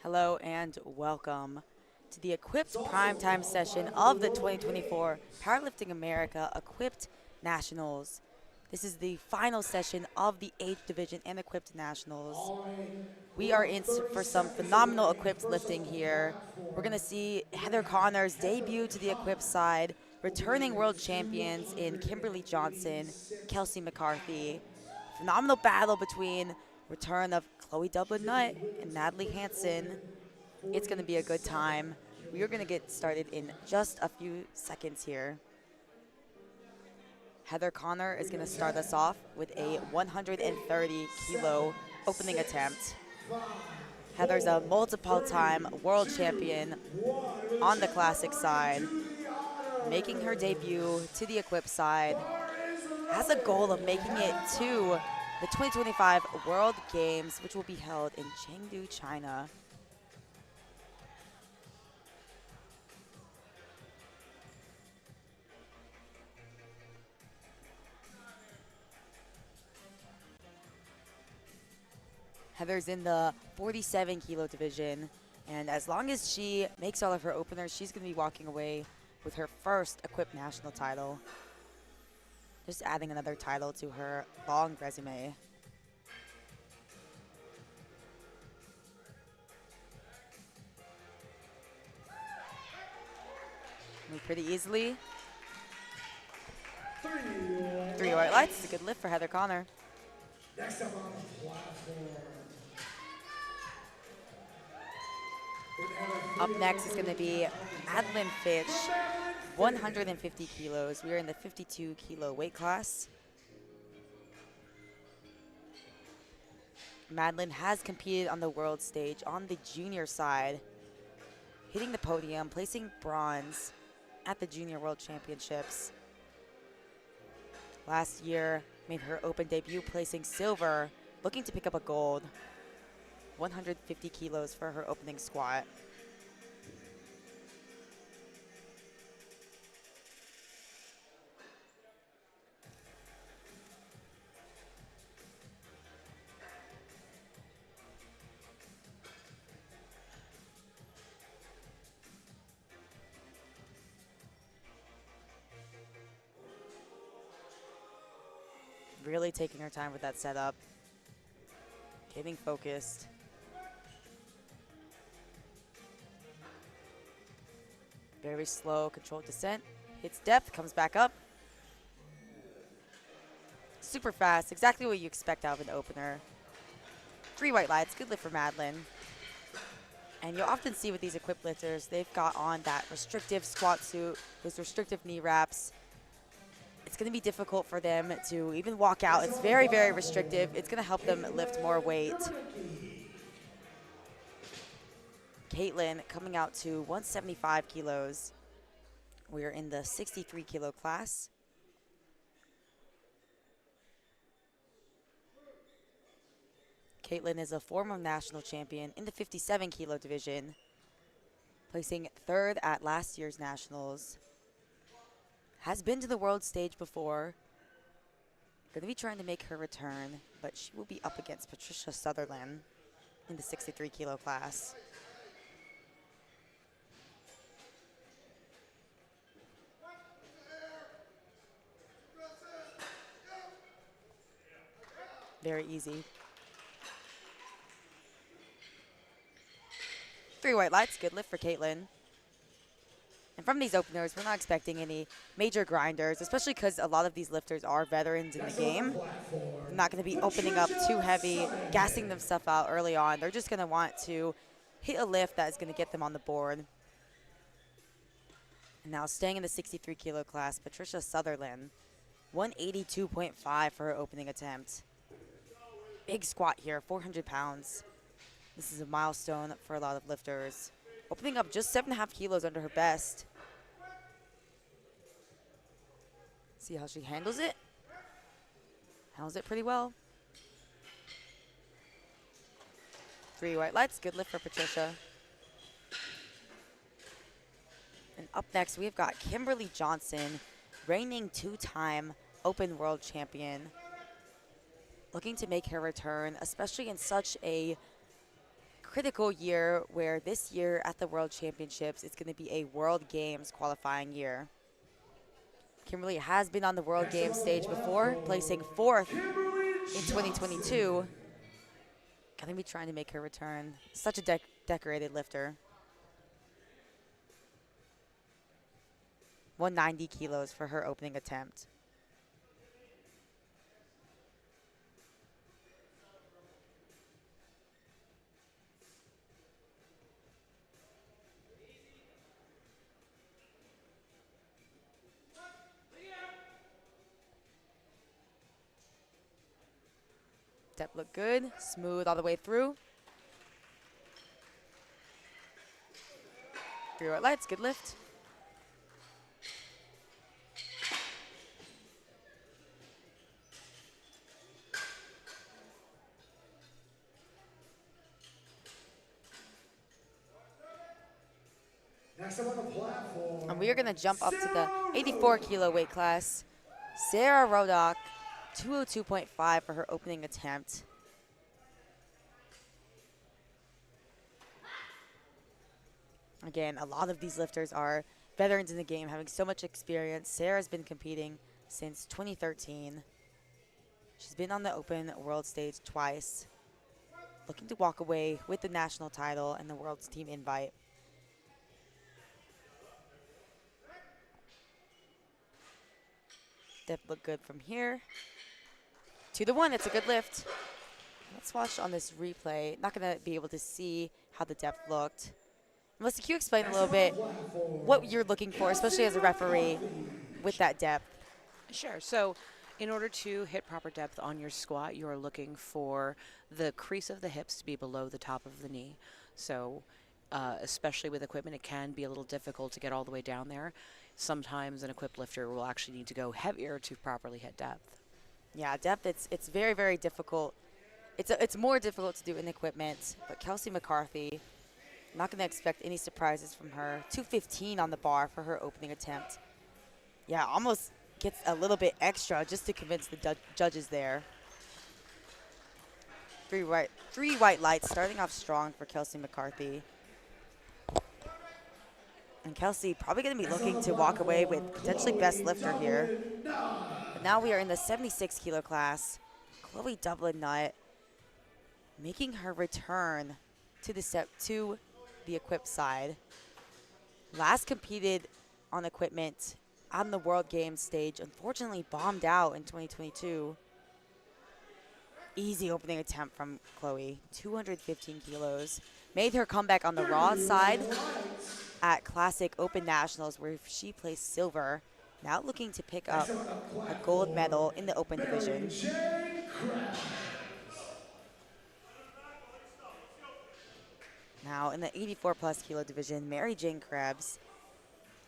Hello and welcome to the Equipped Primetime session of the 2024 Powerlifting America Equipped Nationals. This is the final session of the 8th Division and Equipped Nationals. We are in for some phenomenal equipped lifting here. We're going to see Heather Connor's debut to the equipped side, returning world champions in Kimberly Johnson, Kelsey McCarthy. Phenomenal battle between return of Chloe Dublin-Nutt and Natalie Hansen. It's going to be a good time. We are going to get started in just a few seconds here. Heather Connor is going to start us off with a 130 kilo opening attempt. Heather's a multiple-time world champion on the classic side, making her debut to the equipped side. Has a goal of making it to the 2025 World Games, which will be held in Chengdu, China. Heather's in the 47 kilo division, and as long as she makes all of her openers, she's going to be walking away with her first equipped national title. Just adding another title to her long resume. Move pretty easily. 3 white lights. It's a good lift for Heather Connor. Next up on the platform. Up next is going to be Adlyn Fitch, 150 kilos. We are in the 52 kilo weight class. Madeline has competed on the world stage on the junior side, hitting the podium, placing bronze at the Junior World Championships. Last year, made her open debut, placing silver, looking to pick up a gold. 150 kilos for her opening squat. Really taking her time with that setup. Getting focused. Very slow, controlled descent. Hits depth, comes back up. Super fast, exactly what you expect out of an opener. 3 white lights, good lift for Madeline. And you'll often see with these equipped lifters, they've got on that restrictive squat suit, those restrictive knee wraps. It's going to be difficult for them to even walk out. It's very, very restrictive. It's going to help them lift more weight. Caitlin coming out to 175 kilos. We're in the 63 kilo class. Caitlin is a former national champion in the 57 kilo division, placing 3rd at last year's nationals. Has been to the world stage before. Going to be trying to make her return, but she will be up against Patricia Sutherland in the 63 kilo class. Very easy. 3 white lights, good lift for Caitlin. And from these openers, we're not expecting any major grinders, especially because a lot of these lifters are veterans in the game. They're not going to be opening up too heavy, gassing themselves out early on. They're just going to want to hit a lift that is going to get them on the board. And now staying in the 63 kilo class, Patricia Sutherland, 182.5 for her opening attempt. Big squat here, 400 pounds. This is a milestone for a lot of lifters. Opening up just 7.5 kilos under her best. See how she handles it. Handles it pretty well. 3 white lights, good lift for Patricia. And up next, we've got Kimberly Johnson, reigning 2-time Open World Champion. Looking to make her return, especially in such a critical year where this year at the World Championships, it's going to be a World Games qualifying year. Kimberly has been on the World Next up Games on the stage before, placing platform, 4th Kimberly in Johnson. 2022. Gonna be trying to make her return. Such a decorated lifter. 190 kilos for her opening attempt. Depth looked good, smooth all the way through. Free right lights, good lift. Next up on the platform, And we are gonna jump up to the Sarah 84 Rodak. kilo weight class. Sarah Rodak, 202.5 for her opening attempt. Again, a lot of these lifters are veterans in the game, having so much experience. Sarah's been competing since 2013. She's been on the open world stage twice, looking to walk away with the national title and the world's team invite. Depth look good from here. 2 to 1, it's a good lift. Let's watch on this replay. Not gonna be able to see how the depth looked. Melissa, can you explain a little bit what you're looking for, especially as a referee, with that depth? Sure. So in order to hit proper depth on your squat, you are looking for the crease of the hips to be below the top of the knee. So especially with equipment, it can be a little difficult to get all the way down there. Sometimes an equipped lifter will actually need to go heavier to properly hit depth. Yeah, depth, it's very, very difficult. It's more difficult to do in equipment, but Kelsey McCarthy, not going to expect any surprises from her. 215 on the bar for her opening attempt. Yeah, almost gets a little bit extra just to convince the judges there. Three white lights starting off strong for Kelsey McCarthy. And Kelsey probably going to be looking to walk away with potentially best lifter here. But now we are in the 76 kilo class. Chloe Dublin Nutt making her return to the equipped side. Last competed on equipment on the World Games stage. Unfortunately bombed out in 2022. Easy opening attempt from Chloe, 215 kilos. Made her comeback on the Raw side at Classic Open Nationals where she placed silver. Now looking to pick up a gold medal in the open division. Now in the 84 plus kilo division, Mary Jane Krebs,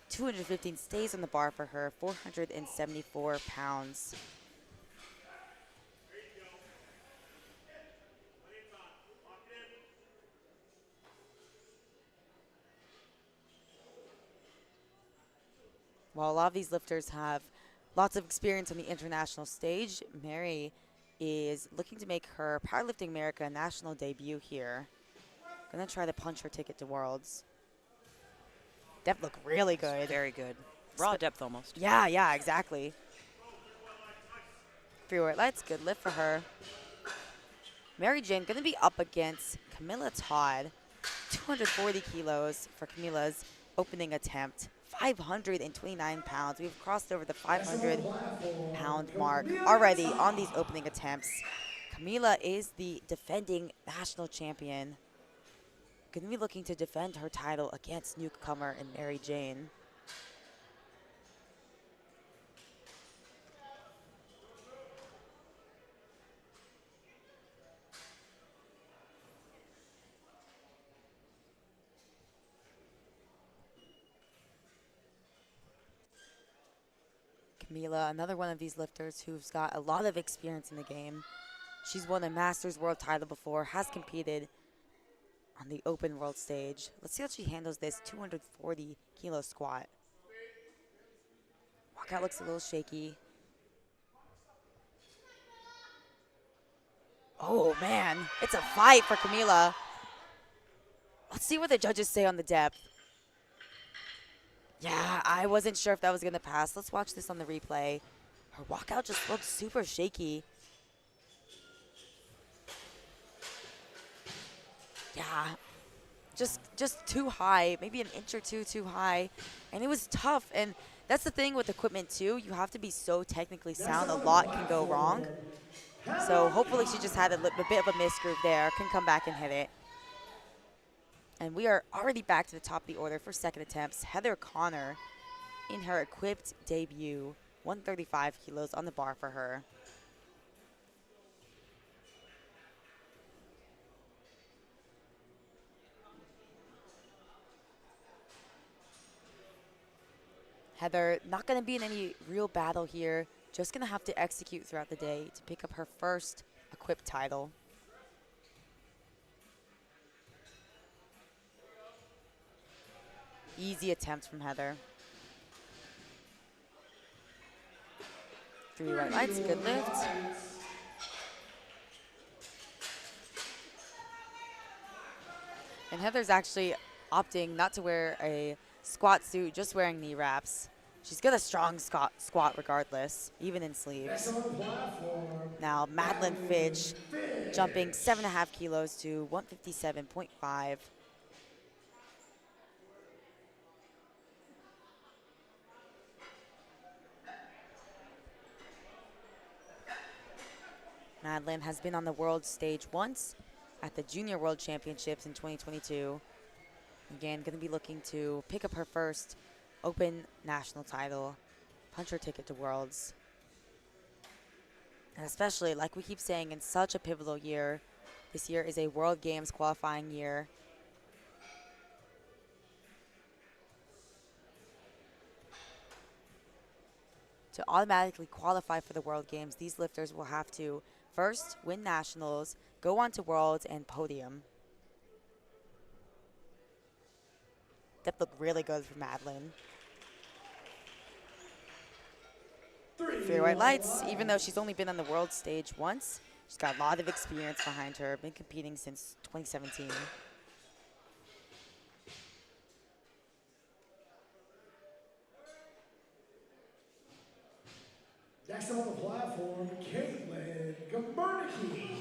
215 stays on the bar for her, 474 pounds. While a lot of these lifters have lots of experience on the international stage, Mary is looking to make her Powerlifting America national debut here. Gonna try to punch her ticket to Worlds. Depth look really good. Very good. Raw depth almost. Yeah, exactly. Free white lights, good lift for her. Mary Jane gonna be up against Camilla Todd, 240 kilos for Camilla's opening attempt. 529 pounds. We've crossed over the 500-pound mark already on these opening attempts. Camila is the defending national champion. Going to be looking to defend her title against newcomer and Mary Jane. Camila, another one of these lifters who's got a lot of experience in the game. She's won a Masters World title before, has competed on the open world stage. Let's see how she handles this 240 kilo squat. Walkout looks a little shaky. Oh man, it's a fight for Camila. Let's see what the judges say on the depth. Yeah, I wasn't sure if that was going to pass. Let's watch this on the replay. Her walkout just looked super shaky. Yeah, just too high, maybe an inch or two too high. And it was tough. And that's the thing with equipment, too. You have to be so technically sound. A lot can go wrong. So hopefully she just had a bit of a misgroove there. Can come back and hit it. And we are already back to the top of the order for second attempts. Heather Connor in her equipped debut. 135 kilos on the bar for her. Heather not going to be in any real battle here. Just going to have to execute throughout the day to pick up her first equipped title. Easy attempt from Heather. 3 right lights, good lift. And Heather's actually opting not to wear a squat suit, just wearing knee wraps. She's got a strong squat regardless, even in sleeves. Now Madeline Fitch jumping 7.5 kilos to 157.5. Madeline has been on the world stage once at the Junior World Championships in 2022. Again, going to be looking to pick up her first open national title, punch her ticket to Worlds. And especially, like we keep saying, in such a pivotal year. This year is a World Games qualifying year. To automatically qualify for the World Games, these lifters will have to first win nationals, go on to Worlds, and podium. That looked really good for Madeline. 3 white lights, even though she's only been on the world stage once, she's got a lot of experience behind her, been competing since 2017. Next on the platform, Caitlin Gamernicki.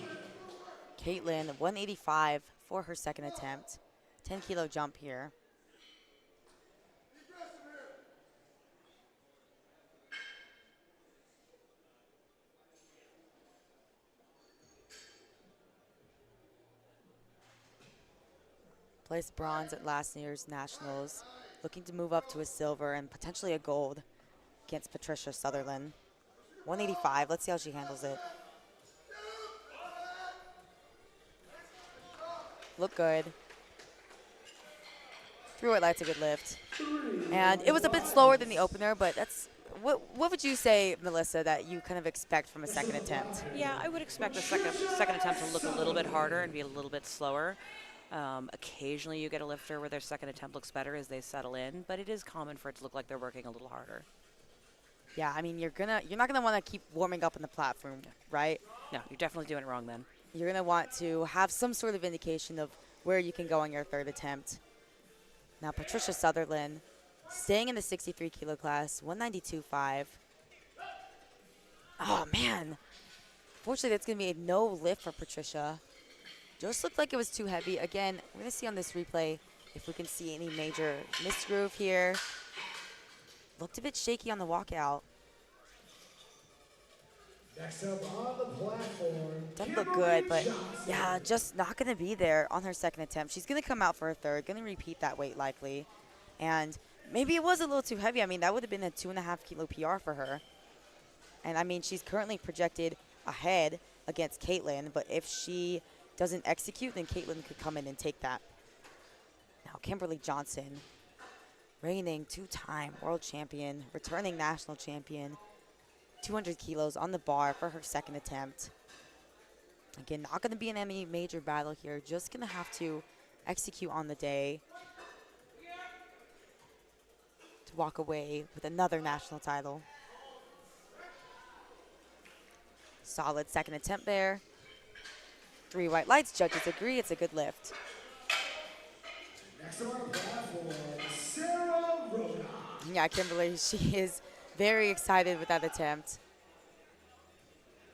Caitlin, 185 for her second attempt. 10 kilo jump here. Placed bronze at last year's nationals. Looking to move up to a silver and potentially a gold against Patricia Sutherland. 185, let's see how she handles it. Look good. 3 white lights, a good lift. And it was a bit slower than the opener, but that's, what would you say, Melissa, that you kind of expect from a second attempt? Yeah, I would expect the second attempt to look a little bit harder and be a little bit slower. Occasionally you get a lifter where their second attempt looks better as they settle in, but it is common for it to look like they're working a little harder. Yeah, I mean, you're not gonna want to keep warming up on the platform, right? No, you're definitely doing it wrong then. You're gonna want to have some sort of indication of where you can go on your third attempt. Now Patricia Sutherland, staying in the 63 kilo class, 192.5. Oh man, fortunately that's gonna be a no lift for Patricia. Just looked like it was too heavy. Again, we're gonna see on this replay if we can see any major misgroove here. Looked a bit shaky on the walkout. Next up on the platform, Doesn't look good, but yeah, just not going to be there on her second attempt. She's going to come out for her third, going to repeat that weight likely. And maybe it was a little too heavy. I mean, that would have been a 2.5 kilo PR for her. And I mean, she's currently projected ahead against Caitlin, but if she doesn't execute, then Caitlin could come in and take that. Now, Kimberly Johnson, reigning 2-time world champion, returning national champion, 200 kilos on the bar for her second attempt. Again, not going to be in any major battle here. Just going to have to execute on the day to walk away with another national title. Solid second attempt there. 3 white lights. Judges agree it's a good lift. Next on our platform, Sarah Rhoda. Yeah, Kimberly, she is very excited with that attempt.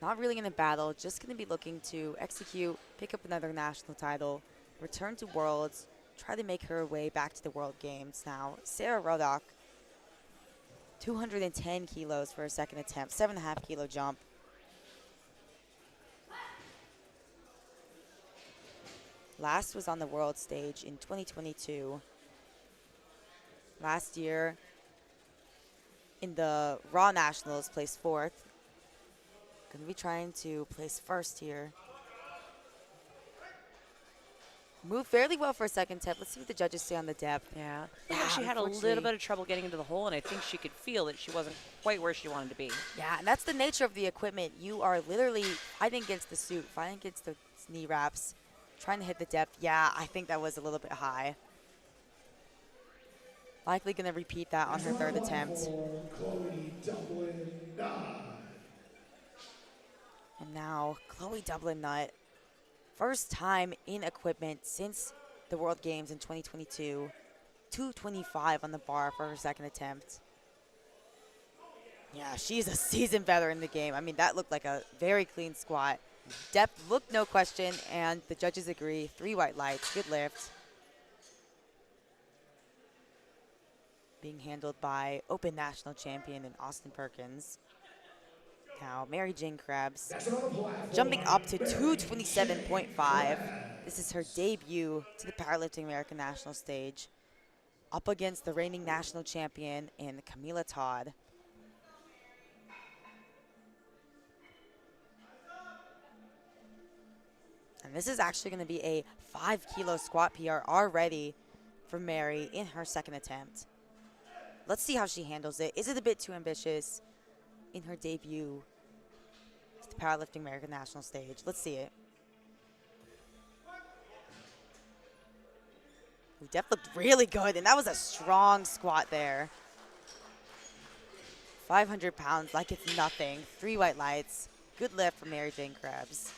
Not really in a battle, just going to be looking to execute, pick up another national title, return to Worlds, try to make her way back to the World Games. Now, Sarah Rodock, 210 kilos for her second attempt, 7.5 kilo jump. Last was on the world stage in 2022. Last year in the Raw Nationals, placed fourth. Going to be trying to place first here. Moved fairly well for a second attempt. Let's see what the judges say on the depth. Yeah. Yeah, She had a little unfortunately. bit of trouble getting into the hole, and I think she could feel that she wasn't quite where she wanted to be. Yeah, and that's the nature of the equipment. You are literally fighting against the suit, fighting against the knee wraps, trying to hit the depth. Yeah, I think that was a little bit high. Likely going to repeat that on her third attempt. Chloe Dublin Nod. And now, Chloe Dublin Nut, first time in equipment since the World Games in 2022. 225 on the bar for her second attempt. Yeah, she's a seasoned veteran in the game. I mean, that looked like a very clean squat. Depth looked no question, and the judges agree. 3 white lights, good lift. Being handled by Open National Champion in Austin Perkins. Now, Mary Jane Krabs Next on the platform, jumping up to Mary 227.5. Jane This is her debut to the Powerlifting American National stage. Up against the reigning national champion in Camila Todd. And this is actually going to be a 5 kilo squat PR already for Mary in her second attempt. Let's see how she handles it. Is it a bit too ambitious in her debut to the Powerlifting American National stage? Let's see it. Ooh, Depth looked really good, and that was a strong squat there. 500 pounds like it's nothing. 3 white lights. Good lift from Mary Jane Krabs.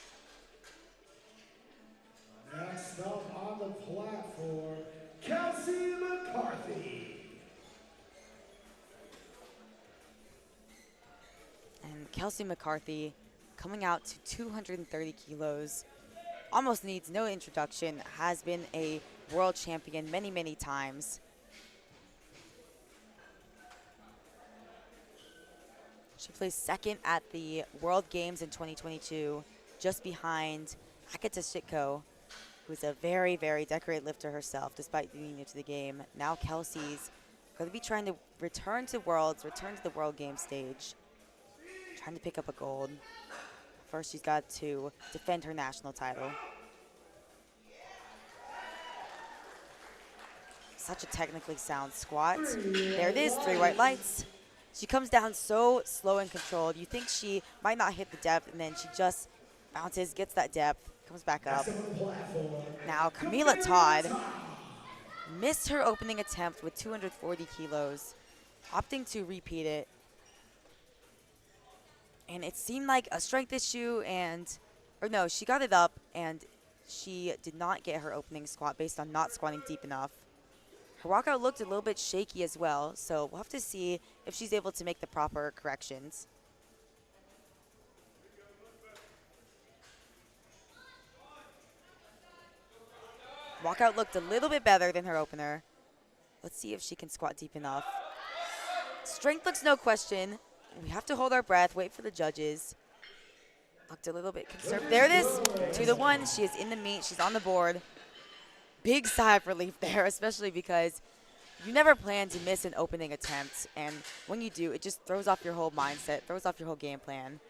Next up on the platform, Kelsey McCarthy. And Kelsey McCarthy coming out to 230 kilos. Almost needs no introduction. Has been a world champion many, many times. She placed second at the World Games in 2022, just behind Akita Shitko, who's a very, very decorated lifter herself, despite being new to the game. Now Kelsey's going to be trying to return to Worlds, return to the World Game stage, trying to pick up a gold. First, she's got to defend her national title. Such a technically sound squat. There it is, 3 white lights. She comes down so slow and controlled. You think she might not hit the depth, and then she just bounces, gets that depth, comes back up. Now Camila Todd missed her opening attempt with 240 kilos, opting to repeat it. And it seemed like a strength issue, or no, she got it up, and she did not get her opening squat based on not squatting deep enough. Her walkout looked a little bit shaky as well, so we'll have to see if she's able to make the proper corrections. Walkout looked a little bit better than her opener. Let's see if she can squat deep enough. Strength looks no question. We have to hold our breath, wait for the judges. Looked a little bit conservative. There it is, 2-1. She is in the meet, she's on the board. Big sigh of relief there, especially because you never plan to miss an opening attempt. And when you do, it just throws off your whole mindset, throws off your whole game plan.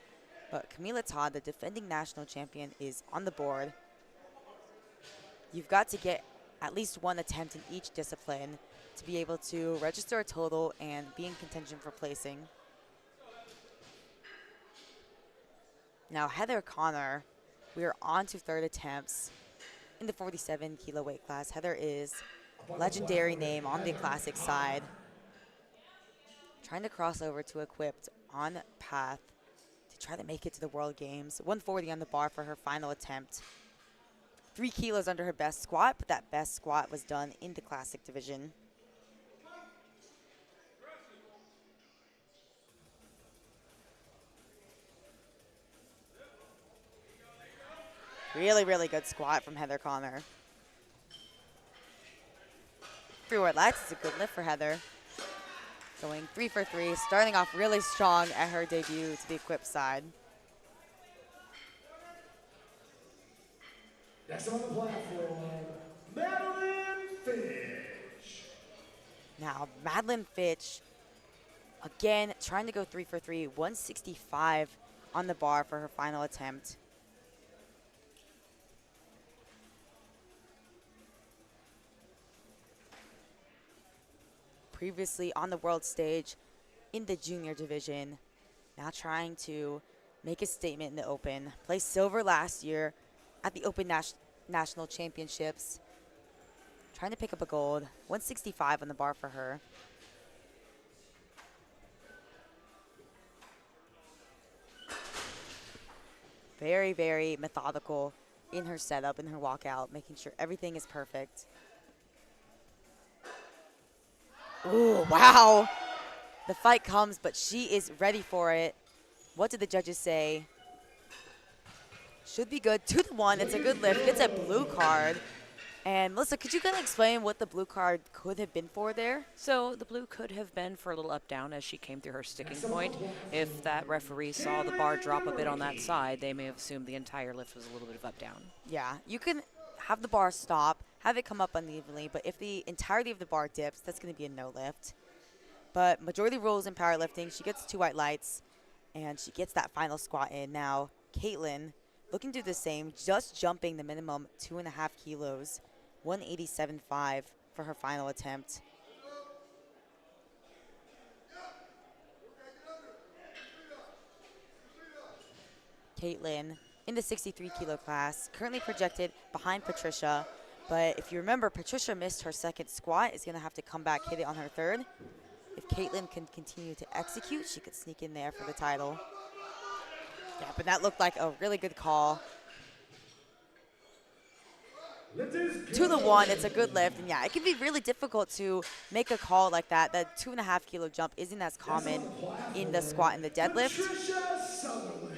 But Camila Todd, the defending national champion, is on the board. You've got to get at least 1 attempt in each discipline to be able to register a total and be in contention for placing. Now, Heather Connor, we are on to third attempts in the 47 kilo weight class. Heather is a legendary name on the classic side. Trying to cross over to equipped on path to try to make it to the World Games. 140 on the bar for her final attempt. 3 kilos under her best squat, but that best squat was done in the classic division. Really, really good squat from Heather Connor. 3 white lights is a good lift for Heather. Going 3 for 3, starting off really strong at her debut to the equipped side. Next on the platform, Madeline Fitch. Now, Madeline Fitch, again, trying to go 3 for 3, 165 on the bar for her final attempt. Previously on the world stage in the junior division, now trying to make a statement in the open. Placed silver last year at the Open National Championships. Trying to pick up a gold. 165 on the bar for her. Very, very methodical in her setup, in her walkout, making sure everything is perfect. Ooh, wow. The fight comes, but she is ready for it. What did the judges say? Should be good. 2-1. It's a good lift. Gets a blue card. And Melissa, could you kind of explain what the blue card could have been for there? So the blue could have been for a little up down as she came through her sticking point. If that referee saw the bar drop a bit on that side, they may have assumed the entire lift was a little bit of up down. Yeah, you can have the bar stop, have it come up unevenly, but if the entirety of the bar dips, that's going to be a no lift. But majority rules in powerlifting, she gets 2 white lights, and she gets that final squat in. Now, Caitlin, looking to do the same, just jumping the minimum 2.5 kilos, 187.5 for her final attempt. Caitlin in the 63 kilo class, currently projected behind Patricia. But if you remember, Patricia missed her second squat, is going to have to come back, hit it on her third. If Caitlin can continue to execute, she could sneak in there for the title. Yeah, but that looked like a really good call. 2-1, it's a good lift. And yeah, it can be really difficult to make a call like that. That 2.5 kilo jump isn't as common in the squat and the deadlift.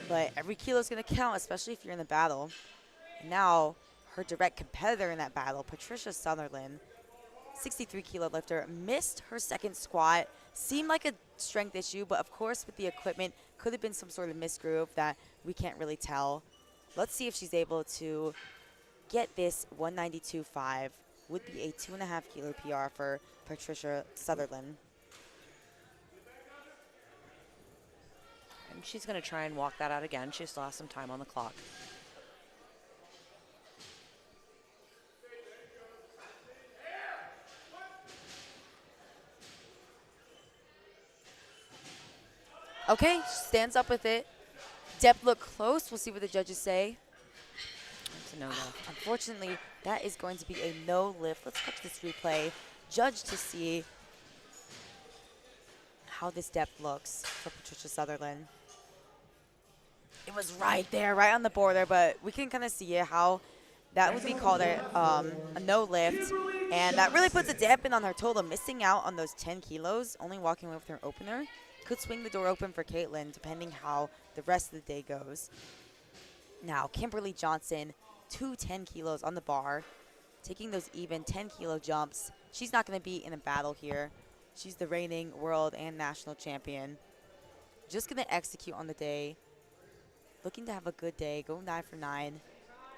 But every kilo is going to count, especially if you're in the battle. And now, her direct competitor in that battle, Patricia Sutherland, 63 kilo lifter, missed her second squat. Seemed like a strength issue, but of course with the equipment, could have been some sort of misgroove that we can't really tell. Let's see if she's able to get this 192.5. Would be a 2.5 kilo PR for Patricia Sutherland. And she's going to try and walk that out again. She still has some time on the clock. Okay, stands up with it. Depth look close. We'll see what the judges say. It's a no lift. Unfortunately, that is going to be a no lift. Let's watch this replay. Judge to see how this depth looks for Patricia Sutherland. It was right there, right on the border, but we can kind of see it, how that would be called a no lift. And that really puts a dampen on her total, missing out on those 10 kilos, only walking away with her opener. Could swing the door open for Caitlin, depending how the rest of the day goes. Now, Kimberly Johnson, 10 kilos on the bar, taking those even 10 kilo jumps. She's not going to be in a battle here. She's the reigning world and national champion. Just going to execute on the day. Looking to have a good day, go 9 for 9,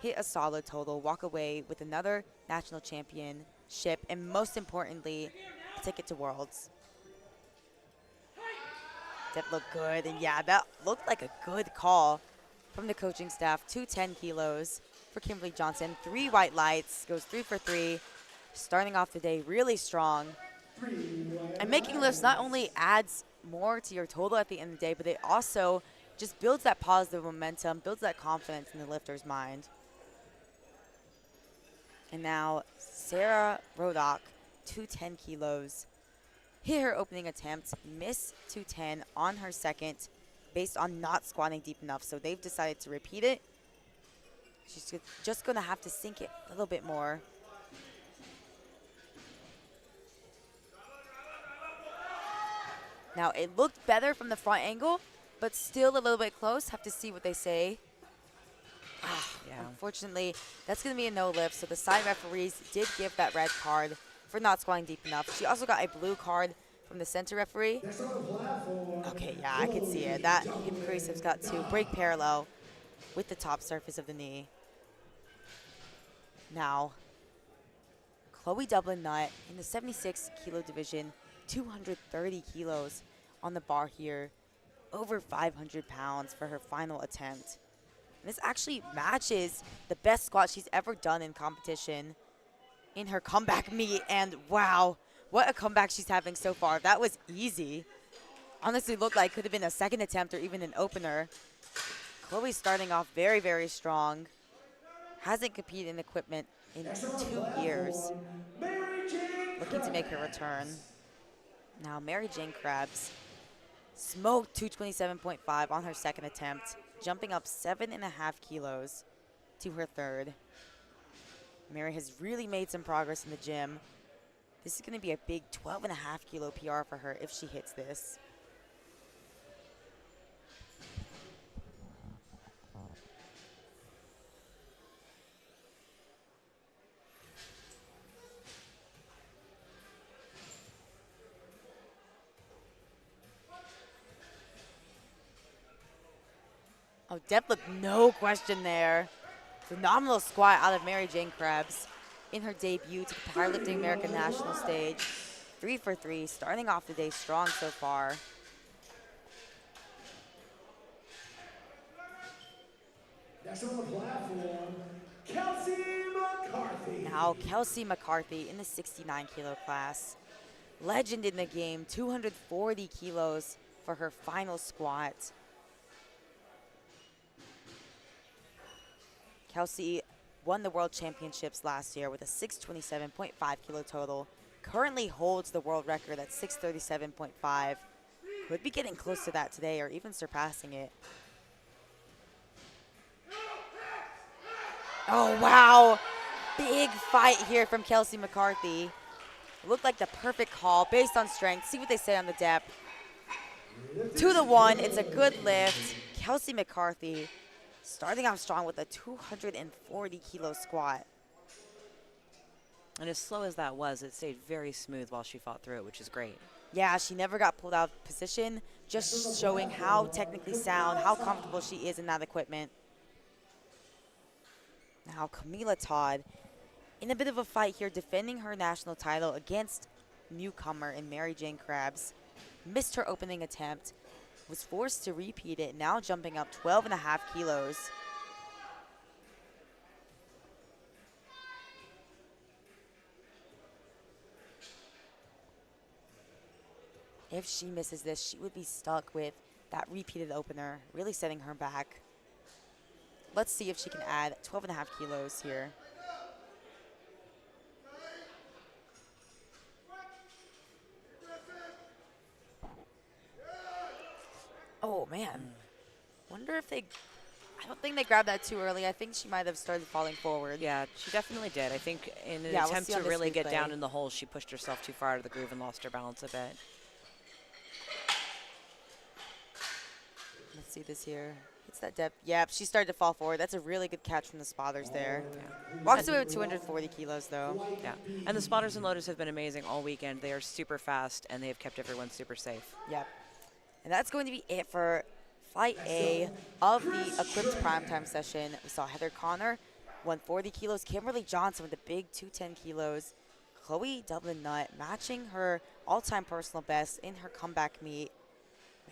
hit a solid total, walk away with another national championship, and most importantly, a ticket to Worlds. That looked good, and yeah, that looked like a good call from the coaching staff. 10 kilos for Kimberly Johnson. 3 white lights, goes 3 for 3, starting off the day really strong. And making lifts not only adds more to your total at the end of the day, but it also just builds that positive momentum, builds that confidence in the lifter's mind. And now Sarah Rodock, 10 kilos. Hit her opening attempt, missed 210 on her second based on not squatting deep enough. So they've decided to repeat it. She's just going to have to sink it a little bit more. Now, it looked better from the front angle, but still a little bit close. Have to see what they say. Yeah. Unfortunately, that's going to be a no lift, so the side referees did give that red card for not squatting deep enough. She also got a blue card from the center referee. Next on the platform, Okay, yeah, I could see it. That hip crease has got to break parallel with the top surface of the knee. Now, Chloe Dublin Nutt in the 76 kilo division, 230 kilos on the bar here, over 500 pounds for her final attempt. And this actually matches the best squat she's ever done in competition in her comeback meet. And wow, what a comeback she's having so far. That was easy. Honestly looked like could have been a second attempt or even an opener. Chloe's starting off very, very strong. Hasn't competed in equipment in 2 years. Looking to make her return. Now Mary Jane Krabs smoked 227.5 on her second attempt, jumping up 7.5 kilos to her third. Mary has really made some progress in the gym. This is going to be a big 12.5 kilo PR for her if she hits this. Oh, depth look, no question there. Phenomenal squat out of Mary Jane Krebs in her debut to the Powerlifting American National stage. 3 for 3, starting off the day strong so far. Next on the platform, Kelsey McCarthy. Now Kelsey McCarthy in the 69 kilo class. Legend in the game, 240 kilos for her final squat. Kelsey won the World Championships last year with a 627.5 kilo total. Currently holds the world record at 637.5. Could be getting close to that today or even surpassing it. Oh, wow. Big fight here from Kelsey McCarthy. Looked like the perfect call based on strength. See what they say on the depth. 2 to 1. It's a good lift. Kelsey McCarthy starting off strong with a 240 kilo squat. And as slow as that was, it stayed very smooth while she fought through it, which is great. Yeah, she never got pulled out of position, just showing how technically sound, how comfortable she is in that equipment. Now Camila Todd in a bit of a fight here, defending her national title against newcomer in Mary Jane Krabs. Missed her opening attempt, was forced to repeat it, now jumping up 12.5 kilos. If she misses this, she would be stuck with that repeated opener, really setting her back. Let's see if she can add 12.5 kilos here. Oh, man. Wonder if they... I don't think they grabbed that too early. I think she might have started falling forward. Yeah, she definitely did. I think in an Yeah, attempt we'll see to on really this get replay. down in the hole, she pushed herself too far out of the groove and lost her balance a bit. Let's see this here. Hits that depth. Yep, she started to fall forward. That's a really good catch from the spotters there. Yeah. Walks away with 240 kilos, though. Yeah, and the spotters and loaders have been amazing all weekend. They are super fast, and they have kept everyone super safe. Yep. And that's going to be it for Flight A of the Equipped Primetime session. We saw Heather Connor, 140 kilos. Kimberly Johnson with a big 210 kilos. Chloe Dublin Nutt matching her all-time personal best in her comeback meet.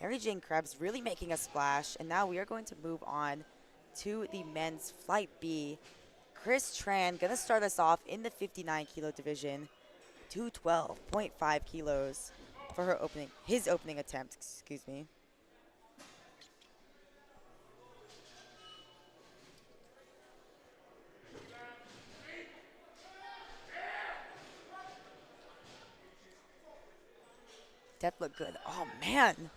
Mary Jane Krebs really making a splash. And now we are going to move on to the men's Flight B. Chris Tran going to start us off in the 59 kilo division. 212.5 kilos for his opening attempt, excuse me. Depth looked good. Oh, man.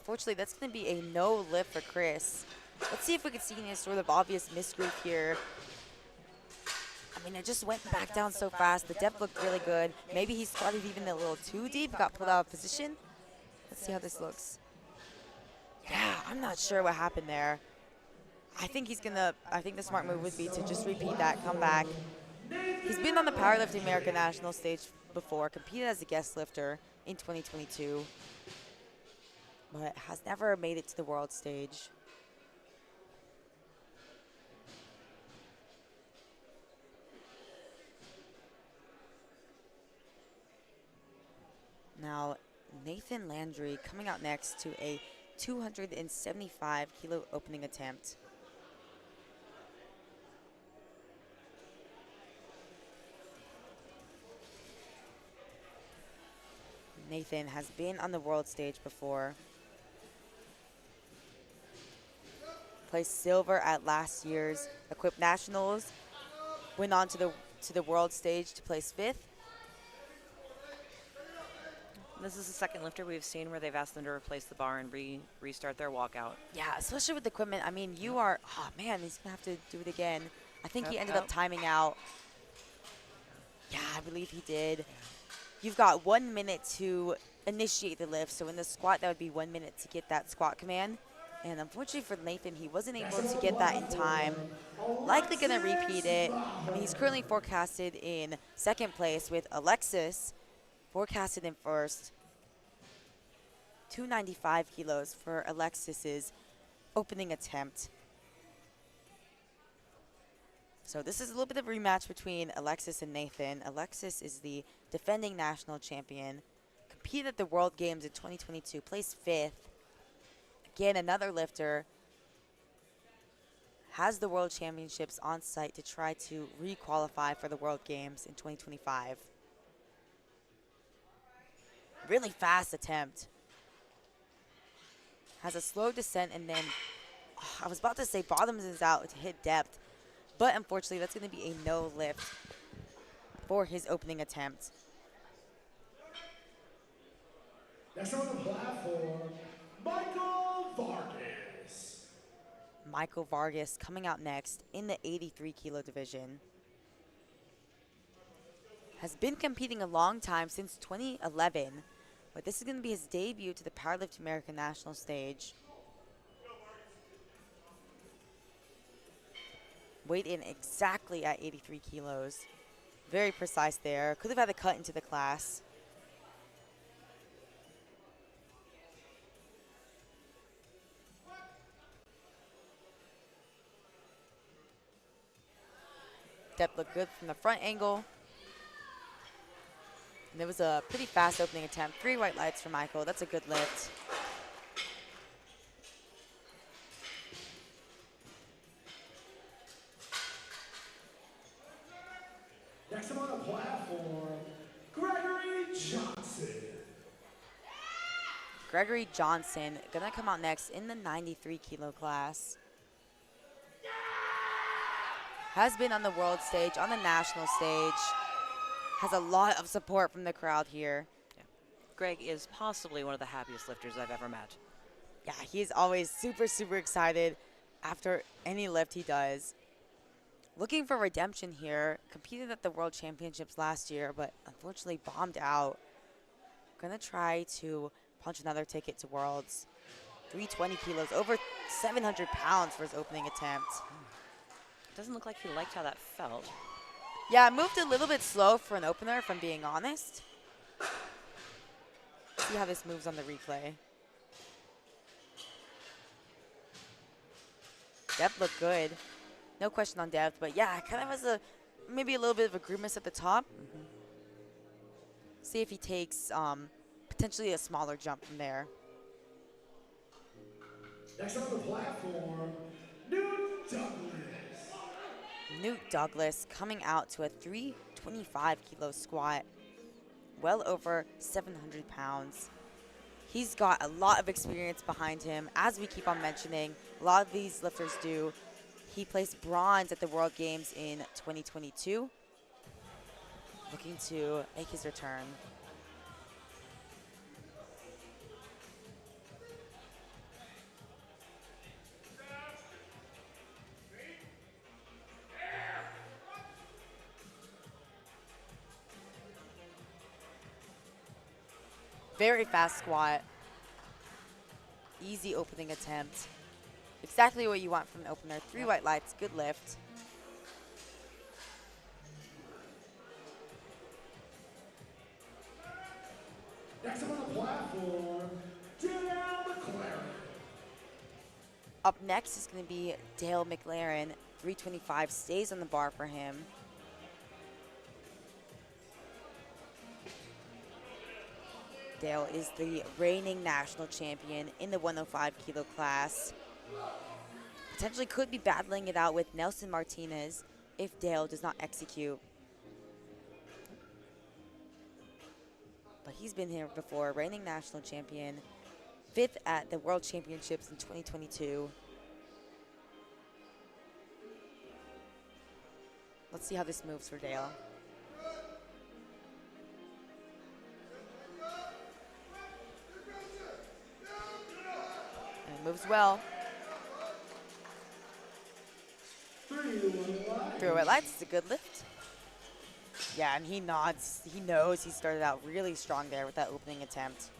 Fortunately, that's going to be a no lift for Chris. Let's see if we can see any sort of obvious misgroup here. I mean, it just went back down so fast. The depth looked really good. Maybe he squatted even a little too deep, got pulled out of position. Let's see how this looks. Yeah, I'm not sure what happened there. I think the smart move would be to just repeat that, come back. He's been on the Powerlifting American National stage before, competed as a guest lifter in 2022, but has never made it to the world stage. Now, Nathan Landry coming out next to a 275 kilo opening attempt. Nathan has been on the world stage before. Placed silver at last year's Equip Nationals. Went on to the world stage to place 5th. This is the second lifter we've seen where they've asked them to replace the bar and restart their walkout. Yeah, especially with the equipment. I mean, you are, oh man, he's gonna have to do it again. I think he ended up timing out. Yeah, I believe he did. You've got 1 minute to initiate the lift. So in the squat, that would be 1 minute to get that squat command. And unfortunately for Nathan, he wasn't able to get that in time. Likely going to repeat it. I mean, he's currently forecasted in 2nd place with Alexis, forecasted in 1st. 295 kilos for Alexis's opening attempt. So this is a little bit of a rematch between Alexis and Nathan. Alexis is the defending national champion, competed at the World Games in 2022, placed 5th. Again, another lifter has the World Championships on site to try to re-qualify for the World Games in 2025. Really fast attempt. Has a slow descent and then, I was about to say bottoms out to hit depth, but unfortunately that's going to be a no lift for his opening attempt. Next on the platform, Michael Vargas. Michael Vargas coming out next in the 83 kilo division. Has been competing a long time, since 2011, but this is going to be his debut to the Powerlifting American National stage. Weighed in exactly at 83 kilos. Very precise there. Could have had a cut into the class. Depth looked good from the front angle. And it was a pretty fast opening attempt. 3 white lights for Michael. That's a good lift. Next on the platform, Gregory Johnson. Gregory Johnson gonna come out next in the 93 kilo class. Has been on the world stage, on the national stage. Has a lot of support from the crowd here. Yeah. Greg is possibly one of the happiest lifters I've ever met. Yeah, he's always super, super excited after any lift he does. Looking for redemption here. Competed at the World Championships last year, but unfortunately bombed out. Gonna try to punch another ticket to Worlds. 320 kilos, over 700 pounds for his opening attempt. Doesn't look like he liked how that felt. Yeah, it moved a little bit slow for an opener, if I'm being honest. See how this moves on the replay. Depth looked good. No question on depth, but yeah, kind of has maybe a little bit of a grimace at the top. See if he takes potentially a smaller jump from there. Next on the platform, Newt Douglas. Newt Douglas coming out to a 325 kilo squat, well over 700 pounds. He's got a lot of experience behind him, as we keep on mentioning. A lot of these lifters do. He placed bronze at the World Games in 2022. Looking to make his return. Very fast squat. Easy opening attempt. Exactly what you want from an opener. 3 white lights, good lift. Next up on the platform, Dale McLaren. Up next is going to be Dale McLaren. 325 stays on the bar for him. Dale is the reigning national champion in the 105 kilo class. Potentially could be battling it out with Nelson Martinez if Dale does not execute. But he's been here before, reigning national champion, 5th at the World Championships in 2022. Let's see how this moves for Dale. And it moves well. 3 white lights, it's a good lift. Yeah, and he nods. He knows he started out really strong there with that opening attempt.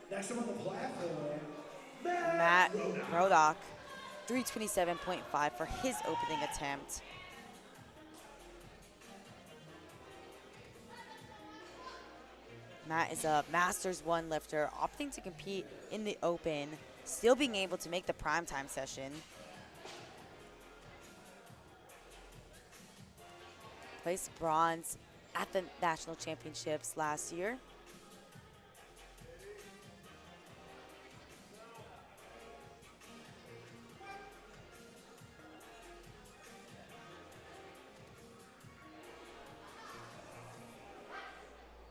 Next up on the platform, Matt Rodock, 327.5 for his opening attempt. Matt is a Masters 1 lifter, opting to compete in the Open, still being able to make the primetime session. Placed bronze at the national championships last year.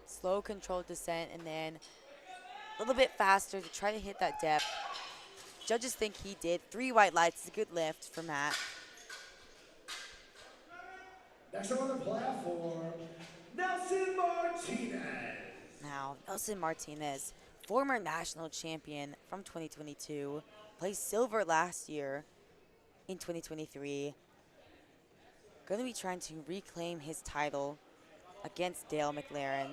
Slow controlled descent and then a little bit faster to try to hit that depth. Judges think he did. 3 white lights is a good lift for Matt. Next up on the platform, Nelson Martinez. Now, Nelson Martinez, former national champion from 2022, placed silver last year in 2023. Going to be trying to reclaim his title against Dale McLaren.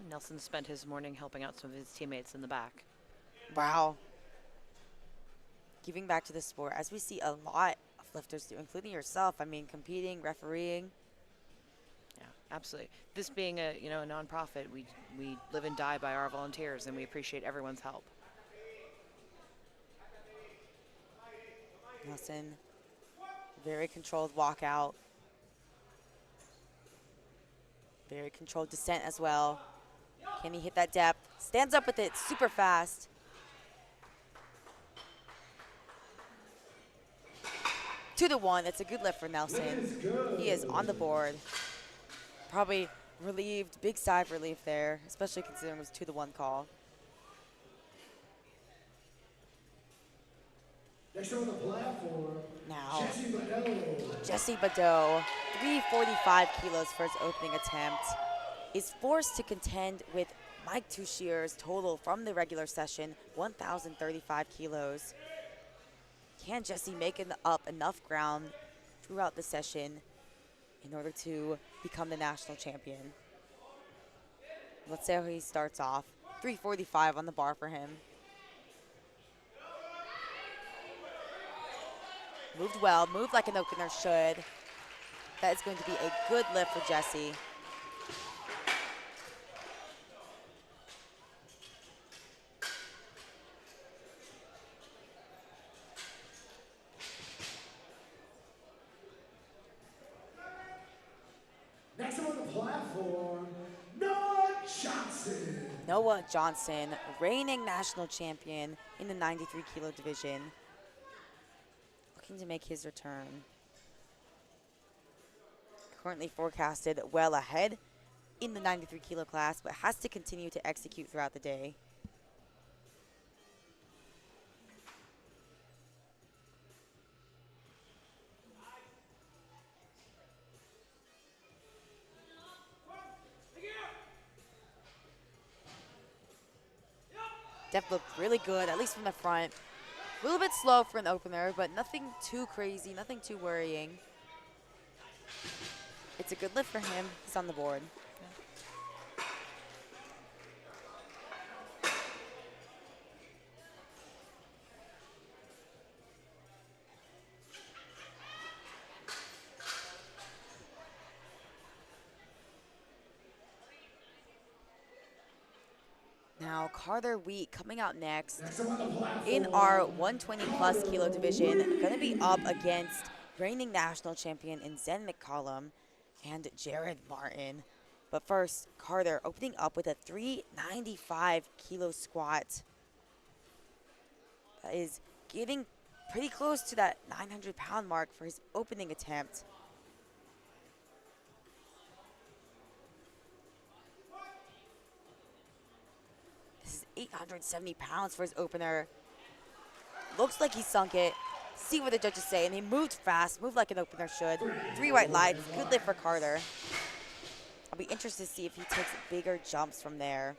Nelson spent his morning helping out some of his teammates in the back. Wow. Giving back to the sport, as we see a lot of lifters do, including yourself. I mean, competing, refereeing. Yeah, absolutely. This being a a nonprofit, we live and die by our volunteers, and we appreciate everyone's help. Nelson, very controlled walkout. Very controlled descent as well. Can he hit that depth? Stands up with it super fast. To the 1, that's a good lift for Nelson. He is on the board. Probably relieved, big sigh of relief there, especially considering it was 2 to 1 call. Next on the platform, Now, Jesse Badeau. Jesse Badeau, 345 kilos for his opening attempt, is forced to contend with Mike Tushier's total from the regular session, 1,035 kilos. Can Jesse make up enough ground throughout the session in order to become the national champion? Let's see how he starts off. 345 on the bar for him. Moved well, moved like an opener should. That is going to be a good lift for Jesse. Next up on the platform, Noah Johnson. Noah Johnson, reigning national champion in the 93 kilo division, looking to make his return. Currently forecasted well ahead in the 93 kilo class, but has to continue to execute throughout the day. Depth looked really good, at least from the front. A little bit slow for an opener, but nothing too crazy, nothing too worrying. It's a good lift for him. He's on the board. Now, Carter Wheat coming out next Next up on the in platform, our 120 plus kilo division. Going to be up against reigning national champion in Zen McCollum and Jared Martin. But first, Carter opening up with a 395 kilo squat. That is getting pretty close to that 900-pound mark for his opening attempt. This is 870 pounds for his opener. Looks like he sunk it. See what the judges say, and he moved fast, moved like an opener should. 3 white lights, good lift for Carter. I'll be interested to see if he takes bigger jumps from there.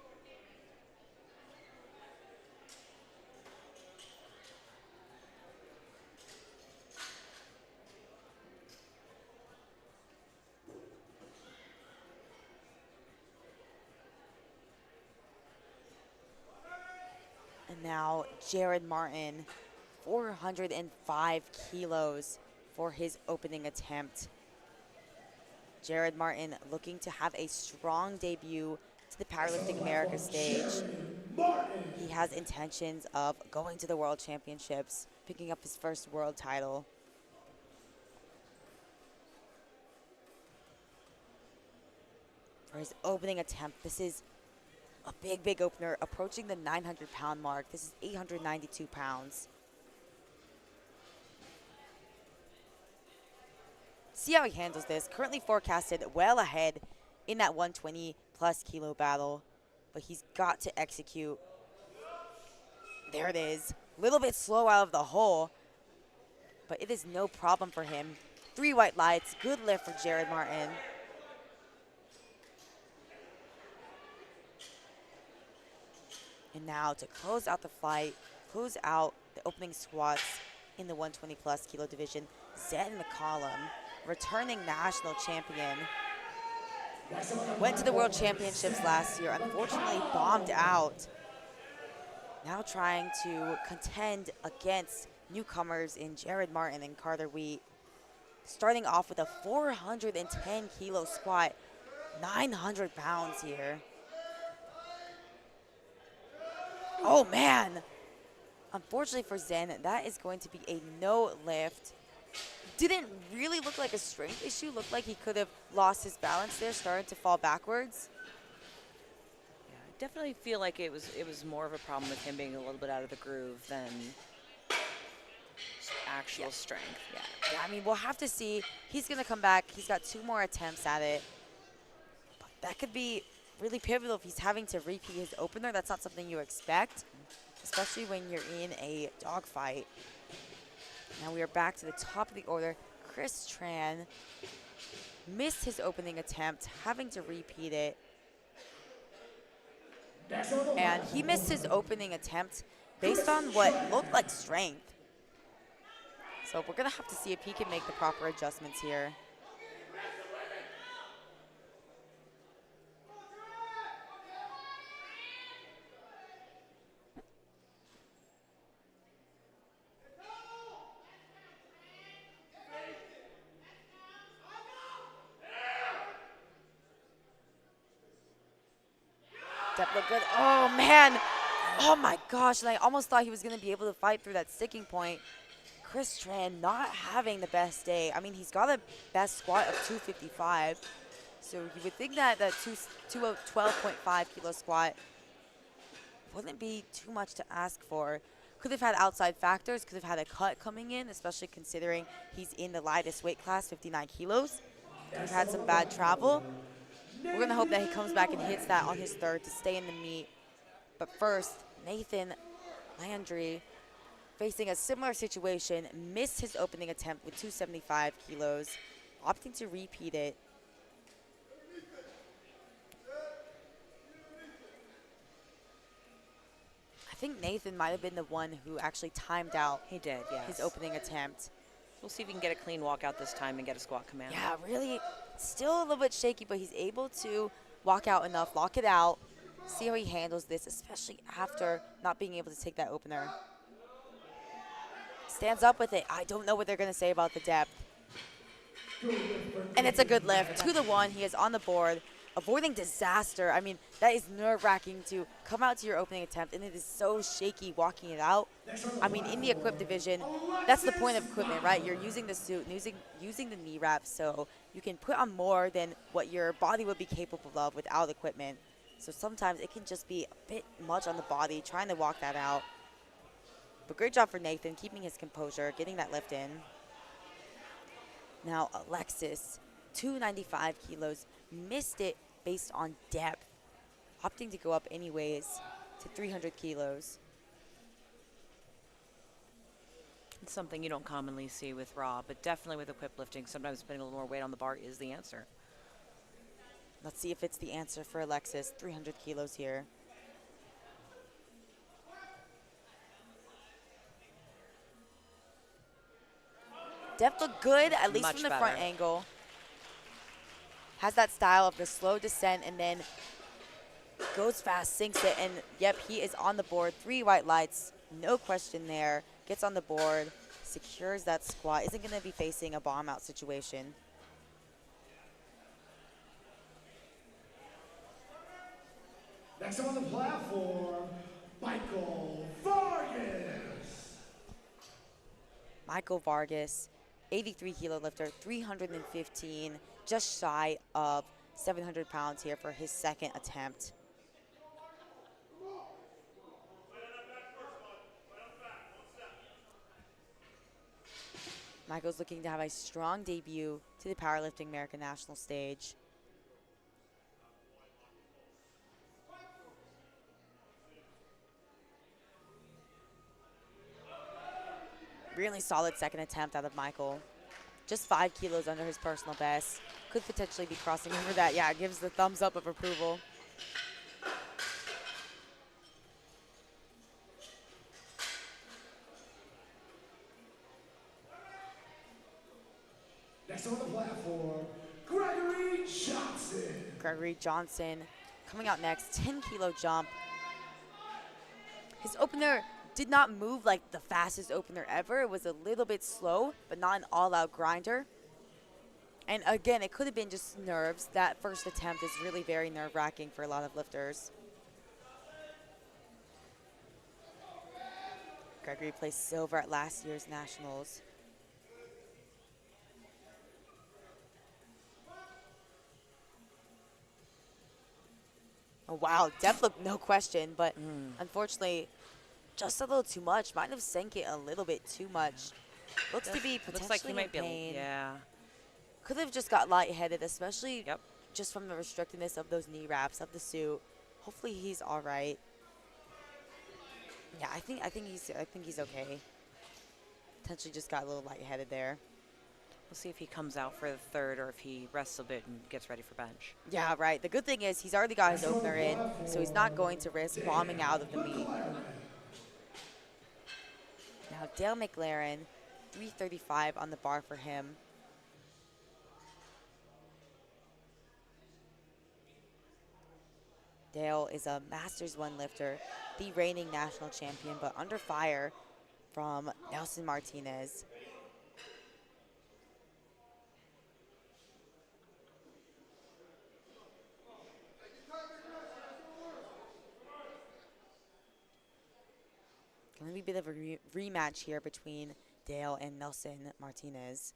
And now Jared Martin, 405 kilos for his opening attempt. Jared Martin looking to have a strong debut to the Powerlifting America stage. He has intentions of going to the World Championships, picking up his first world title. For his opening attempt, this is a big, big opener, approaching the 900-pound mark. This is 892 pounds. See how he handles this. Currently forecasted well ahead in that 120-plus kilo battle, but he's got to execute. There it is. A little bit slow out of the hole, but it is no problem for him. 3 white lights. Good lift for Jared Martin. And now to close out the fight, close out the opening squats in the 120-plus kilo division, Zen McCollum, returning national champion. Went to the World Championships last year, unfortunately bombed out. Now trying to contend against newcomers in Jared Martin and Carter Wheat. Starting off with a 410 kilo squat, 900 pounds here. Oh man! Unfortunately for Zen, that is going to be a no lift. Didn't really look like a strength issue. Looked like he could have lost his balance there, started to fall backwards. Yeah, I definitely feel like it was more of a problem with him being a little bit out of the groove than actual strength. Yeah, I mean, we'll have to see. He's going to come back. He's got 2 more attempts at it. But that could be really pivotal if he's having to repeat his opener. That's not something you expect, especially when you're in a dogfight. Now we are back to the top of the order. Chris Tran missed his opening attempt, having to repeat it. And he missed his opening attempt based on what looked like strength. So we're going to have to see if he can make the proper adjustments here. That looked good. Oh, man. Oh, my gosh. And I almost thought he was going to be able to fight through that sticking point. Chris Tran not having the best day. I mean, he's got a best squat of 255. So you would think that that 12.5 kilo squat wouldn't be too much to ask for. Could have had outside factors, could have had a cut coming in, especially considering he's in the lightest weight class, 59 kilos. Could have had some bad travel. We're going to hope that he comes back and hits that on his third to stay in the meet. But first, Nathan Landry, facing a similar situation, missed his opening attempt with 275 kilos, opting to repeat it. I think Nathan might have been the one who actually timed out He did, yes. his opening attempt. We'll see if he can get a clean walkout this time and get a squat command. Yeah, really, still a little bit shaky, but he's able to walk out enough, lock it out, see how he handles this, especially after not being able to take that opener. Stands up with it. I don't know what they're going to say about the depth. And it's a good lift. 2-1. He is on the board, avoiding disaster. I mean, that is nerve-wracking to come out to your opening attempt, and it is so shaky walking it out. I mean, in the equipped division, that's the point of equipment, right? You're using the suit, using the knee wraps, so you can put on more than what your body would be capable of without equipment. So sometimes it can just be a bit much on the body, trying to walk that out. But great job for Nathan, keeping his composure, getting that lift in. Now, Alexis, 295 kilos, missed it based on depth, opting to go up anyways to 300 kilos. It's something you don't commonly see with raw, but definitely with equipped lifting, sometimes putting a little more weight on the bar is the answer. Let's see if it's the answer for Alexis, 300 kilos here. Depth looked good, at least Much from the better. front angle. Has that style of the slow descent and then goes fast, sinks it, and yep, he is on the board. 3 white lights, no question there. Gets on the board, secures that squat. Isn't going to be facing a bomb out situation. Next up on the platform, Michael Vargas. Michael Vargas, 83 kilo lifter, 315, just shy of 700 pounds here for his second attempt. Michael's looking to have a strong debut to the Powerlifting American National stage. Really solid second attempt out of Michael. Just 5 kilos under his personal best. Could potentially be crossing over that. Yeah, gives the thumbs up of approval. Next on the platform, Gregory Johnson. Gregory Johnson coming out next, 10 kilo jump. His opener did not move like the fastest opener ever. It was a little bit slow, but not an all-out grinder. And again, it could have been just nerves. That first attempt is really very nerve-wracking for a lot of lifters. Gregory placed silver at last year's Nationals. Oh, wow, depth look, no question, but unfortunately, just a little too much. Might have sank it a little bit too much. Looks to be potentially Looks like he might in be, pain. yeah. Could have just got lightheaded, especially Yep. just from the restrictedness of those knee wraps, of the suit. Hopefully he's all right. Yeah, I think he's okay. Potentially just got a little lightheaded there. We'll see if he comes out for the third or if he rests a bit and gets ready for bench. Yeah, right. The good thing is he's already got his opener in, so he's not going to risk bombing out of the meet. Now Dale McLaren, 335 on the bar for him. Dale is a Masters 1 lifter, the reigning national champion, but under fire from Nelson Martinez. Going to be a bit of a rematch here between Dale and Nelson Martinez.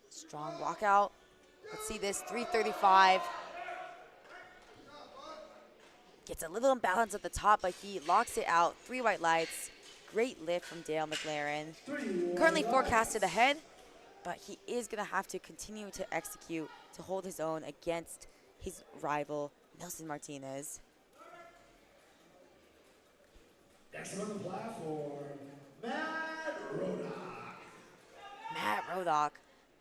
Strong walkout. Let's see this, 335. Gets a little imbalance at the top, but he locks it out. 3 white lights. Great lift from Dale McLaren. Currently forecasted ahead, but he is going to have to continue to execute to hold his own against his rival, Nelson Martinez. Next on the platform, Matt Rodak. Matt Rodak,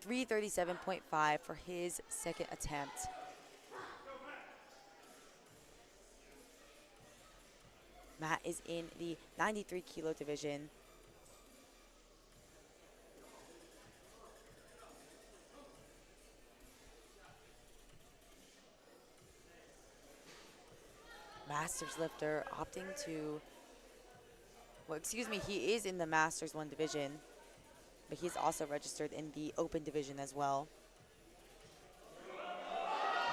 337.5 for his second attempt. Matt is in the 93 kilo division. Masters lifter opting to, well, excuse me, he is in the Masters 1 division, but he's also registered in the Open division as well.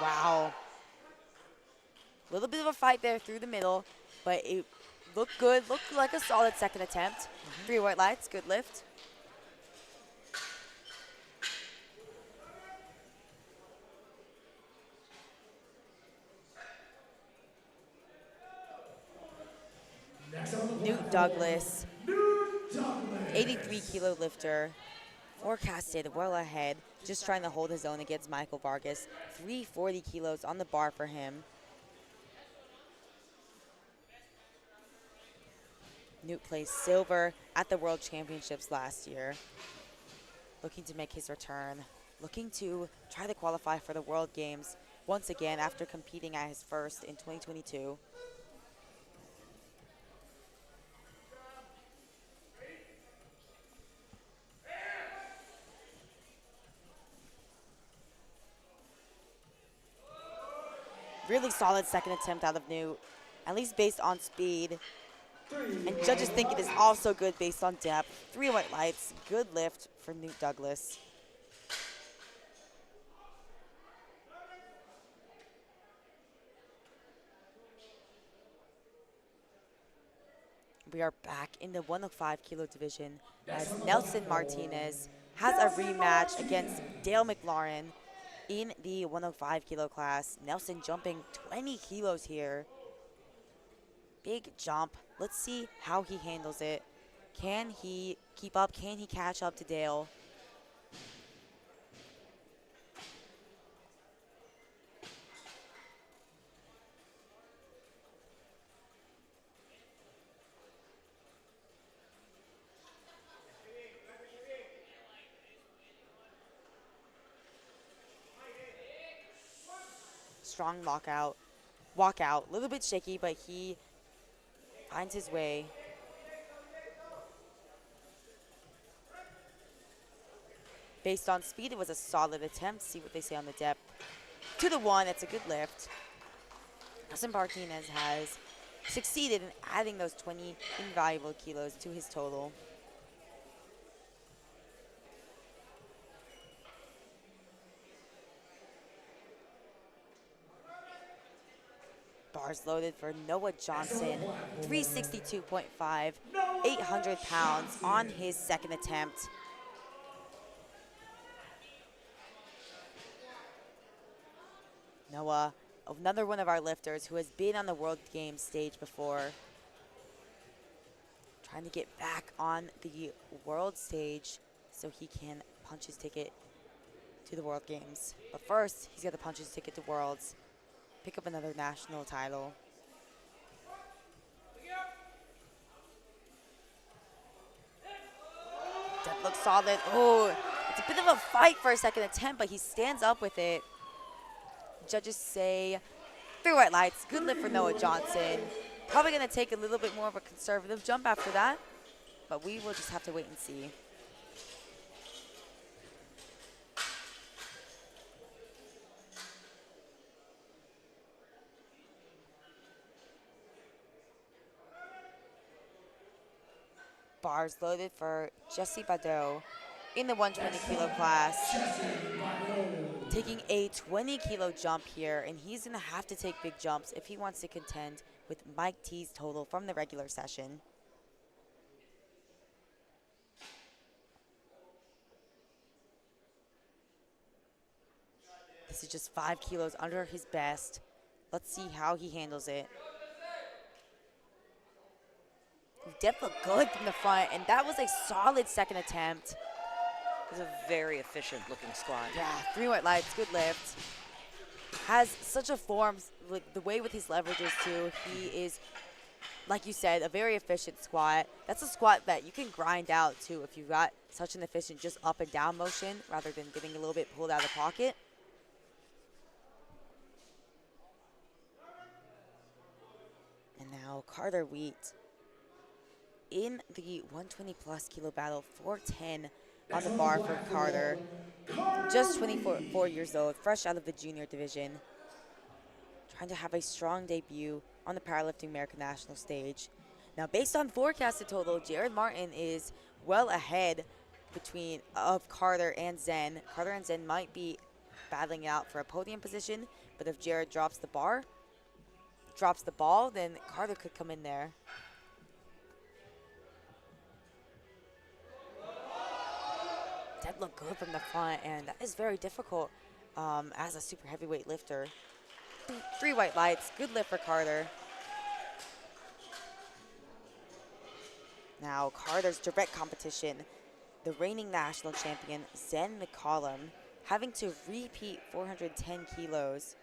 Wow. A little bit of a fight there through the middle, but it looked good, looked like a solid second attempt. 3 white lights, good lift. Next on the Newt platform, Douglas, Newt Douglas. 83 kilo lifter, forecasted well ahead, just trying to hold his own against Michael Vargas. 340 kilos on the bar for him. Newt placed silver at the World Championships last year. Looking to make his return. Looking to try to qualify for the World Games once again after competing at his first in 2022. Really solid second attempt out of Newt, at least based on speed. And judges think it is also good based on depth. 3 white lights, good lift for Newt Douglas. We are back in the 105 kilo division as Nelson Martinez has a rematch against Dale McLaurin in the 105 kilo class. Nelson jumping 20 kilos here. Big jump. Let's see how he handles it. Can he keep up? Can he catch up to Dale? Strong lockout. Walkout. A little bit shaky, but he finds his way. Based on speed, it was a solid attempt. See what they say on the depth. To the 1, it's a good lift. Nelson Martinez has succeeded in adding those 20 invaluable kilos to his total. Bars loaded for Noah Johnson, 362.5, 800 pounds on his second attempt. Noah, another one of our lifters who has been on the World Games stage before. Trying to get back on the world stage so he can punch his ticket to the World Games. But first, he's got to punch his ticket to Worlds. Pick up another national title. That looks solid. Oh, it's a bit of a fight for a second attempt, but he stands up with it. Judges say 3 white lights. Good lift for Noah Johnson. Probably going to take a little bit more of a conservative jump after that, but we will just have to wait and see. Bars loaded for Jesse Badeau in the 120 kilo class. Taking a 20 kilo jump here, and he's going to have to take big jumps if he wants to contend with Mike T's total from the regular session. This is just 5 kilos under his best. Let's see how he handles it. Depth looked good from the front, and that was a solid second attempt. It was a very efficient looking squat. Yeah, 3 white lights, good lift. Has such a form, like the way with his leverages too. He is, like you said, a very efficient squat. That's a squat that you can grind out too if you've got such an efficient just up and down motion rather than getting a little bit pulled out of the pocket. And now Carter Wheat. In the 120 plus kilo battle, 410 on the bar for Carter. Just 24 years old, fresh out of the junior division. Trying to have a strong debut on the Powerlifting American National stage. Now, based on forecasted total, Jared Martin is well ahead of Carter and Zen. Carter and Zen might be battling out for a podium position, but if Jared drops the ball, then Carter could come in there. Did look good from the front, and that is very difficult as a super heavyweight lifter. 3 white lights, good lift for Carter. Now Carter's direct competition, the reigning national champion, Zen McCollum, having to repeat 410 kilos.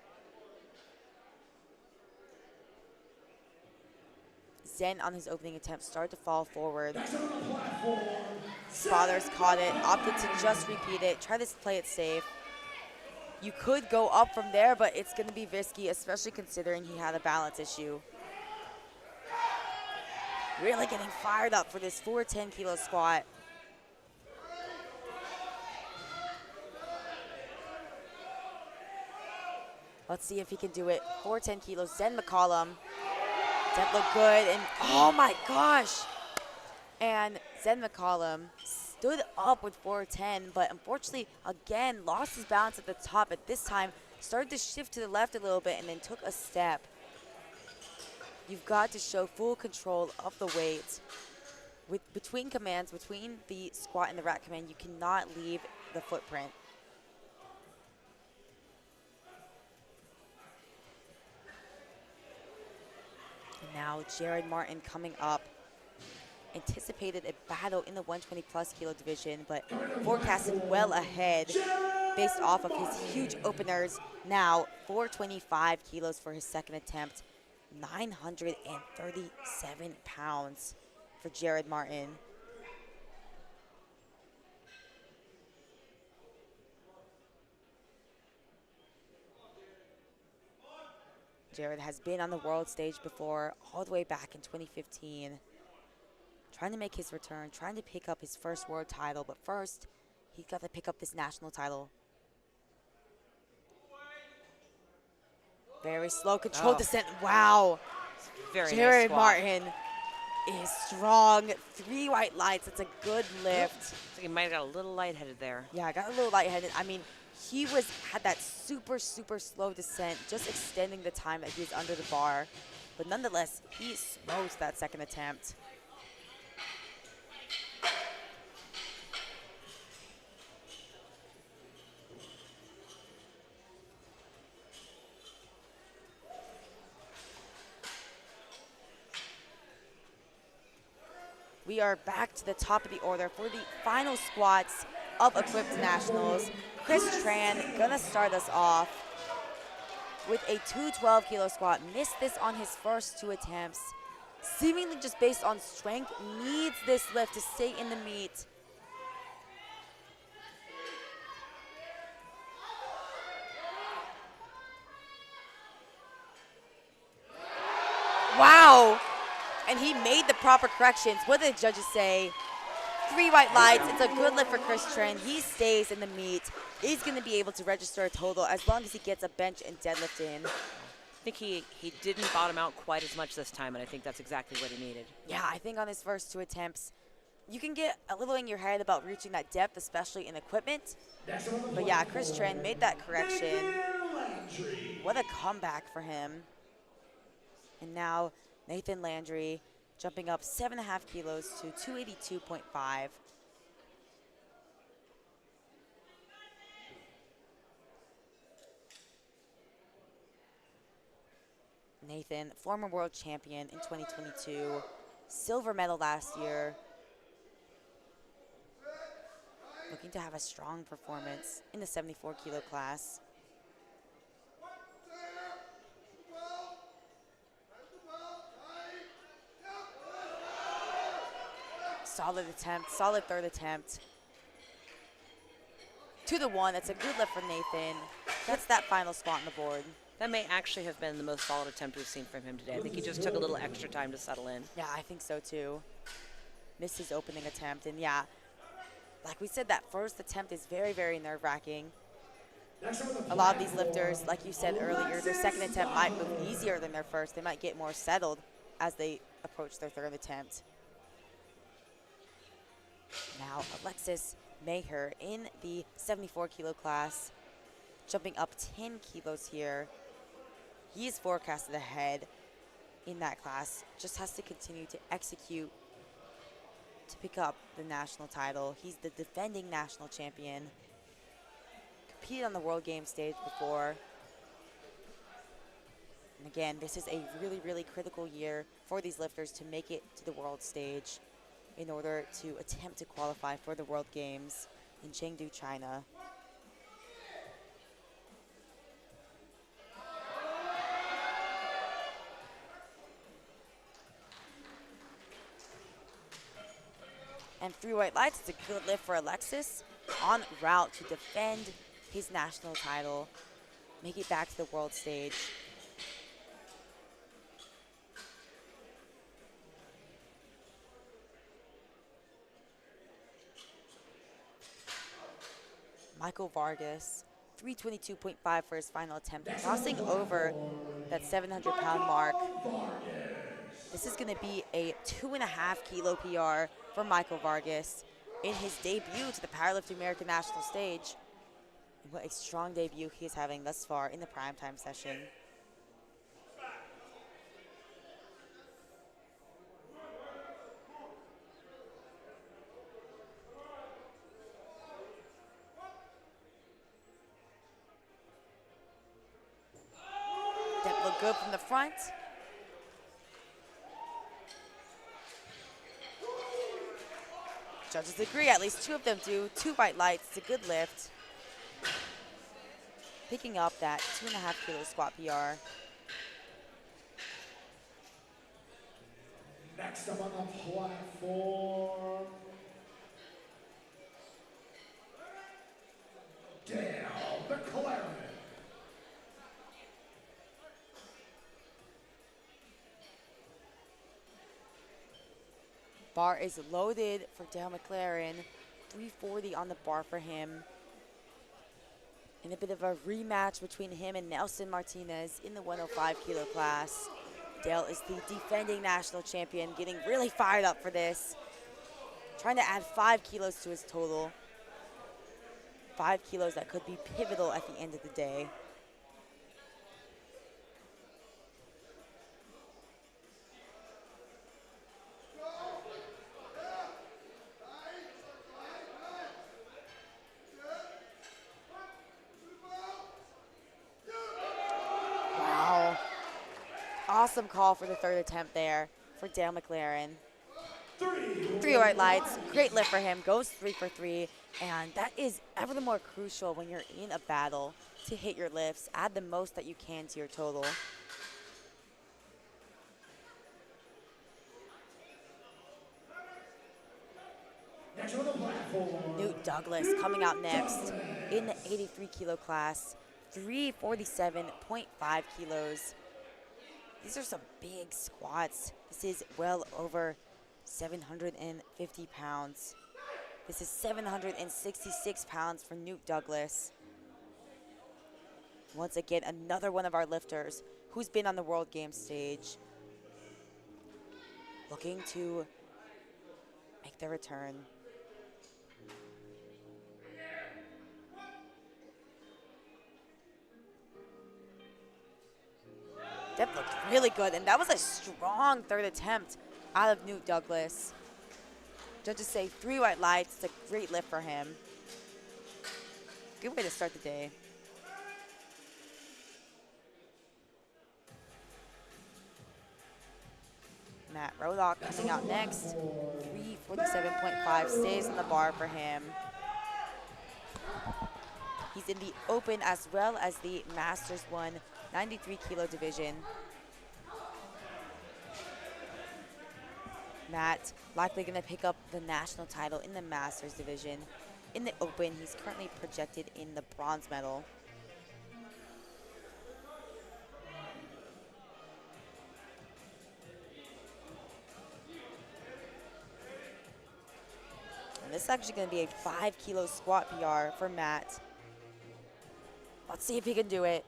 Zen on his opening attempt started to fall forward. Spotters caught it, opted to just repeat it, try to play it safe. You could go up from there, but it's going to be risky, especially considering he had a balance issue. Really getting fired up for this 410 kilo squat. Let's see if he can do it. 410 kilos, Zen McCollum. That looked good, and oh my gosh. And Zen McCollum stood up with 410, but unfortunately, again, lost his balance at the top. At this time, started to shift to the left a little bit and then took a step. You've got to show full control of the weight. Between commands, between the squat and the rack command, you cannot leave the footprint. And now Jared Martin coming up. Anticipated a battle in the 120 plus kilo division, but forecasted well ahead based off of his huge openers. Now 425 kilos for his second attempt, 937 pounds for Jared Martin. Jared has been on the world stage before, all the way back in 2015. Trying to make his return, trying to pick up his first world title, but first, he's got to pick up this national title. Very slow, controlled descent. Wow. Very Jared nice Martin is strong. 3 white lights. That's a good lift. Looks like he might have got a little lightheaded there. Yeah, I got a little lightheaded. I mean, he had that super, super slow descent, just extending the time that he was under the bar. But nonetheless, he smokes that second attempt. We are back to the top of the order for the final squats of Equipped Nationals. Chris Tran gonna start us off with a 212 kilo squat. Missed this on his first 2 attempts. Seemingly just based on strength, needs this lift to stay in the meet. Wow. And he made the proper corrections. What did the judges say? 3 white lights. It's a good lift for Chris Tran. He stays in the meet. He's going to be able to register a total as long as he gets a bench and deadlift in. I think he didn't bottom out quite as much this time, and I think that's exactly what he needed. Yeah, I think on his first 2 attempts, you can get a little in your head about reaching that depth, especially in equipment. But yeah, Chris Tran made that correction. What a comeback for him. And now Nathan Landry jumping up 7.5 kilos to 282.5. Nathan, former world champion in 2022, silver medal last year. Looking to have a strong performance in the 74 kilo class. Solid attempt, solid third attempt. 2 to 1, that's a good lift for Nathan. That's that final squat on the board. That may actually have been the most solid attempt we've seen from him today. I think he just took a little extra time to settle in. Yeah, I think so too. Missed his opening attempt, and yeah, like we said, that first attempt is very, very nerve-wracking. A lot of these lifters, like you said earlier, their second attempt might move easier than their first. They might get more settled as they approach their third attempt. Now, Alexis Maher in the 74 kilo class, jumping up 10 kilos here. He is forecasted ahead in that class. Just has to continue to execute to pick up the national title. He's the defending national champion. Competed on the World Games stage before. And again, this is a really, really critical year for these lifters to make it to the world stage in order to attempt to qualify for the World Games in Chengdu, China. And 3 white lights, it's a good lift for Alexis, en route to defend his national title, make it back to the world stage. Michael Vargas, 322.5 for his final attempt, crossing over that 700-pound mark. This is going to be a 2.5 kilo PR for Michael Vargas in his debut to the Powerlifting American National stage. And what a strong debut he is having thus far in the primetime session. That looked good from the front. Judges agree, at least 2 of them do. 2 white lights, it's a good lift. Picking up that 2.5 kilo squat PR. Next up on the platform, Dale McLaren. Bar is loaded for Dale McLaren. 340 on the bar for him. And a bit of a rematch between him and Nelson Martinez in the 105 kilo class. Dale is the defending national champion, getting really fired up for this. Trying to add 5 kilos to his total. 5 kilos that could be pivotal at the end of the day. Awesome call for the third attempt there for Dale McLaren. 3 white lights, great lift for him, goes 3 for 3, and that is ever the more crucial when you're in a battle to hit your lifts, add the most that you can to your total. Newt Douglas coming out next in the 83 kilo class, 347.5 kilos. These are some big squats. This is well over 750 pounds. This is 766 pounds for Newt Douglas. Once again, another one of our lifters who's been on the World Games stage, looking to make their return. That looked really good, and that was a strong third attempt out of Newt Douglas. Judges say 3 white lights. It's a great lift for him. Good way to start the day. Matt Rodock coming out next. 347.5 stays on the bar for him. He's in the open as well as the Masters 1 93 kilo division. Matt likely going to pick up the national title in the Masters division. In the open, he's currently projected in the bronze medal. This is actually going to be a 5-kilo squat PR for Matt. Let's see if he can do it.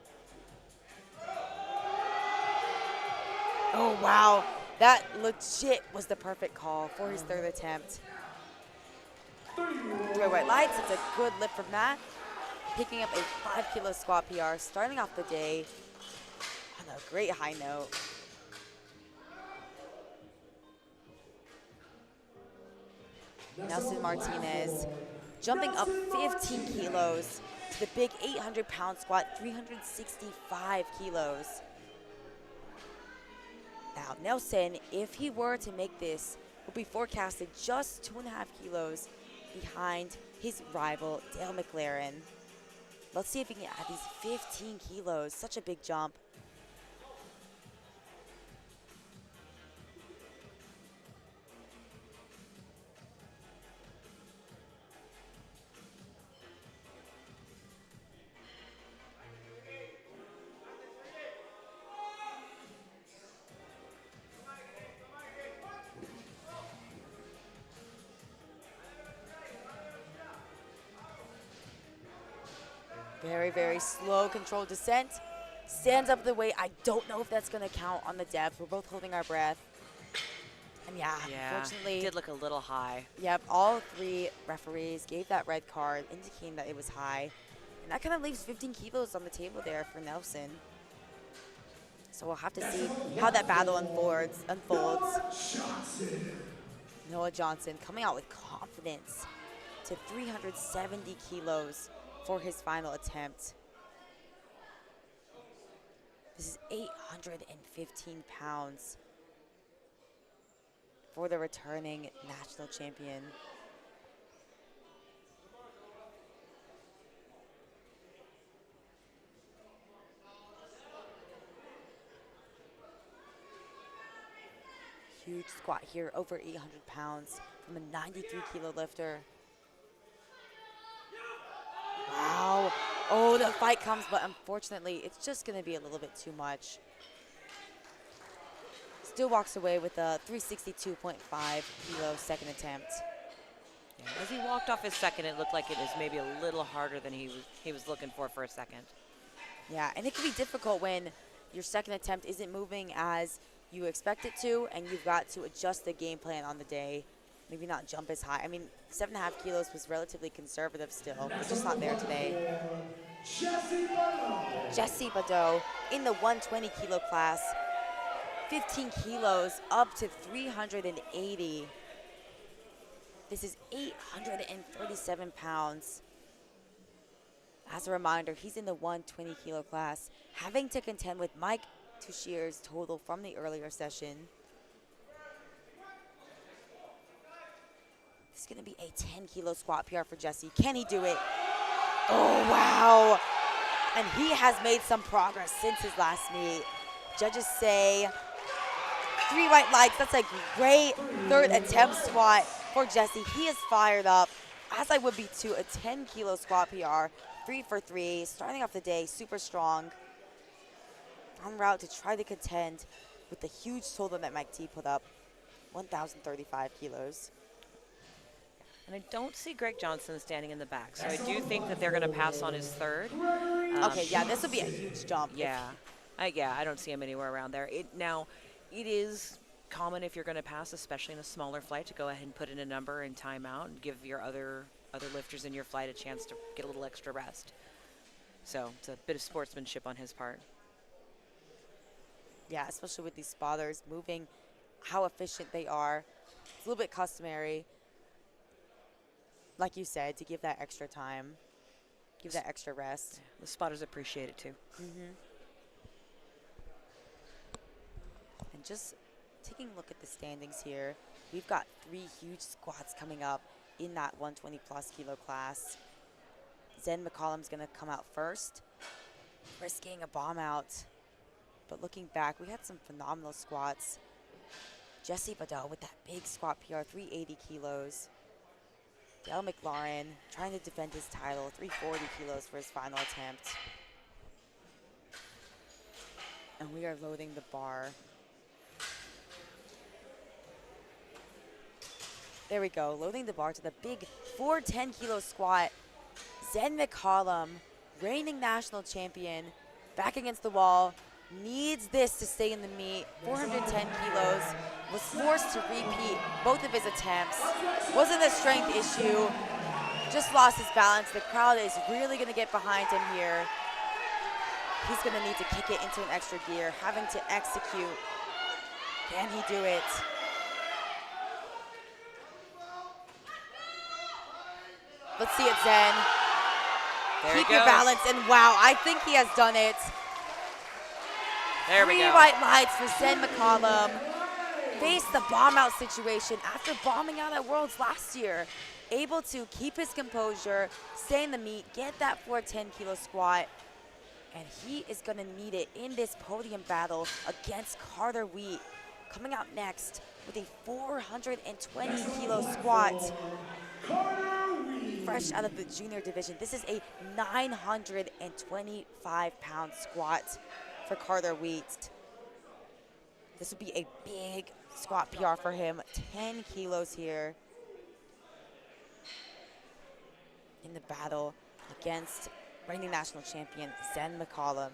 Oh, wow. That legit was the perfect call for his third attempt. 3 white lights. It's a good lift from Matt. Picking up a 5-kilo squat PR, starting off the day on a great high note. Nelson Martinez jumping up 15 kilos to the big 800-pound squat, 365 kilos. Now, Nelson, if he were to make this, would be forecasted just 2.5 kilos behind his rival, Dale McLaren. Let's see if he can add these 15 kilos. Such a big jump. Very, very slow, controlled descent. Stands up the weight. I don't know if that's going to count on the depth. We're both holding our breath. And yeah, unfortunately. It did look a little high. Yep, all 3 referees gave that red card, indicating that it was high. And that kind of leaves 15 kilos on the table there for Nelson. So we'll have to see how that battle unfolds. Noah Johnson coming out with confidence to 370 kilos for his final attempt. This is 815 pounds for the returning national champion. Huge squat here, over 800 pounds from a 93-kilo lifter. Wow. Oh, the fight comes, but unfortunately, it's just going to be a little bit too much. Still walks away with a 362.5-kilo second attempt. Yeah, as he walked off his second, it looked like it was maybe a little harder than he was looking for a second. Yeah, and it can be difficult when your second attempt isn't moving as you expect it to, and you've got to adjust the game plan on the day. Maybe not jump as high. I mean, 7.5 kilos was relatively conservative still, but just not there today. Jesse Badeau in the 120-kilo class, 15 kilos up to 380. This is 837 pounds. As a reminder, he's in the 120-kilo class, having to contend with Mike Tushier's total from the earlier session. This is going to be a 10-kilo squat PR for Jesse. Can he do it? Oh, wow. And he has made some progress since his last meet. Judges say 3 white lights. That's a great third attempt squat for Jesse. He is fired up, as I would be too. A 10-kilo squat PR, 3 for 3, starting off the day super strong. En route to try to contend with the huge total that Mike T put up, 1,035 kilos. And I don't see Greg Johnson standing in the back, so I do think that they're going to pass on his third. Okay, yeah, this will be a huge jump. Yeah, I don't see him anywhere around there. It is common if you're going to pass, especially in a smaller flight, to go ahead and put in a number and time out and give your other lifters in your flight a chance to get a little extra rest. So it's a bit of sportsmanship on his part. Yeah, especially with these spotters moving, how efficient they are. It's a little bit customary, like you said, to give that extra time, give that extra rest. Yeah, the spotters appreciate it too. Mm-hmm. And just taking a look at the standings here, we've got 3 huge squats coming up in that 120-plus kilo class. Zen McCollum's going to come out first, risking a bomb out. But looking back, we had some phenomenal squats. Jesse Badeau with that big squat PR, 380 kilos. Dale McLaren trying to defend his title, 340 kilos for his final attempt. And we are loading the bar. There we go. Loading the bar to the big 410-kilo squat. Zen McCollum, reigning national champion, back against the wall, needs this to stay in the meet. 410 kilos, was forced to repeat both of his attempts. Wasn't a strength issue, just lost his balance. The crowd is really gonna get behind him here. He's gonna need to kick it into an extra gear, having to execute. Can he do it? Let's see it, Zen. There Keep he your goes. balance, and wow, I think he has done it. There we Three go. white lights for Zen McCollum. Faced the bomb out situation after bombing out at Worlds last year. Able to keep his composure, stay in the meet, get that 410-kilo squat, and he is gonna need it in this podium battle against Carter Wheat. Coming out next with a 420-kilo squat. Fresh out of the junior division. This is a 925-pound squat for Carter Wheat. This would be a big squat PR for him. 10 kilos here in the battle against reigning national champion Zen McCollum.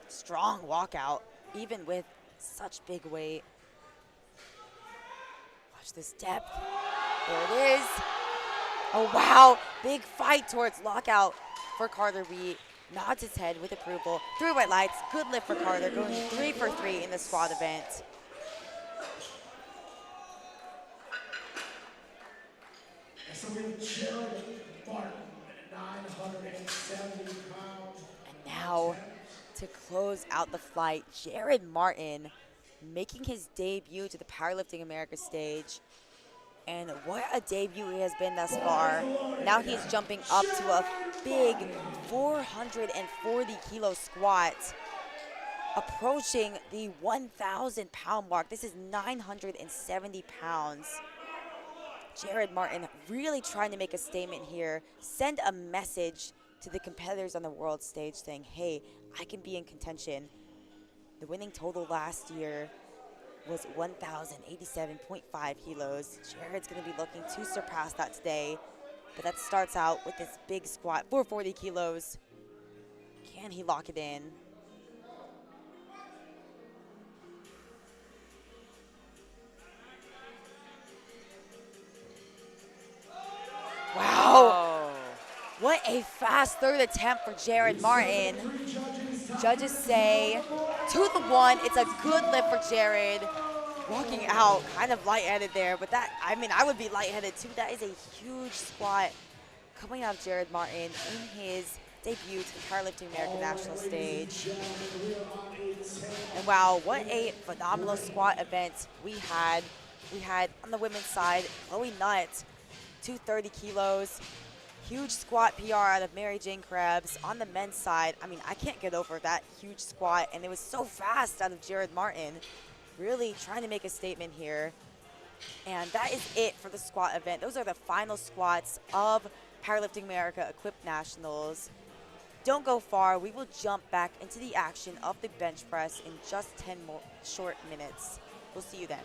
Strong walkout, even with such big weight. Watch this depth. There it is. Oh, wow. Big fight towards lockout for Carter Wheat. Nods his head with approval. 3 white lights. Good lift for Carter, going 3 for 3 in the squad event. So we have Jared Martin, 970 pounds. And now, to close out the flight, Jared Martin making his debut to the Powerlifting America stage. And what a debut he has been thus far. Now he's jumping up to a big 440-kilo squat, approaching the 1,000-pound mark. This is 970 pounds. Jared Martin really trying to make a statement here, send a message to the competitors on the world stage saying, hey, I can be in contention. The winning total last year was 1,087.5 kilos. Jared's gonna be looking to surpass that today, but that starts out with this big squat, 440 kilos. Can he lock it in? Wow, Oh. what a fast third attempt for Jared Martin. Judges say 2 to 1. It's a good lift for Jared. Walking out, kind of lightheaded there, but that, I mean, I would be lightheaded too. That is a huge squat coming out of Jared Martin in his debut to the Powerlifting American National stage. And wow, what a phenomenal squat event we had. We had on the women's side, Chloe Nutt, 230 kilos. Huge squat PR out of Mary Jane Krebs. On the men's side, I mean, I can't get over that huge squat, and it was so fast out of Jared Martin. Really trying to make a statement here. And that is it for the squat event. Those are the final squats of Powerlifting America Equipped Nationals. Don't go far. We will jump back into the action of the bench press in just 10 more short minutes. We'll see you then.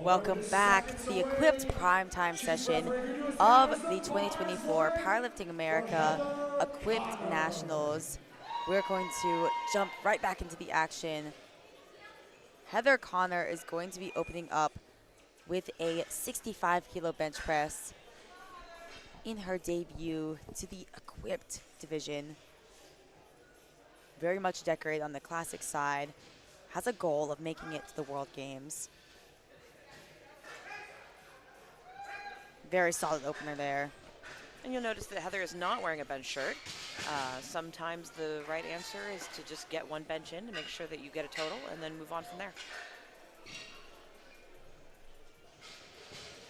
Welcome back to the Equipped Primetime session of the 2024 Powerlifting America Equipped Nationals. We're going to jump right back into the action. Heather Connor is going to be opening up with a 65 kilo bench press in her debut to the Equipped division. Very much decorated on the classic side. Has a goal of making it to the World Games. Very solid opener there. And you'll notice that Heather is not wearing a bench shirt. Sometimes the right answer is to just get one bench in to make sure that you get a total and then move on from there.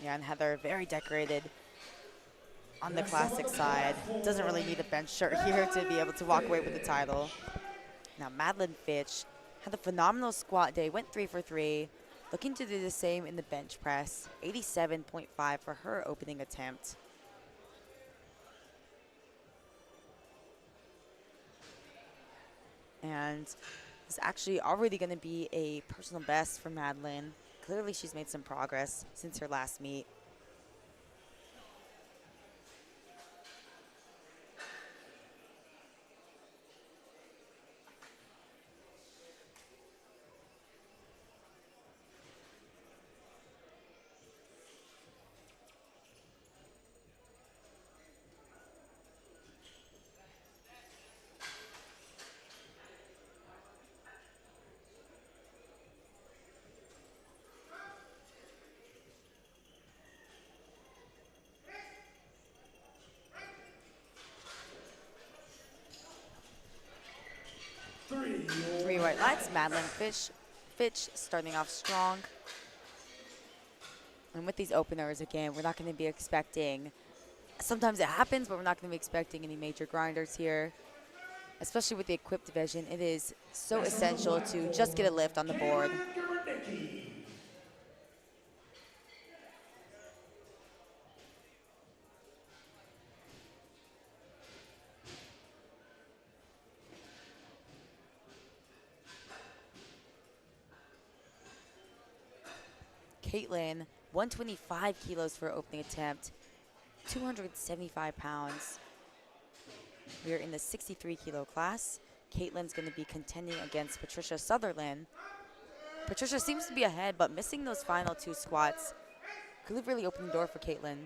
Yeah, and Heather very decorated on the classic side. Doesn't really need a bench shirt here to be able to walk away with the title. Now Madeline Fitch had a phenomenal squat day, went 3 for 3. Looking to do the same in the bench press, 87.5 for her opening attempt. And it's actually already going to be a personal best for Madeline. Clearly she's made some progress since her last meet. Three white lights, Madeline Fitch starting off strong. And with these openers, again, we're not going to be expecting, sometimes it happens, but we're not going to be expecting any major grinders here. Especially with the equipped division, it is so essential to just get a lift on the board. Caitlin, 125 kilos for her opening attempt, 275 pounds. We are in the 63 kilo class. Caitlin's going to be contending against Patricia Sutherland. Patricia seems to be ahead, but missing those final 2 squats could have really opened the door for Caitlin.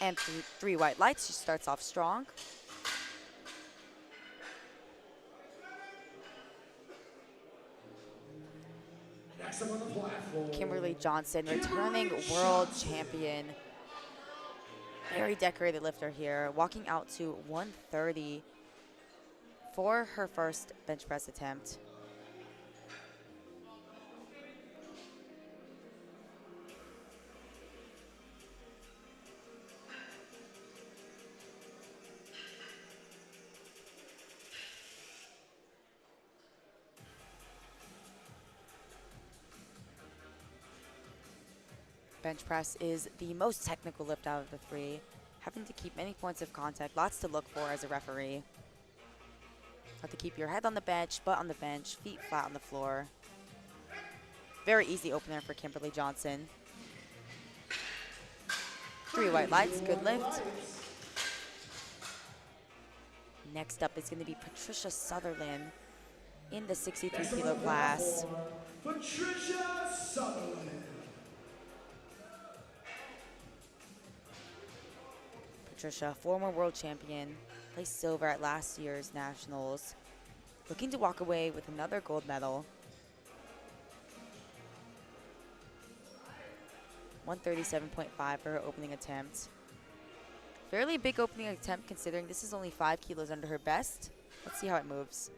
And 3 white lights, she starts off strong. Kimberly Johnson, returning world champion. Very decorated lifter here, walking out to 130 for her first bench press attempt. Bench press is the most technical lift out of the 3, having to keep many points of contact, lots to look for as a referee. Have to keep your head on the bench, butt on the bench, feet flat on the floor. Very easy opener for Kimberly Johnson. 3 white lights, good lift. Next up is going to be Patricia Sutherland in the 63 kilo class. Patricia Sutherland. Patricia, former world champion, placed silver at last year's Nationals. Looking to walk away with another gold medal. 137.5 for her opening attempt. Fairly big opening attempt considering this is only 5 kilos under her best. Let's see how it moves.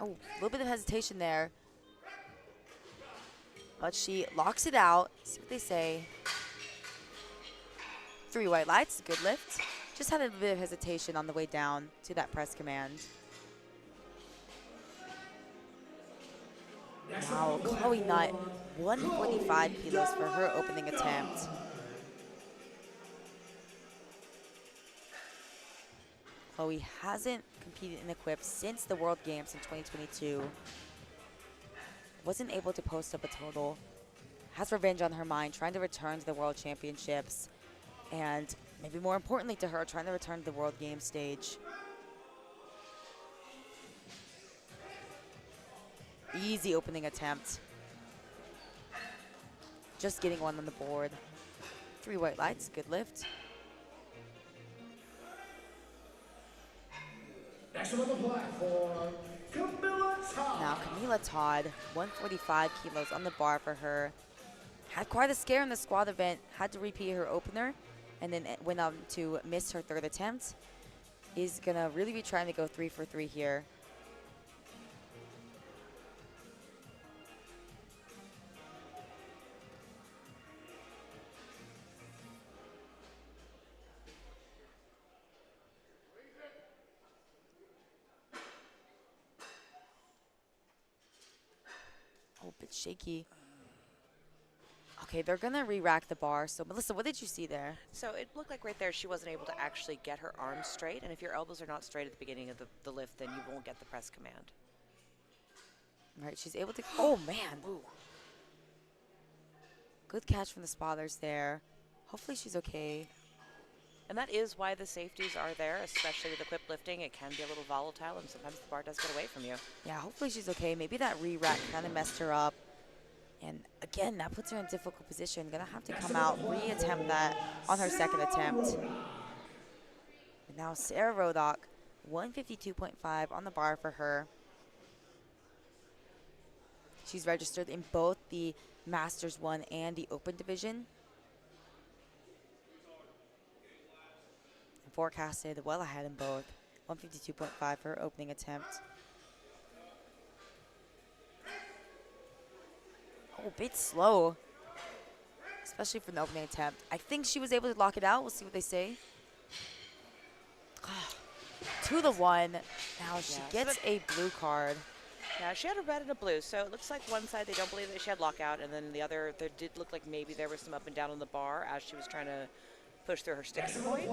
Oh, a little bit of hesitation there. But she locks it out. See what they say. 3 white lights, good lift. Just had a bit of hesitation on the way down to that press command. Wow, Chloe Nutt, 145 kilos for her opening attempt. Chloe hasn't competed in equipped since the World Games in 2022. Wasn't able to post up a total. Has revenge on her mind, trying to return to the World Championships. And maybe more importantly to her, trying to return to the World Games stage. Easy opening attempt. Just getting one on the board. 3 white lights, good lift. Next on the platform, Camilla Todd. Now Camila Todd, 145 kilos on the bar for her. Had quite a scare in the squad event, had to repeat her opener, and then went on to miss her 3rd attempt. Is gonna really be trying to go 3 for 3 here. Oh, a bit shaky. Okay, they're gonna re-rack the bar. So Melissa, what did you see there? So it looked like right there she wasn't able to actually get her arms straight, and if your elbows are not straight at the beginning of the lift, then you won't get the press command. All right, she's able to, oh man. Ooh. Good catch from the spotters there. Hopefully she's okay. And that is why the safeties are there, especially with equipped lifting. It can be a little volatile, and sometimes the bar does get away from you. Yeah, hopefully she's okay. Maybe that re-rack kind of messed her up. And again, that puts her in a difficult position. Gonna have to come out, re-attempt that on her 2nd attempt. And now Sarah Rodock, 152.5 on the bar for her. She's registered in both the Masters 1 and the Open division. And forecasted well ahead in both. 152.5 for her opening attempt. Oh, a bit slow, especially for the opening attempt. I think she was able to lock it out. We'll see what they say. 2-1. Now she gets a blue card. Yeah, she had a red and a blue, so it looks like one side they don't believe that she had lockout, and then the other, there did look like maybe there was some up and down on the bar as she was trying to push through her sticking point.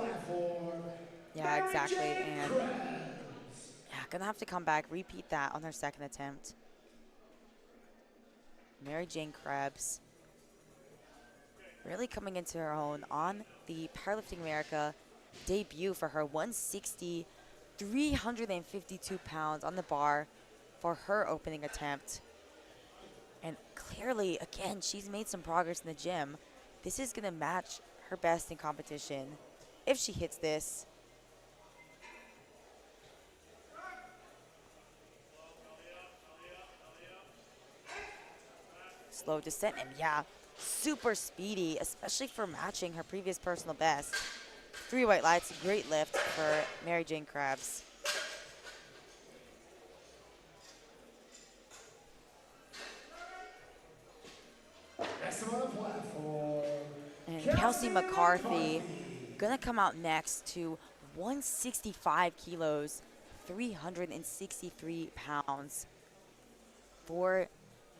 Yeah, exactly. And yeah, gonna have to come back, repeat that on her 2nd attempt. Mary Jane Krebs really coming into her own on the Powerlifting America debut for her. 160, 352 pounds on the bar for her opening attempt. And clearly, again, she's made some progress in the gym. This is gonna match her best in competition if she hits this. Slow descent, and yeah, super speedy, especially for matching her previous personal best. 3 white lights, great lift for Mary Jane Krebs. Next on the platform, And Kelsey McCarthy gonna come out next to 165 kilos, 363 pounds for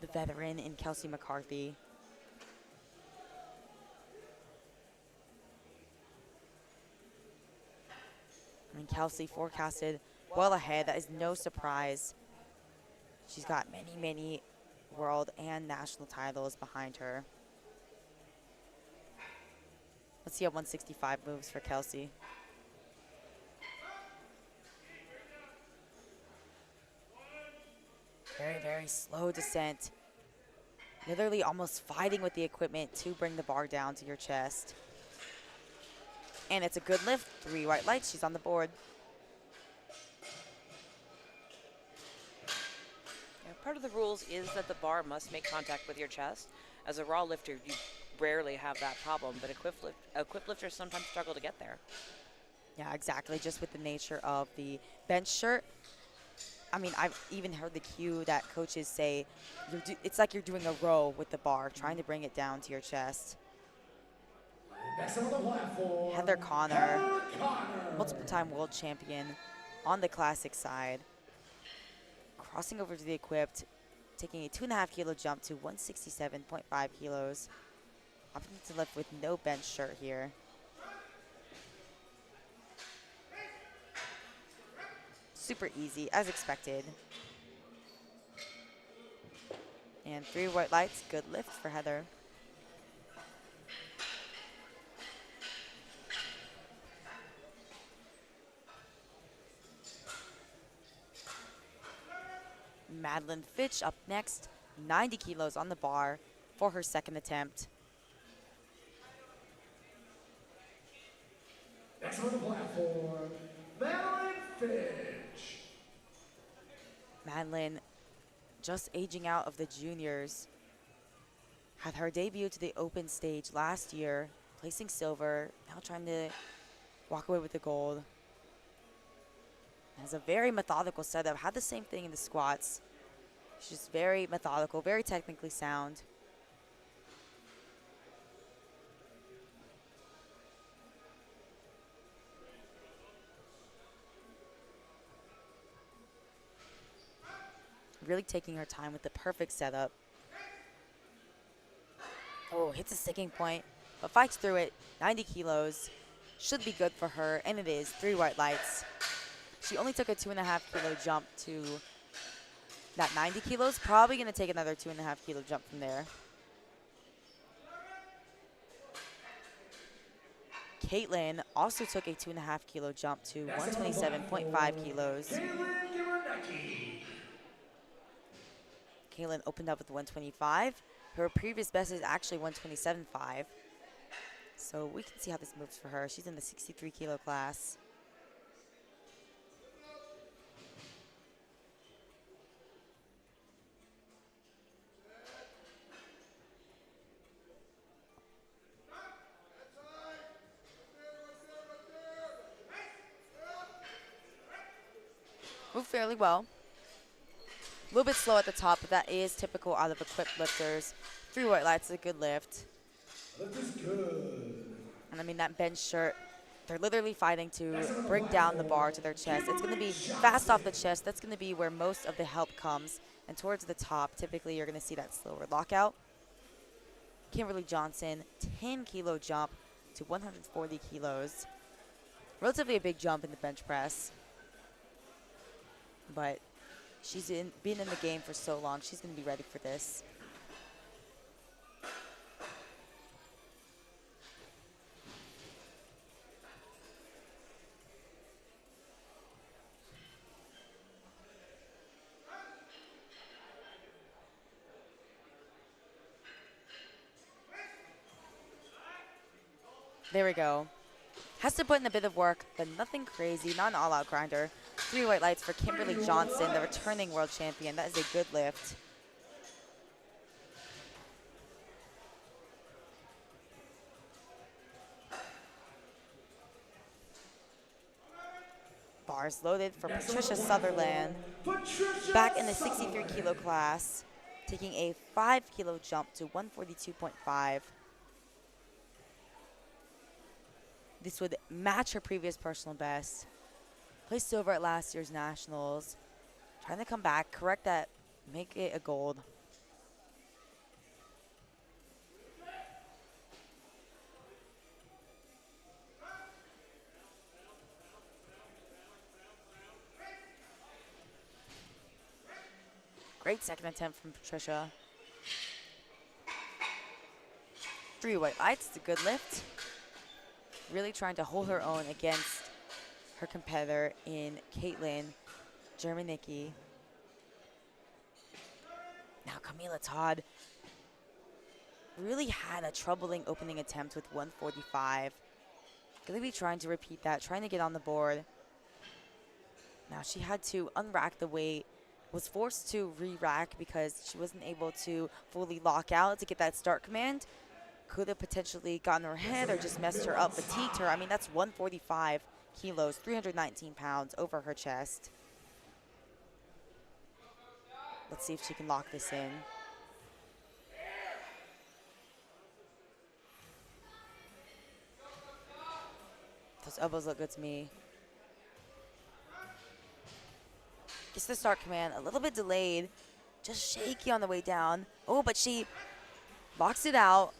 the veteran in Kelsey McCarthy. And Kelsey forecasted well ahead. That is no surprise. She's got many, many world and national titles behind her. Let's see how 165 moves for Kelsey. Very, very slow descent. Literally almost fighting with the equipment to bring the bar down to your chest. And it's a good lift. 3 white lights. She's on the board. Yeah, part of the rules is that the bar must make contact with your chest. As a raw lifter, you rarely have that problem, but equipped lifters sometimes struggle to get there. Yeah, exactly. Just with the nature of the bench shirt. I mean, I've even heard the cue that coaches say, it's like you're doing a row with the bar, trying to bring it down to your chest. next on the platform, Heather Connor, multiple-time world champion on the classic side. Crossing over to the equipped, taking a 2.5 kilo jump to 167.5 kilos. Opting to lift with no bench shirt here. super easy, as expected. And 3 white lights, good lift for Heather. Madeline Fitch up next, 90 kilos on the bar for her second attempt. Next on the platform, Madeline Fitch. Madeline just aging out of the juniors. Had her debut to the open stage last year, placing silver, now trying to walk away with the gold. Has a very methodical setup, had the same thing in the squats. She's just very methodical, very technically sound. Really taking her time with the perfect setup. Oh, hits a sticking point, but fights through it. 90 kilos, should be good for her, and it is. 3 white lights. She only took a 2.5 kilo jump to that 90 kilos. Probably going to take another 2.5 kilo jump from there. Caitlin also took a 2.5 kilo jump to 127.5 kilos. Caitlin opened up with 125. Her previous best is actually 127.5. So we can see how this moves for her. She's in the 63 kilo class. Moved fairly well. A little bit slow at the top, but that is typical out of equipped lifters. 3 white lights is a good lift. Lift is good. And I mean, that bench shirt, they're literally fighting to bring down the bar to their chest. It's going to be fast off the chest. That's going to be where most of the help comes. And towards the top, typically you're going to see that slower lockout. Kimberly Johnson, 10 kilo jump to 140 kilos. Relatively a big jump in the bench press. But she's been in the game for so long, she's going to be ready for this. There we go. Has to put in a bit of work, but nothing crazy, not an all-out grinder. 3 white lights for Kimberly Johnson, the returning world champion. That is a good lift. Bars loaded for Patricia Sutherland. Back in the 63 kilo class, taking a 5 kilo jump to 142.5. This would match her previous personal best. Placed silver at last year's nationals. Trying to come back, correct that, make it a gold. Great second attempt from Patricia. 3 white lights, it's a good lift. Really trying to hold her own against her competitor in Caitlin Germanicki. Now Camila Todd really had a troubling opening attempt with 145. Gonna be trying to repeat that, trying to get on the board. Now she had to unrack the weight, was forced to re-rack because she wasn't able to fully lock out to get that start command. Could have potentially gotten her head or just messed her up, fatigued her. I mean, that's 145 kilos, 319 pounds over her chest. Let's see if she can lock this in. Those elbows look good to me. Gets the start command, a little bit delayed. Just shaky on the way down. Oh, but she locks it out.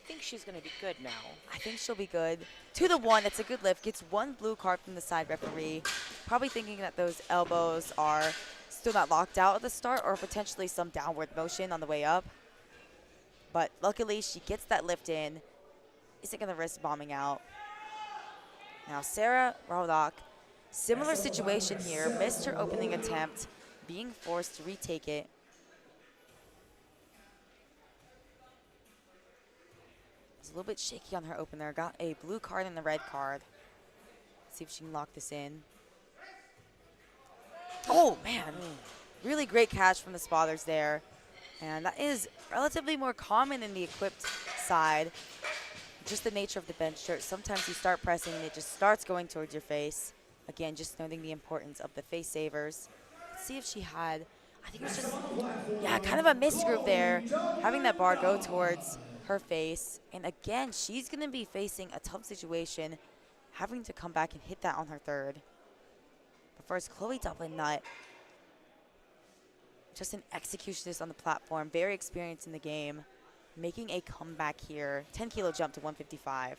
I think she's going to be good now. I think she'll be good. To the 1, that's a good lift. Gets 1 blue card from the side referee. Probably thinking that those elbows are still not locked out at the start or potentially some downward motion on the way up. But luckily, she gets that lift in. Isn't going to risk bombing out. Now, Sarah Raudock, similar situation here. Missed her opening attempt, being forced to retake it. It's a little bit shaky on her opener. Got a blue card and a red card. See if she can lock this in. Oh, man. Really great catch from the spotters there. And that is relatively more common in the equipped side. Just the nature of the bench shirt. Sometimes you start pressing and it just starts going towards your face. Again, just noting the importance of the face savers. Let's see if she had, I think it was just, yeah, kind of a misgroove there. Having that bar go towards her face. And again, she's going to be facing a tough situation, having to come back and hit that on her third. But first, Chloe Dublin-Nutt. Just an executionist on the platform, very experienced in the game, making a comeback here. 10-kilo jump to 155.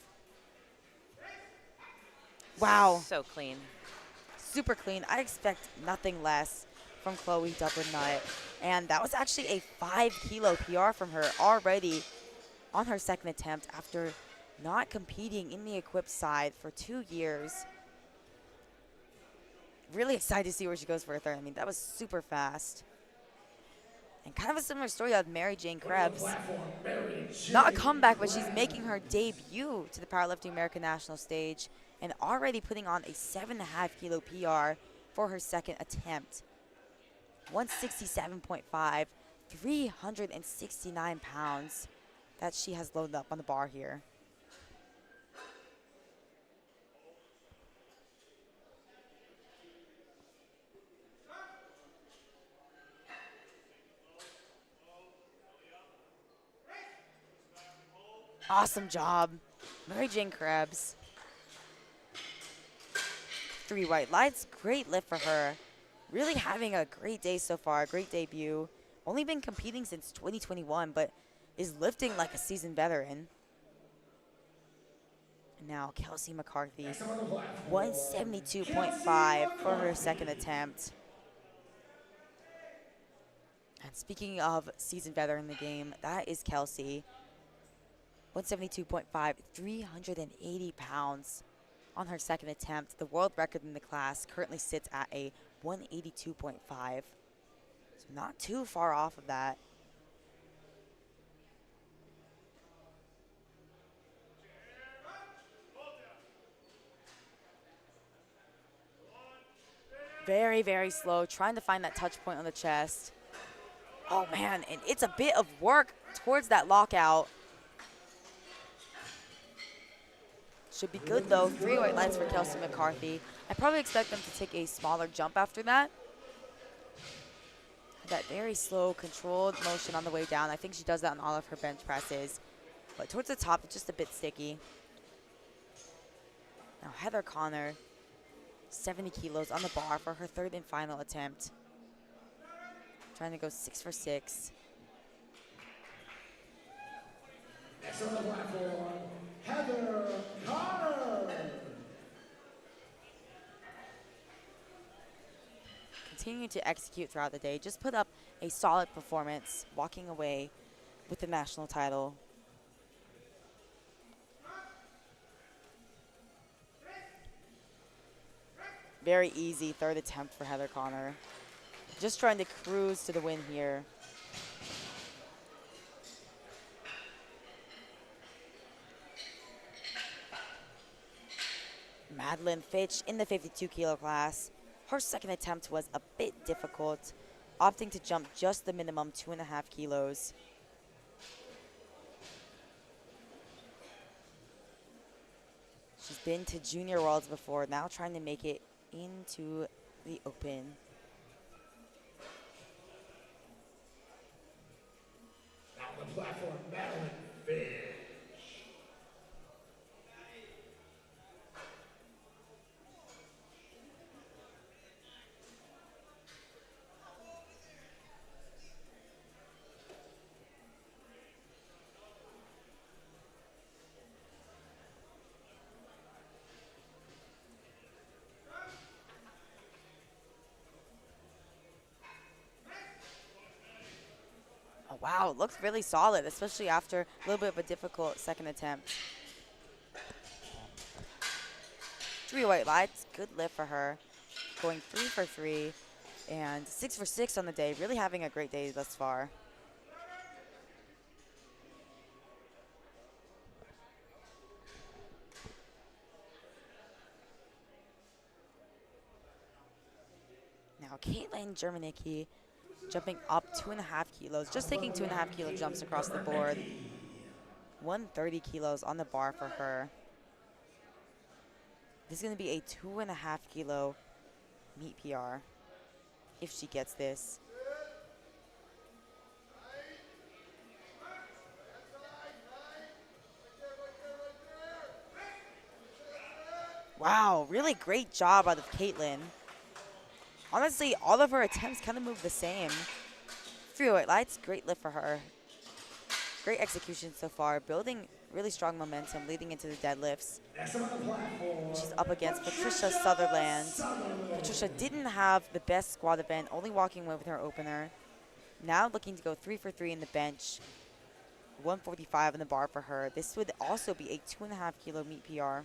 Wow. So clean. Super clean. I expect nothing less from Chloe Dublin-Nutt. And that was actually a 5-kilo PR from her already on her second attempt after not competing in the equipped side for 2 years. Really excited to see where she goes for her third. I mean, that was super fast. And kind of a similar story of Mary Jane Krebs. Not a comeback, but she's making her debut to the Powerlifting American National stage and already putting on a 7.5-kilo PR for her second attempt. 167.5, 369 pounds that she has loaded up on the bar here. Awesome job, Mary Jane Krebs. 3 white lights, great lift for her. Really having a great day so far, great debut. Only been competing since 2021, but is lifting like a seasoned veteran. And now Kelsey McCarthy, 172.5 for her second attempt. And speaking of seasoned veteran in the game, that is Kelsey. 172.5, 380 pounds on her second attempt. The world record in the class currently sits at a 182.5. So not too far off of that. Very, very slow, trying to find that touch point on the chest. Oh man, and it's a bit of work towards that lockout. Should be good though. 3 white lights for Kelsey McCarthy. I probably expect them to take a smaller jump after that. That very slow, controlled motion on the way down. I think she does that on all of her bench presses. But towards the top, it's just a bit sticky. Now Heather Connor, 70 kilos on the bar for her third and final attempt. Trying to go 6 for 6. Next on the platform, Heather Connor. Continuing to execute throughout the day. Just put up a solid performance, walking away with the national title. Very easy third attempt for Heather Connor. Just trying to cruise to the win here. Madeline Fitch in the 52-kilo class. Her second attempt was a bit difficult, opting to jump just the minimum 2.5 kilos. She's been to Junior Worlds before, now trying to make it into the Open. Now on the platform, Madeline Fitch. Wow, looks really solid, especially after a little bit of a difficult second attempt. 3 white lights, good lift for her. Going 3 for 3 and 6 for 6 on the day. Really having a great day thus far. Now, Caitlin Germanicki jumping up 2.5 kilos, just taking 2.5 kilo jumps across the board. 130 kilos on the bar for her. This is going to be a 2.5 kilo meet PR if she gets this. Wow, really great job out of Caitlin. Honestly, all of her attempts kind of move the same. 3 white lights, great lift for her. Great execution so far, building really strong momentum leading into the deadlifts. She's up against Patricia Sutherland. Patricia didn't have the best squat event, only walking away with her opener. Now looking to go 3 for 3 in the bench. 145 in the bar for her. This would also be a 2.5 kilo meet PR.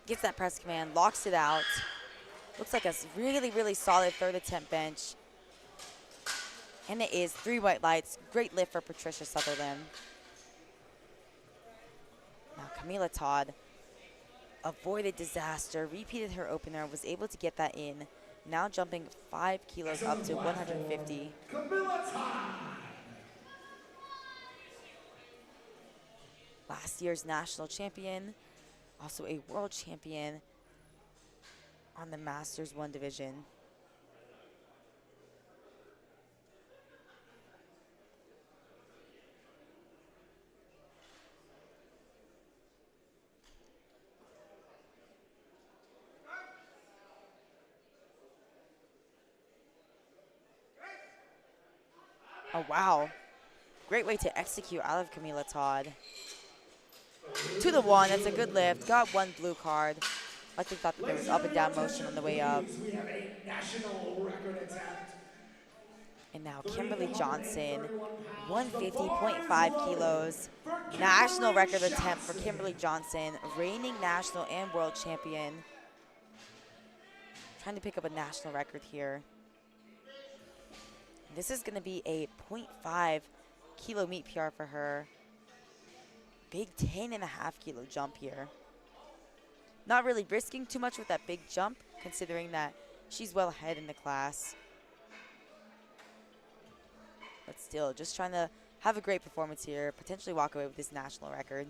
Gets that press command, locks it out. Looks like a really, really solid third attempt bench. And it is 3 white lights. Great lift for Patricia Sutherland. Now Camila Todd avoided disaster, repeated her opener, was able to get that in. Now jumping 5 kilos up to 150. Camila Todd. Last year's national champion, also a world champion on the Masters 1 division. Oh, wow. Great way to execute out of Camila Todd. To the 1, that's a good lift. Got 1 blue card. I think thought that there was up and down motion on the way up. We have a national record attempt. And now Kimberly Johnson, 150.5 kilos. National record attempt for Kimberly Johnson, reigning national and world champion. Trying to pick up a national record here. This is going to be a 0.5 kilo meet PR for her. Big 10.5 kilo jump here. Not really risking too much with that big jump, considering that she's well ahead in the class. But still, just trying to have a great performance here, potentially walk away with this national record.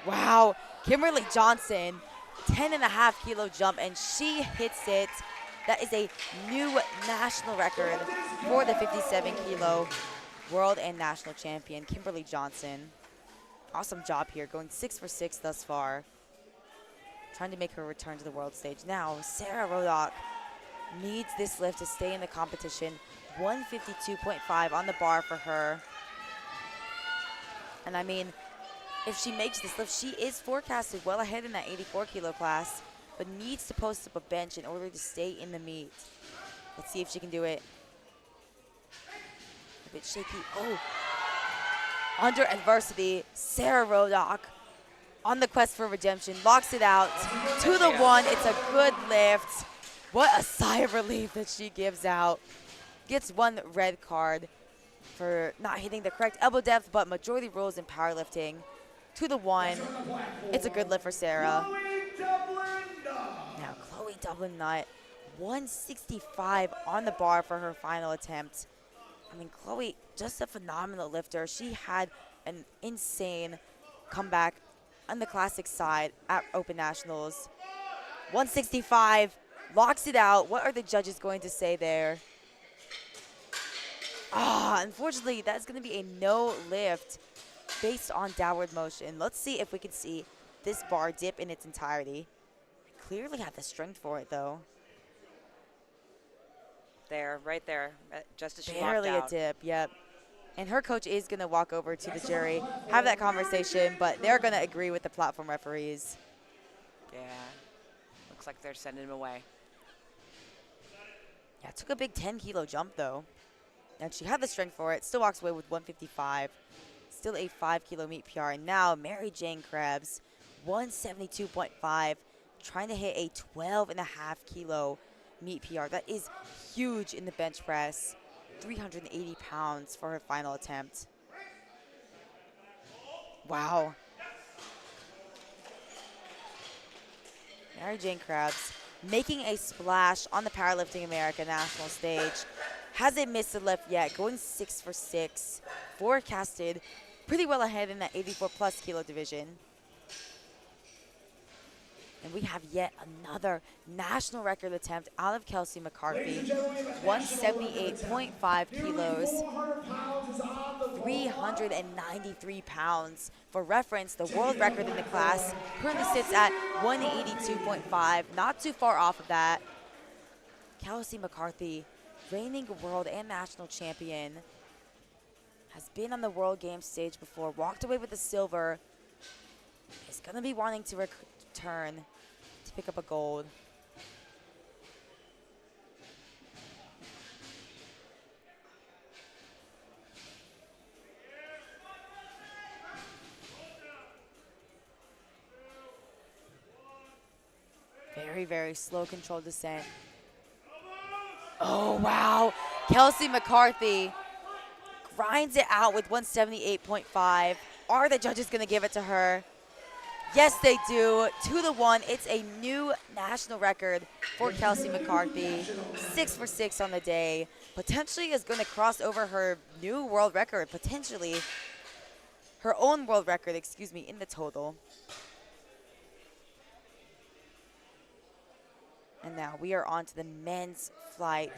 Wow, Kimberly Johnson, 10.5 kilo jump, and she hits it. That is a new national record for the 57 kilo world and national champion, Kimberly Johnson. Awesome job here, going 6 for 6 thus far. Trying to make her return to the world stage. Now, Sarah Rodock needs this lift to stay in the competition. 152.5 on the bar for her. And I mean, if she makes this lift, she is forecasted well ahead in that 84 kilo class, but needs to post up a bench in order to stay in the meet. Let's see if she can do it. A bit shaky. Oh. Under adversity, Sarah Rodock on the quest for redemption, locks it out to the 1. It's a good lift. What a sigh of relief that she gives out. Gets 1 red card for not hitting the correct elbow depth, but majority rules in powerlifting. To the 1. It's a good lift for Sarah. Now Chloe Dublin Nutt, 165 on the bar for her final attempt. I mean, Chloe, just a phenomenal lifter. She had an insane comeback on the classic side at Open Nationals. 165, locks it out. What are the judges going to say there? Unfortunately, that's going to be a no lift based on downward motion. Let's see if we can see this bar dip in its entirety. Clearly have the strength for it, though. There, right there, just as she walked Barely a out. dip, yep. And her coach is going to walk over to the jury, have that conversation, but they're going to agree with the platform referees. Yeah, looks like they're sending him away. Yeah, it took a big 10-kilo jump, though. And she had the strength for it. Still walks away with 155. Still a 5-kilo meet PR. And now Mary Jane Krebs, 172.5, trying to hit a 12.5-kilo meet PR. That is huge in the bench press. 380 pounds for her final attempt. Wow. Mary Jane Krebs making a splash on the Powerlifting America national stage. Hasn't missed a lift yet, going 6 for 6. Forecasted pretty well ahead in that 84-plus kilo division. And we have yet another national record attempt out of Kelsey McCarthy. 178.5 kilos. 393 pounds. For reference, the world record in the class currently sits at 182.5, not too far off of that. Kelsey McCarthy, reigning world and national champion, has been on the World Games stage before, walked away with the silver, is going to be wanting to return to pick up a gold. Very, very slow, controlled descent. Oh, wow. Kelsey McCarthy grinds it out with 178.5. Are the judges going to give it to her? Yes, they do. 2-1. It's a new national record for Kelsey McCarthy. 6 for 6 on the day. Potentially is going to cross over her new world record. Potentially her own world record, in the total. And now we are on to the men's flight.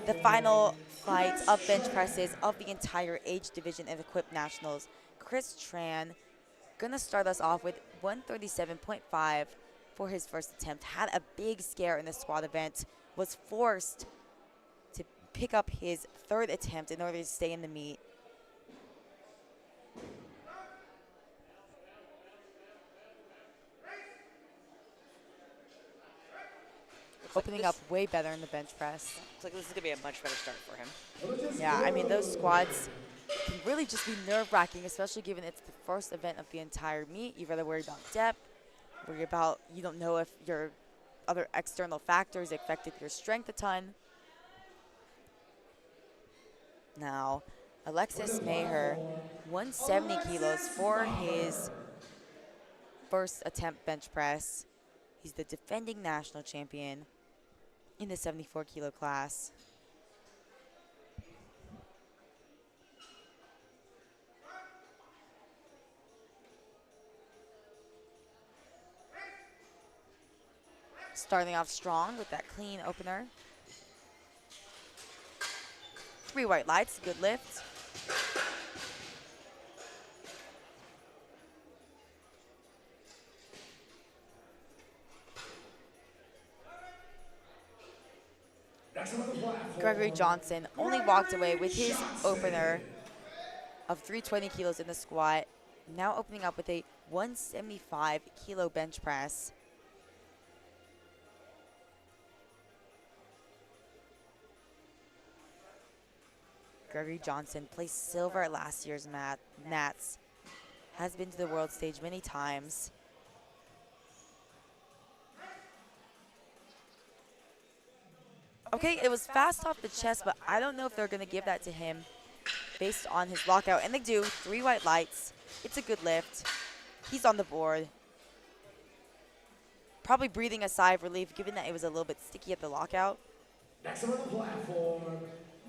The final flight of bench presses of the entire age division of Equipped Nationals. Chris Tran gonna start us off with 137.5 for his first attempt. Had a big scare in the squat event. Was forced to pick up his third attempt in order to stay in the meet. Opening up way better in the bench press. Looks like this is going to be a much better start for him. Yeah, I mean, those squats can really just be nerve-wracking, especially given it's the first event of the entire meet. You've got to worry about depth, worry about, you don't know if your other external factors affected your strength a ton. Now, Alexis Maher, 170 kilos for his first attempt bench press. He's the defending national champion in the 74-kilo class. Starting off strong with that clean opener. 3 white lights, good lift. Gregory Johnson only walked away with his opener of 320 kilos in the squat. Now opening up with a 175-kilo bench press. Gregory Johnson placed silver at last year's Nats. Has been to the world stage many times. Okay, it was fast off the chest, but I don't know if they're going to give that to him based on his lockout. And they do. 3 white lights. It's a good lift. He's on the board. Probably breathing a sigh of relief, given that it was a little bit sticky at the lockout. Next on the platform,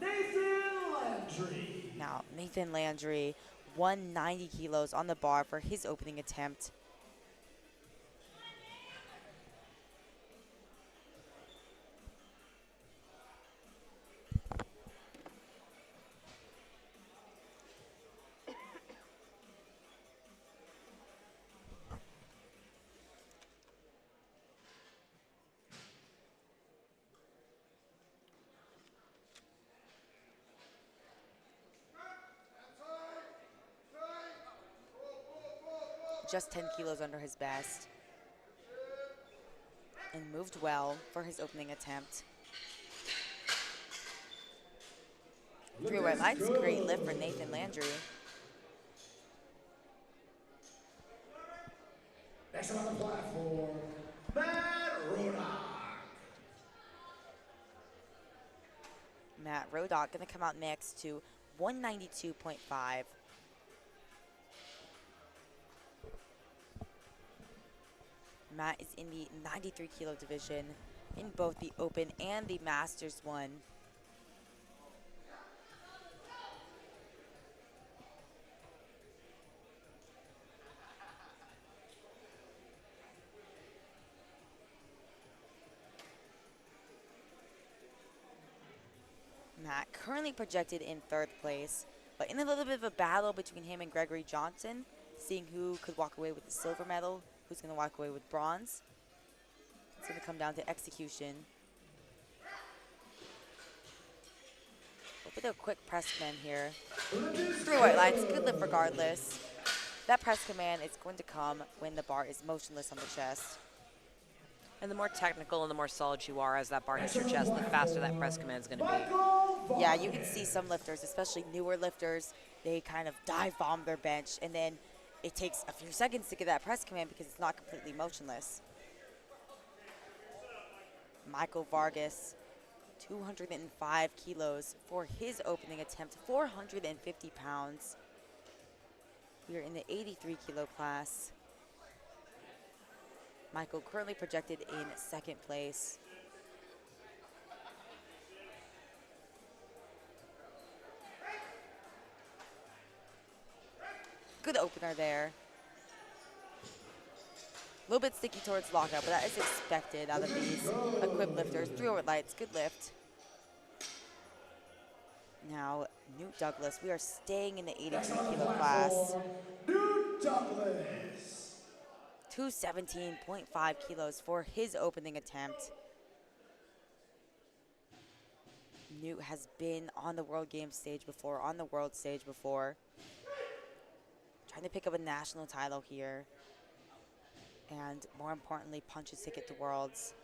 Nathan Landry. Now, Nathan Landry, 190 kilos on the bar for his opening attempt. just 10 kilos under his best. And moved well for his opening attempt. 3 white lights, great lift for Nathan Landry. Next on the platform, Matt Rodak. Matt Rodak going to come out next to 192.5. Matt is in the 93 kilo division in both the Open and the Masters one. Matt currently projected in 3rd place, but in a little bit of a battle between him and Gregory Johnson, seeing who could walk away with the silver medal, who's going to walk away with bronze. It's going to come down to execution. With a quick press command here. 3 white lights, good lift regardless. That press command is going to come when the bar is motionless on the chest. And the more technical and the more solid you are as that bar hits your chest, the faster that press command is going to be. Yeah, you can see some lifters, especially newer lifters, they kind of dive bomb their bench, and then it takes a few seconds to get that press command because it's not completely motionless. Michael Vargas, 205 kilos for his opening attempt, 450 pounds. We are in the 83 kilo class. Michael currently projected in 2nd place. Good opener there. A little bit sticky towards lockout, but that is expected out of these equipped lifters. 3 white lights, good lift. Now, Newt Douglas. We are staying in the 83 kilo class. Newt Douglas. 217.5 kilos for his opening attempt. Newt has been on the World Games stage before, on the World stage before. Trying to pick up a national title here. And more importantly, punch his ticket to Worlds.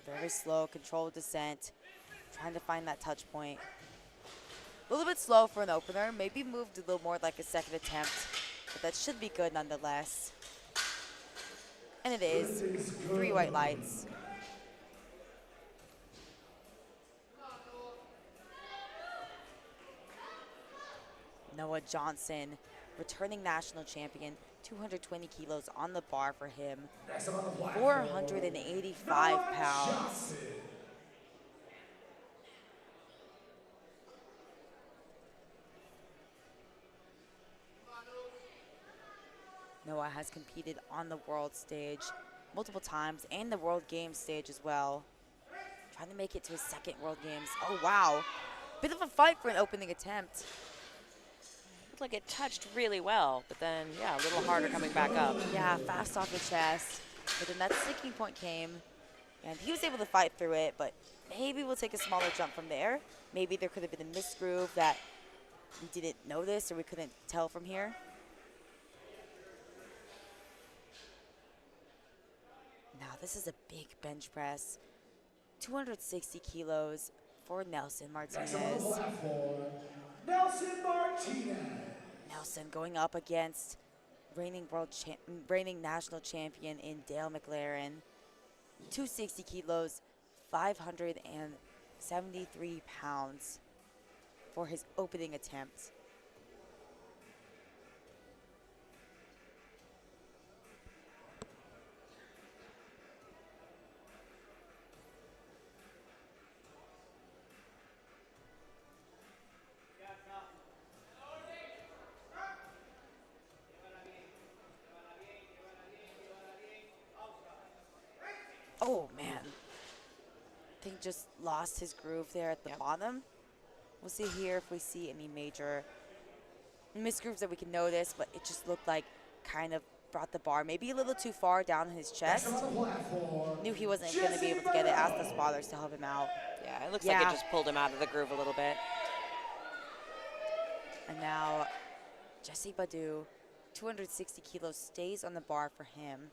Very slow, controlled descent. Trying to find that touch point. A little bit slow for an opener. Maybe moved a little more like a 2nd attempt. But that should be good nonetheless. And it is. 3 white lights. Noah Johnson, returning national champion, 220 kilos on the bar for him, 485 pounds. Noah has competed on the world stage multiple times and the World Games stage as well. Trying to make it to his 2nd World Games. Oh, wow. Bit of a fight for an opening attempt. Looked like it touched really well, but then, yeah, a little harder coming back up. Yeah, fast off the chest. But then that sticking point came, and he was able to fight through it, but maybe we'll take a smaller jump from there. Maybe there could have been a missed groove that we didn't notice or we couldn't tell from here. Now, this is a big bench press. 260 kilos for Nelson Martinez. Nelson Martinez. Nelson going up against reigning national champion in Dale McLaren. 260 kilos, 573 pounds for his opening attempt. Oh, man. I think just lost his groove there at the bottom. We'll see here if we see any major misgrooves that we can notice, but it just looked like kind of brought the bar maybe a little too far down in his Next on chest. the platform, Knew he wasn't going to be able to get it. Asked the spotters to help him out. Yeah, it looks like it Yeah. just pulled him out of the groove a little bit. And now Jesse Badu, 260 kilos, stays on the bar for him.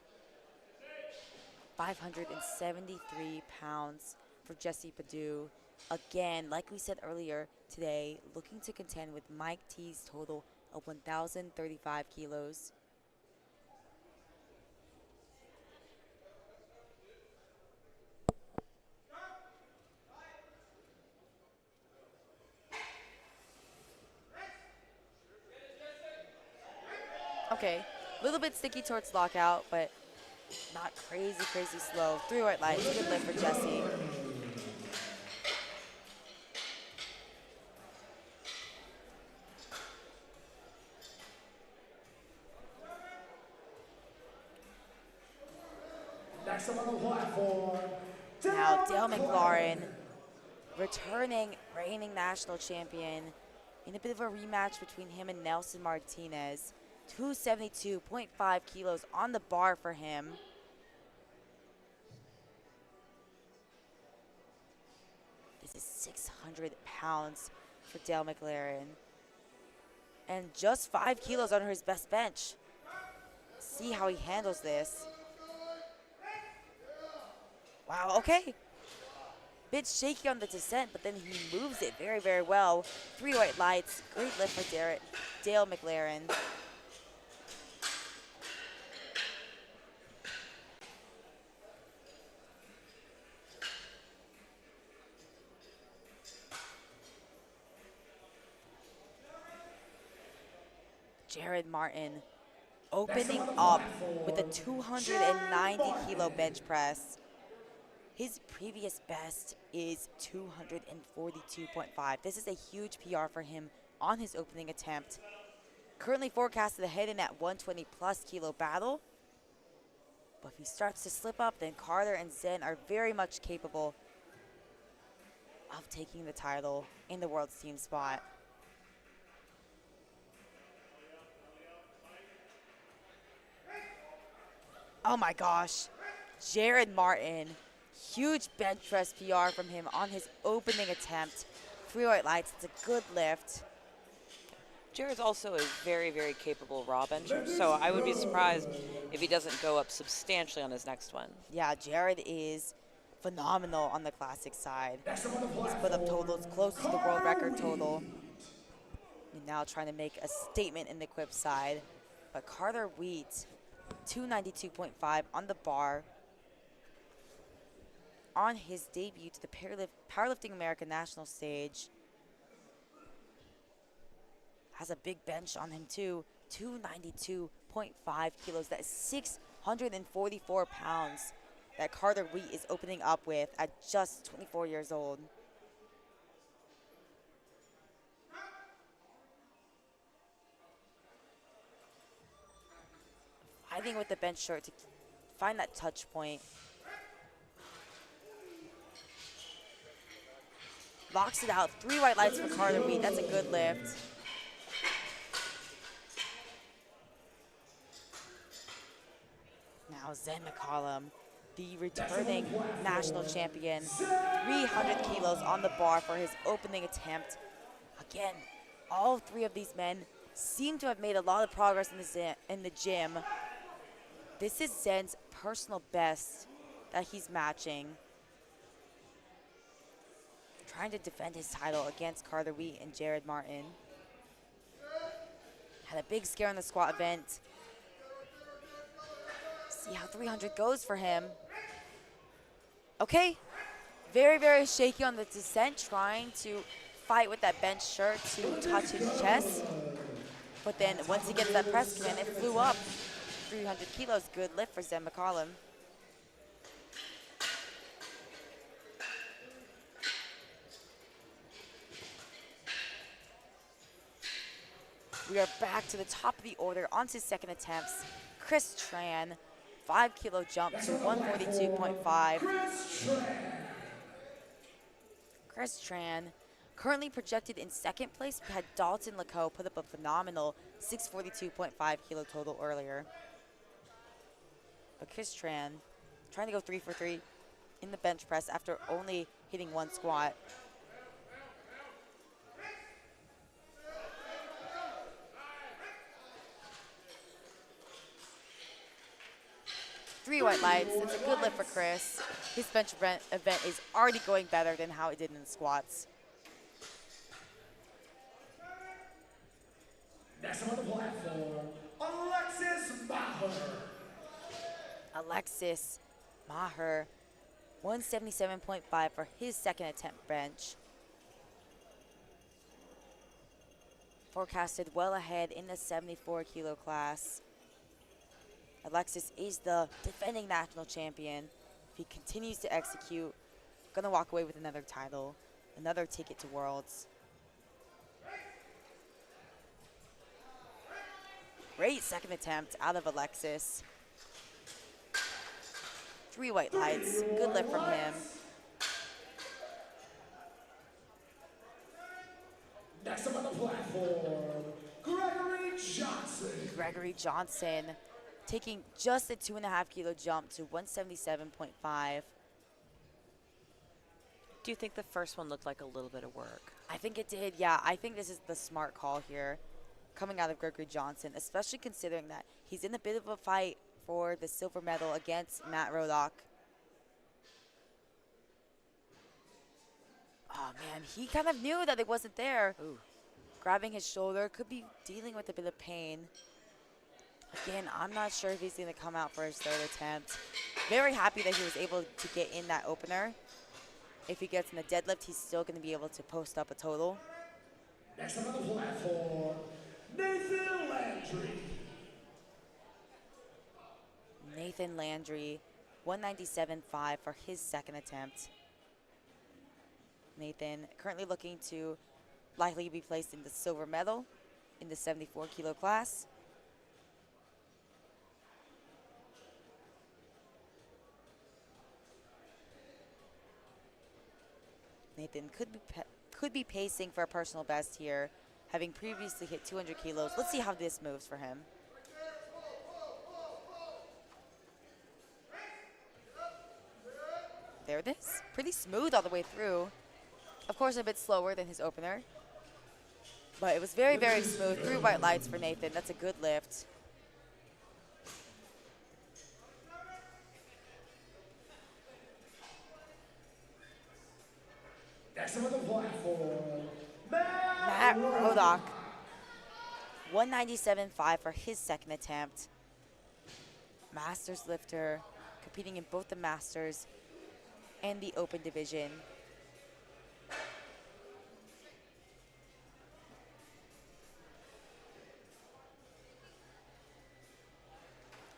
573 pounds for Jesse Badu. Again, like we said earlier today, looking to contend with Mike T's total of 1,035 kilos. Okay, a little bit sticky towards lockout, but not crazy, crazy slow. 3 white lights, good lift for Jesse. next up on the platform, Now Dale McLaurin, returning reigning national champion, in a bit of a rematch between him and Nelson Martinez. 272.5 kilos on the bar for him. This is 600 pounds for Dale McLaurin. And just 5 kilos under his best bench. See how he handles this. Wow, okay. Bit shaky on the descent, but then he moves it very, very well. 3 white lights, great lift for Dale McLaurin. Jared Martin opening up with a 290 kilo bench press. His previous best is 242.5. This is a huge PR for him on his opening attempt. Currently forecasted to head in at 120 plus kilo battle. But if he starts to slip up, then Carter and Zen are very much capable of taking the title in the world's team spot. Oh my gosh, Jared Martin, huge bench press PR from him on his opening attempt. 3 white lights, it's a good lift. Jared's also a very, very capable raw bencher, so I would be surprised if he doesn't go up substantially on his next one. Yeah, Jared is phenomenal on the classic side. He's put up totals close to the world record total. He's now trying to make a statement in the equip side. But Carter Wheat, 292.5 on the bar. On his debut to the Powerlifting America National stage. Has a big bench on him too. 292.5 kilos. That is 644 pounds that Carter Wheat is opening up with at just 24 years old. Fighting with the bench shirt to find that touch point. Locks it out. 3 white lights for Carter Wheat. That's a good lift. Now Zen McCollum, the returning national champion, 300 kilos on the bar for his opening attempt. Again, all 3 of these men seem to have made a lot of progress in the gym. This is Zen's personal best that he's matching. Trying to defend his title against Carter Wheat and Jared Martin. Had a big scare in the squat event. See how 300 goes for him. Okay, very, very shaky on the descent, trying to fight with that bench shirt to touch his chest. But then once he gets that press command, it flew up. 300 kilos, good lift for Zen McCollum. We are back to the top of the order, on to his second attempts. Chris Tran, 5 kilo jump to 142.5. Chris Tran Currently projected in second place, we had Dalton Lacoe put up a phenomenal 642.5 kilo total earlier. But Chris Tran trying to go 3 for 3 in the bench press after only hitting one squat. Three white lights. It's a good lift for Chris. His bench event is already going better than how it did in the squats. Next on the platform, Alexis Maher. Alexis Maher, 177.5 for his second attempt bench. Forecasted well ahead in the 74 kilo class. Alexis is the defending national champion. If he continues to execute, gonna walk away with another title, another ticket to Worlds. Great second attempt out of Alexis. Three white lights, good lift from him. Next up on the platform, Gregory Johnson. Gregory Johnson taking just a 2.5 kilo jump to 177.5. Do you think the first one looked like a little bit of work? I think it did, yeah. I think this is the smart call here coming out of Gregory Johnson, especially considering that he's in a bit of a fight for the silver medal against Matt Rodock. Oh man, he kind of knew that it wasn't there. Ooh. Grabbing his shoulder, could be dealing with a bit of pain. Again, I'm not sure if he's gonna come out for his third attempt. Very happy that he was able to get in that opener. If he gets in the deadlift, he's still gonna be able to post up a total. Next up on the platform, Nathan Landry. Nathan Landry, 197.5 for his second attempt. Nathan currently looking to likely be placed in the silver medal in the 74 kilo class. Nathan could be pacing for a personal best here, having previously hit 200 kilos. Let's see how this moves for him. There it is. Pretty smooth all the way through. Of course, a bit slower than his opener. But it was very, very smooth. 3 white lights for Nathan. That's a good lift. Next up on the platform, Matt Rodock, 197.5 for his second attempt. Masters lifter, competing in both the Masters and the Open division.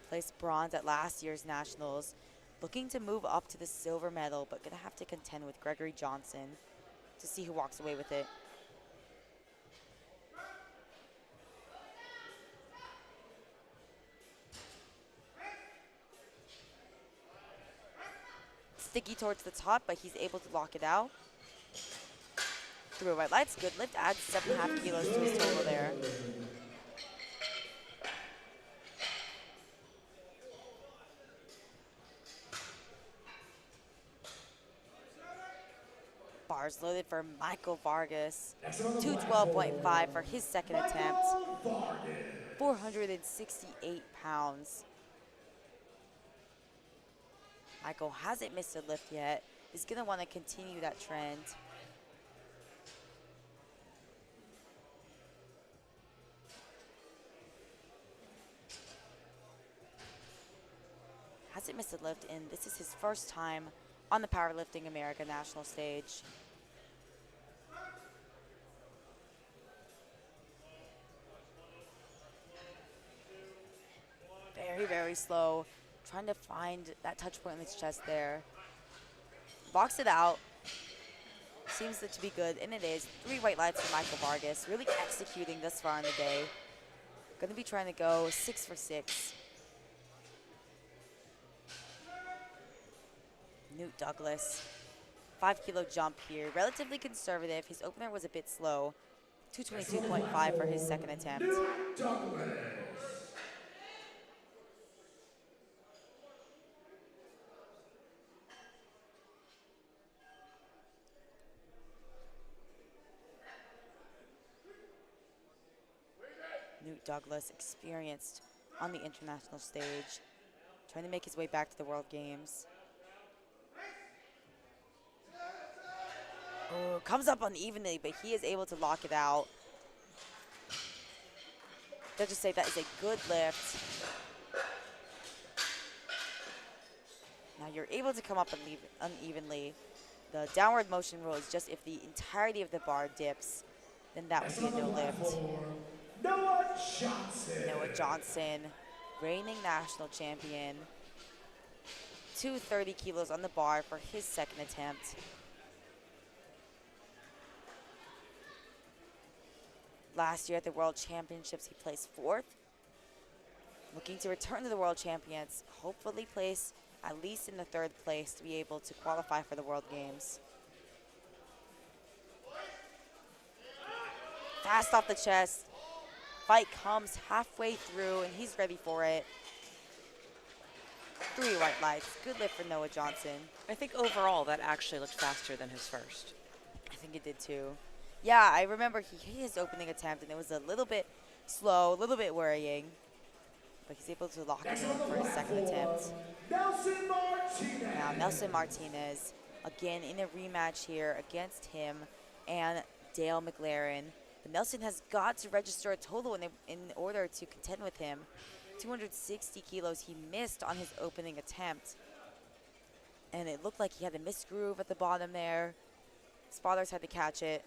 Placed bronze at last year's Nationals. Looking to move up to the silver medal, but gonna have to contend with Gregory Johnson to see who walks away with it. Sticky towards the top, but he's able to lock it out. 3 white lights, good lift, adds 7.5 kilos to his total there. Bars loaded for Michael Vargas. 212.5 for his second attempt. 468 pounds. Michael hasn't missed a lift yet. He's gonna wanna continue that trend. Hasn't missed a lift, and this is his first time on the Powerlifting America national stage. Very, very slow. Trying to find that touch point in his chest there. Boxed it out. Seems it to be good, and it is. 3 white lights for Michael Vargas. Really executing thus far in the day. Gonna be trying to go 6 for 6. Newt Douglas, 5 kilo jump here. Relatively conservative. His opener was a bit slow. 222.5 for his second attempt. New Douglas. Newt Douglas, experienced on the international stage, trying to make his way back to the World Games. Oh, comes up unevenly, but he is able to lock it out. Judges say that is a good lift. Now you're able to come up unevenly. The downward motion rule is just if the entirety of the bar dips, then that would be a no lift. Noah Johnson. Noah Johnson, reigning national champion. 230 kilos on the bar for his second attempt. Last year at the World Championships, he placed 4th. Looking to return to the World Champions, hopefully place at least in the 3rd place to be able to qualify for the World Games. Fast off the chest. Fight comes halfway through, and he's ready for it. 3 white lights. Good lift for Noah Johnson. I think overall that actually looked faster than his first. I think it did too. Yeah, I remember he hit his opening attempt, and it was a little bit slow, a little bit worrying. But he's able to lock it in for his second attempt. Nelson Martinez. Now, Nelson Martinez, again in a rematch here against him and Dale McLaren. But Nelson has got to register a total in order to contend with him. 260 kilos he missed on his opening attempt. And it looked like he had a missed groove at the bottom there. Spotters had to catch it.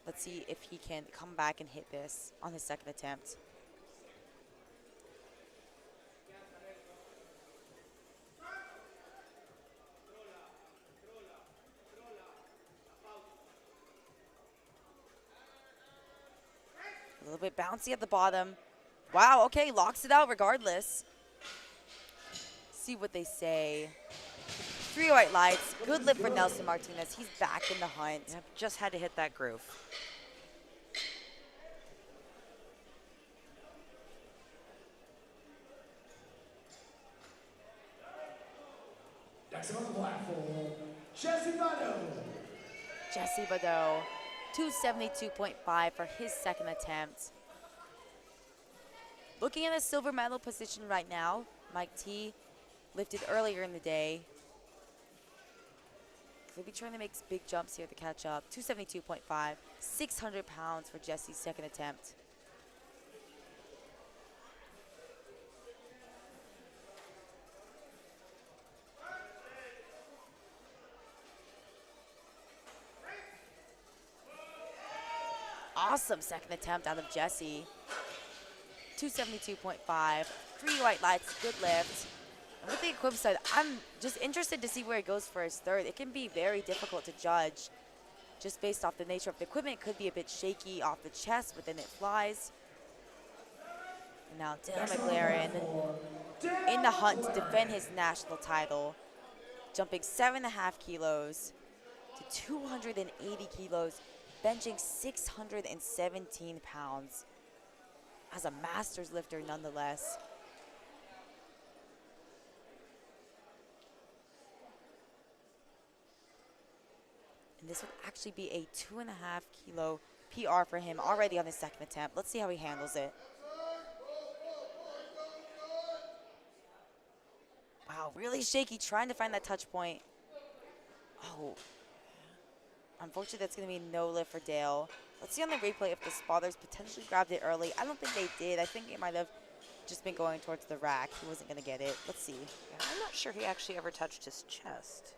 Let's see if he can come back and hit this on his second attempt. A little bit bouncy at the bottom. Wow, okay, locks it out regardless. See what they say. 3 white lights. Good lift for Nelson Martinez. He's back in the hunt. Yep, just had to hit that groove. Next on the platform, Jesse Vado. Jesse Badeau, 272.5 for his second attempt. Looking at a silver medal position right now, Mike T lifted earlier in the day. He'll be trying to make big jumps here to catch up. 272.5, 600 pounds for Jesse's second attempt. Awesome second attempt out of Jesse. 272.5, 3 white lights, good lift. And with the equip side, I'm just interested to see where it goes for his third. It can be very difficult to judge just based off the nature of the equipment. It could be a bit shaky off the chest, but then it flies. And now Dale McLaren in the hunt to defend his national title, jumping 7.5 kilos to 280 kilos, benching 617 pounds. As a master's lifter nonetheless. And this would actually be a 2.5 kilo PR for him already on his second attempt. Let's see how he handles it. Wow, really shaky, trying to find that touch point. Oh, unfortunately that's gonna be no lift for Dale. Let's see on the replay if the spotters potentially grabbed it early. I don't think they did. I think it might have just been going towards the rack. He wasn't gonna get it. Let's see. Yeah, I'm not sure he actually ever touched his chest.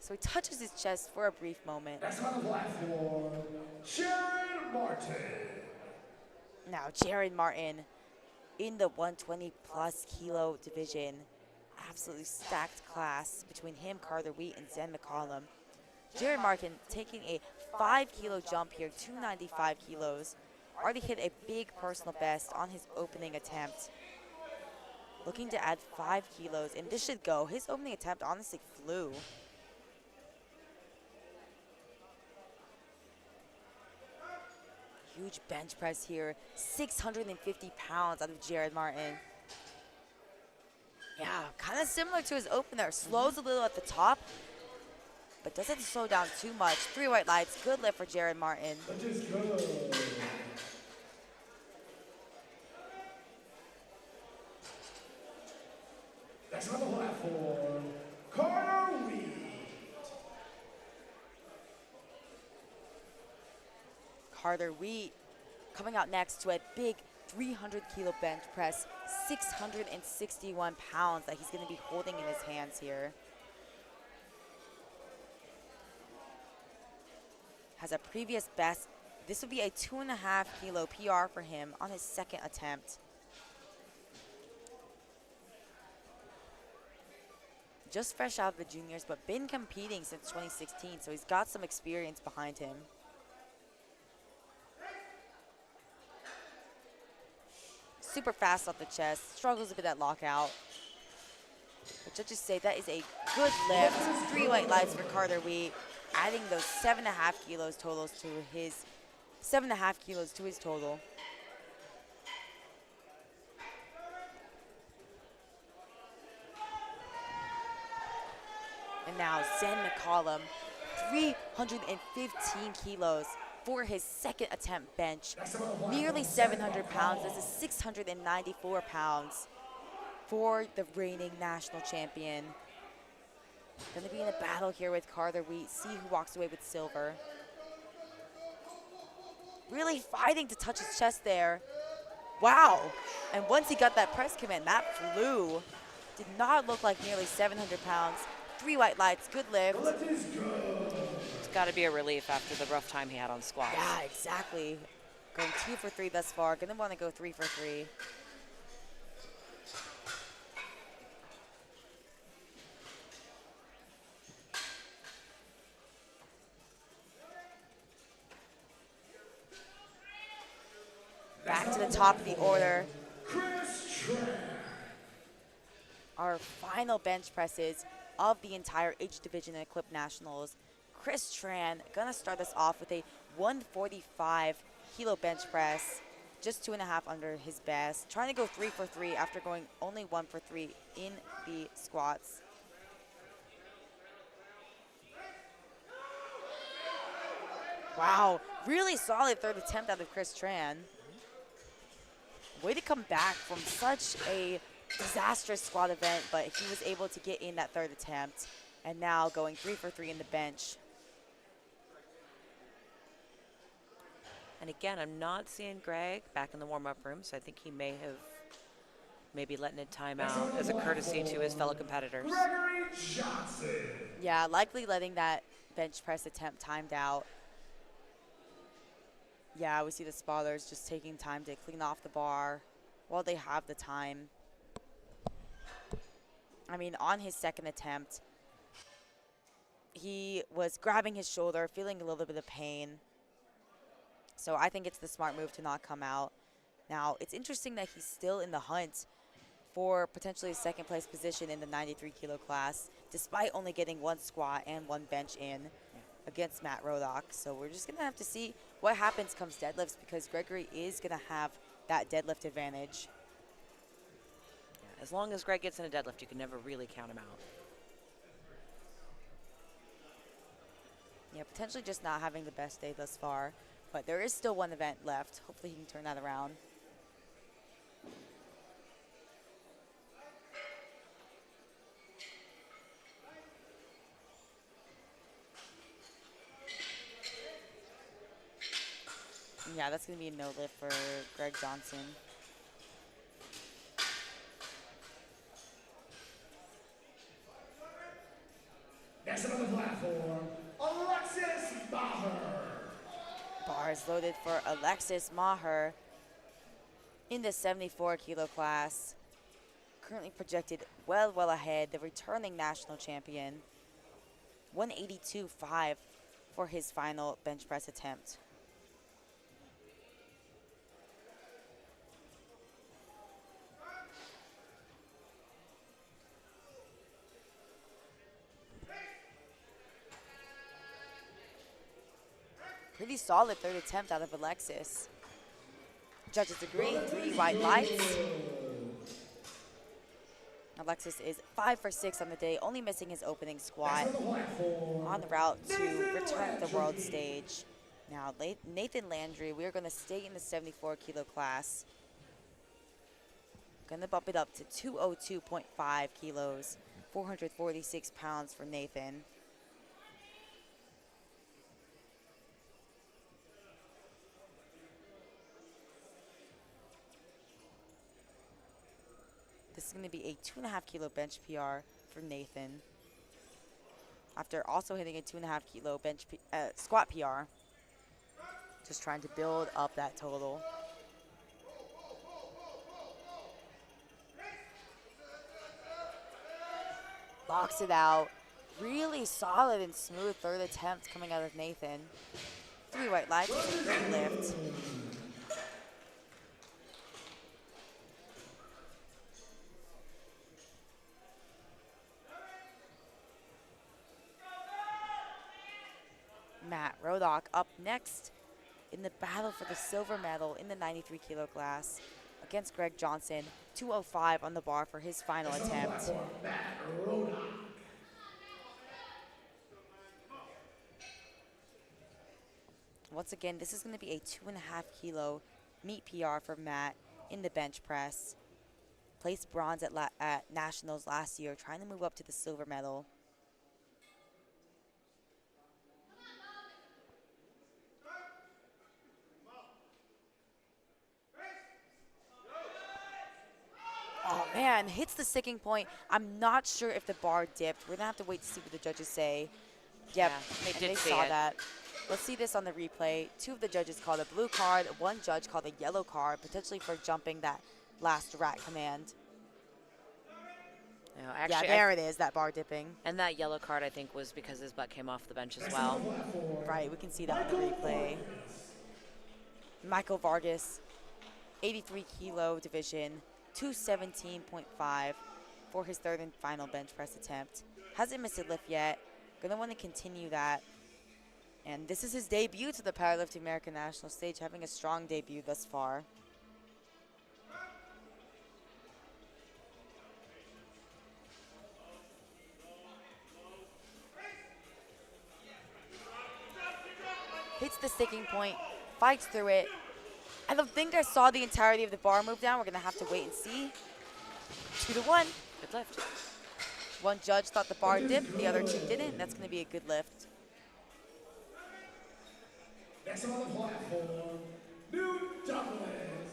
So he touches his chest for a brief moment. Next on the platform, Jared Martin. Now Jared Martin in the 120 plus kilo division. Absolutely stacked class between him, Carter Wheat, and Zen McCollum. Jared Martin taking a 5 kilo jump here, 295 kilos. Already hit a big personal best on his opening attempt. looking to add 5 kilos, and this should go. His opening attempt honestly flew. Huge bench press here, 650 pounds out of Jared Martin. Yeah, kind of similar to his opener. Slows a little at the top, but doesn't slow down too much. 3 white lights, good lift for Jared Martin. That is good. Next on the platform, Carter Wheat. Carter Wheat coming out next to a big 300 kilo bench press, 661 pounds that he's going to be holding in his hands here. Has a previous best. This would be a 2.5 kilo PR for him on his second attempt. Just fresh out of the juniors, but been competing since 2016, so he's got some experience behind him. Super fast off the chest, struggles a bit at lockout. But judges say that is a good lift. 3 white lights for Carter Wheat, adding those 7.5 kilos totals to his 7.5 kilos to his total. And now Zen McCollum, 315 kilos for his second attempt bench. Nearly 700 pounds. This is 694 pounds for the reigning national champion. Gonna be in a battle here with Carter Wheat. See who walks away with silver. Really fighting to touch his chest there. Wow. And once he got that press command, that flew. Did not look like nearly 700 pounds. 3 white lights, good lift. It's got to be a relief after the rough time he had on squats. Yeah, exactly. Going 2 for 3 thus far. Gonna want to go 3 for 3. Back to the top of the order. Our final bench presses of the entire H Division and Equip Nationals. Chris Tran gonna start us off with a 145 kilo bench press, just 2.5 under his best. Trying to go 3 for 3 after going only 1 for 3 in the squats. Wow, really solid third attempt out of Chris Tran. Way to come back from such a disastrous squat event, but he was able to get in that third attempt, and now going 3 for 3 in the bench. And again, I'm not seeing Greg back in the warm-up room, so I think he may have maybe letting a timeout as a courtesy to his fellow competitors. Gregory Johnson. Yeah, likely letting that bench press attempt timed out. Yeah, we see the spotters just taking time to clean off the bar while they have the time. I mean, on his second attempt, he was grabbing his shoulder, feeling a little bit of pain. So I think it's the smart move to not come out. Now, it's interesting that he's still in the hunt for potentially a second place position in the 93 kilo class, despite only getting 1 squat and 1 bench in against Matt Rodock. So we're just gonna have to see what happens comes deadlifts, because Gregory is gonna have that deadlift advantage. Yeah, as long as Greg gets in a deadlift, you can never really count him out. Yeah, potentially just not having the best day thus far, but there is still 1 event left. Hopefully he can turn that around. Yeah, that's going to be a no lift for Greg Johnson. Next on the platform, Alexis Maher. Bars loaded for Alexis Maher in the 74 kilo class. Currently projected well ahead, the returning national champion. 182.5 for his final bench press attempt. Pretty solid third attempt out of Alexis. Judges agree, 3 white lights. Alexis is 5 for 6 on the day, only missing his opening squat. On the route to return to the world stage. Now, Nathan Landry, we are going to stay in the 74 kilo class. Going to bump it up to 202.5 kilos, 446 pounds for Nathan. This is going to be a 2.5 kilo bench PR for Nathan. After also hitting a 2.5 kilo bench squat PR. Just trying to build up that total. Locks it out. Really solid and smooth third attempt coming out of Nathan. 3 white lights, a great lift. Matt Rodock up next in the battle for the silver medal in the 93 kilo class against Greg Johnson. 205 on the bar for his final attempt. Once again, this is going to be a 2.5 kilo meet PR for Matt in the bench press. Placed bronze at Nationals last year, trying to move up to the silver medal. Oh man, hits the sticking point. I'm not sure if the bar dipped. We're gonna have to wait to see what the judges say. Yep, Yeah, they saw that. Let's see this on the replay. 2 of the judges called a blue card. 1 judge called a yellow card, potentially for jumping that last rat command. No, actually, Yeah, there it is, that bar dipping. And that yellow card, I think, was because his butt came off the bench as well. Right, we can see that on the replay. Michael Vargas, 83 kilo division, 217.5 for his third and final bench press attempt. Hasn't missed a lift yet. Gonna want to continue that. And this is his debut to the Powerlifting American National stage, having a strong debut thus far. Hits the sticking point, fights through it. I don't think I saw the entirety of the bar move down. We're gonna have to wait and see. 2-1. Good lift. 1 judge thought the bar dipped, the other 2 didn't. That's gonna be a good lift. Next on the platform, Newt Douglas.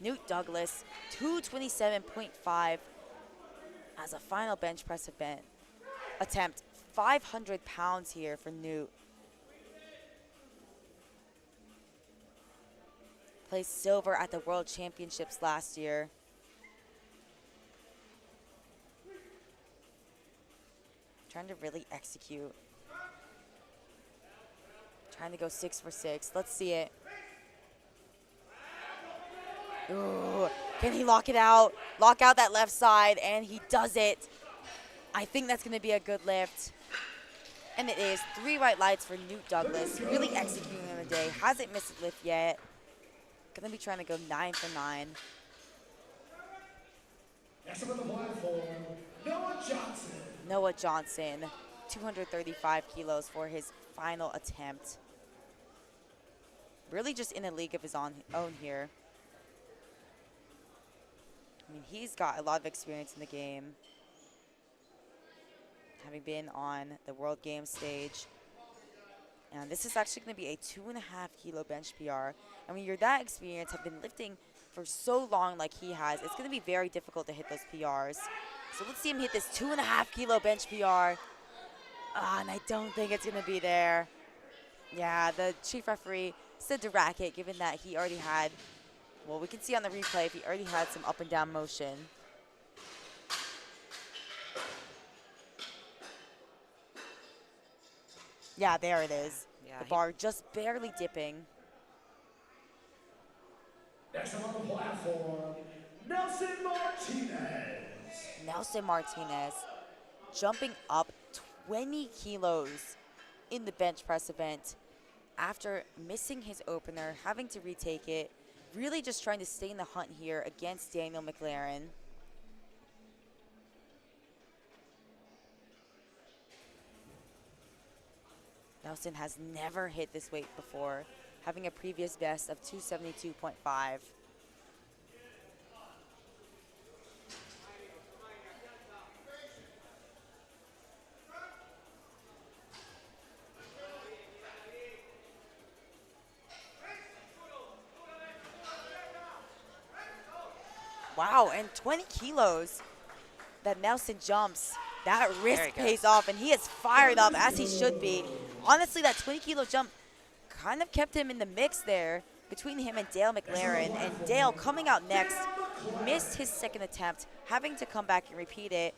Newt Douglas, 227.5 as a final bench press attempt. 500 pounds here for Newt. Placed silver at the World Championships last year. Trying to really execute. Trying to go 6 for 6. Let's see it. Ooh, can he lock it out? Lock out that left side, and he does it. I think that's going to be a good lift. And it is. 3 white lights for Newt Douglas. Really executing on the day. Hasn't missed a lift yet. Going to be trying to go 9 for 9. Next on the platform, Noah Johnson. Noah Johnson, 235 kilos for his final attempt. Really just in a league of his own here. I mean, he's got a lot of experience in the game, having been on the World Games stage. And this is actually going to be a 2.5 kilo bench PR. And when you're that experienced, have been lifting for so long like he has, it's going to be very difficult to hit those PRs. So let's see him hit this 2.5 kilo bench PR. And I don't think it's going to be there. Yeah, the chief referee said to rack it, given that he already had, well, we can see on the replay if he already had some up and down motion. Yeah, there it is. Yeah, the bar just barely dipping. Next on the platform, Nelson Martinez. Nelson Martinez jumping up 20 kilos in the bench press event. after missing his opener, having to retake it, really just trying to stay in the hunt here against Daniel McLaren. Nelson has never hit this weight before, having a previous best of 272.5. Wow, and 20 kilos that Nelson jumps. That wrist pays off, and he is fired up, as he should be. Honestly, that 20-kilo jump kind of kept him in the mix there between him and Dale McLaren. And Dale, coming out next, missed his second attempt, having to come back and repeat it.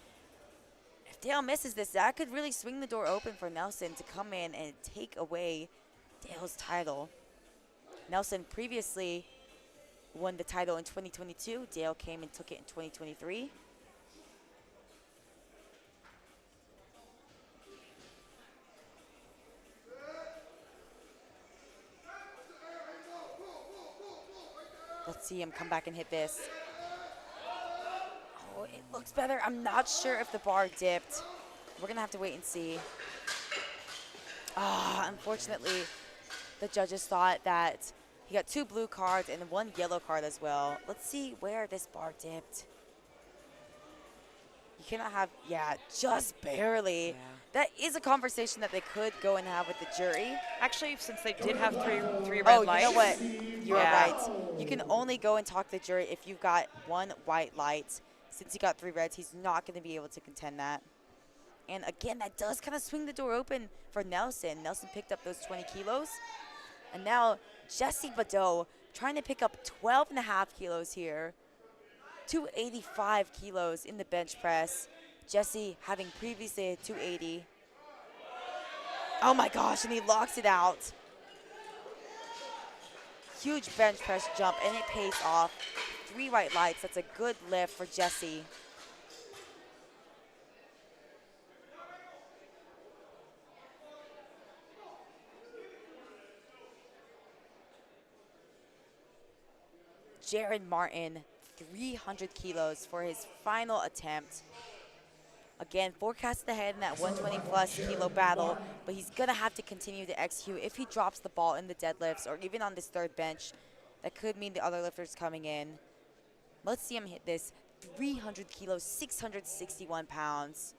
If Dale misses this, that could really swing the door open for Nelson to come in and take away Dale's title. Nelson previously won the title in 2022. Dale came and took it in 2023. Let's see him come back and hit this. Oh, it looks better. I'm not sure if the bar dipped. We're going to have to wait and see. Unfortunately, the judges thought that he got 2 blue cards and 1 yellow card as well. Let's see where this bar dipped. You cannot have, just barely. Yeah. That is a conversation that they could go and have with the jury. Actually, since they did have three red lights. You know what? You're right. You can only go and talk to the jury if you've got 1 white light. Since he got 3 reds, he's not going to be able to contend that. And again, that does kind of swing the door open for Nelson. Nelson picked up those 20 kilos. And now Jesse Badeau trying to pick up 12.5 kilos here. 285 kilos in the bench press. Jesse having previously at 280. Oh my gosh, and he locks it out. Huge bench press jump, and it pays off. 3 white lights, that's a good lift for Jesse. Jared Martin, 300 kilos for his final attempt. Again, forecasted ahead in that 120-plus kilo battle, but he's going to have to continue to execute. If he drops the ball in the deadlifts or even on this third bench, that could mean the other lifters coming in. Let's see him hit this. 300 kilos, 661 pounds.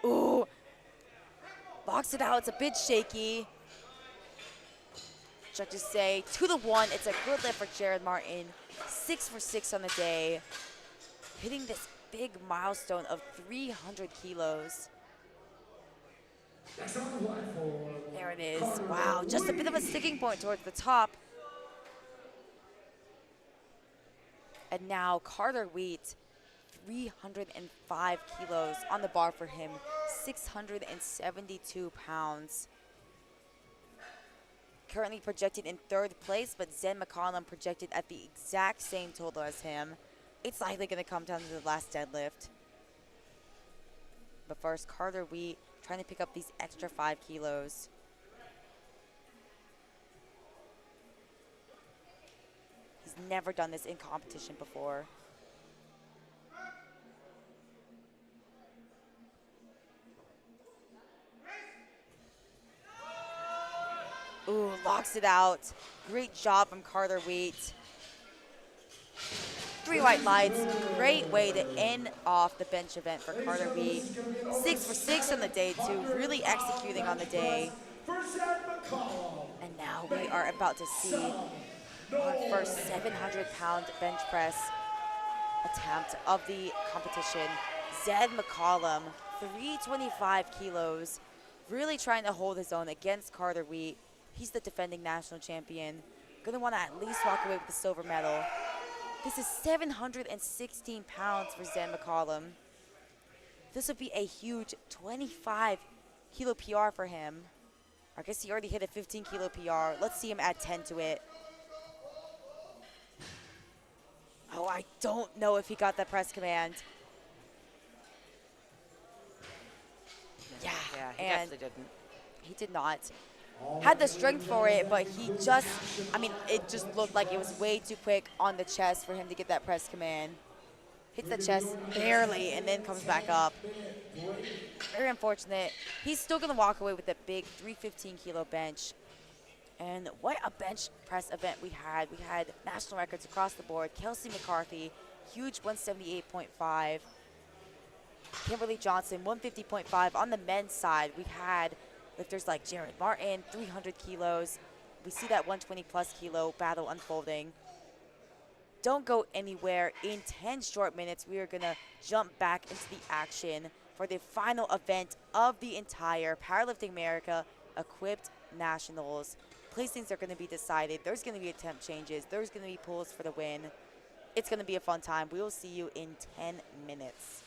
Ooh. Locks it out. It's a bit shaky. Judges say 2-1. It's a good lift for Jared Martin. 6 for 6 on the day. Hitting this big milestone of 300 kilos. There it is. Wow, just a bit of a sticking point towards the top. And now Carter Wheat, 305 kilos on the bar for him. 672 pounds. Currently projected in 3rd place, but Zen McCollum projected at the exact same total as him. It's likely going to come down to the last deadlift. But first, Carter Wheat trying to pick up these extra 5 kilos. He's never done this in competition before. Ooh, locks it out. Great job from Carter Wheat. 3 white lights. Great way to end off the bench event for Carter Wheat. 6 for 6 on the day, too. Really executing on the day. And now we are about to see our first 700-pound bench press attempt of the competition. Zed McCollum, 325 kilos. Really trying to hold his own against Carter Wheat. He's the defending national champion. Gonna want to at least walk away with the silver medal. This is 716 pounds for Zen McCollum. This would be a huge 25-kilo PR for him. I guess he already hit a 15-kilo PR. Let's see him add 10 to it. Oh, I don't know if he got that press command. Yeah, Yeah, he and definitely didn't. he did not. Had the strength for it, but he just, I mean, it just looked like it was way too quick on the chest for him to get that press command. Hits the chest barely and then comes back up. Very unfortunate. He's still going to walk away with a big 315 kilo bench. And what a bench press event we had. We had national records across the board. Kelsey McCarthy, huge 178.5. Kimberly Johnson, 150.5. On the men's side, we had lifters like Jared Martin, 300 kilos. We see that 120 plus kilo battle unfolding. Don't go anywhere. In 10 short minutes, we are going to jump back into the action for the final event of the entire Powerlifting America Equipped Nationals. Placings are going to be decided. There's going to be attempt changes. There's going to be pulls for the win. It's going to be a fun time. We will see you in 10 minutes.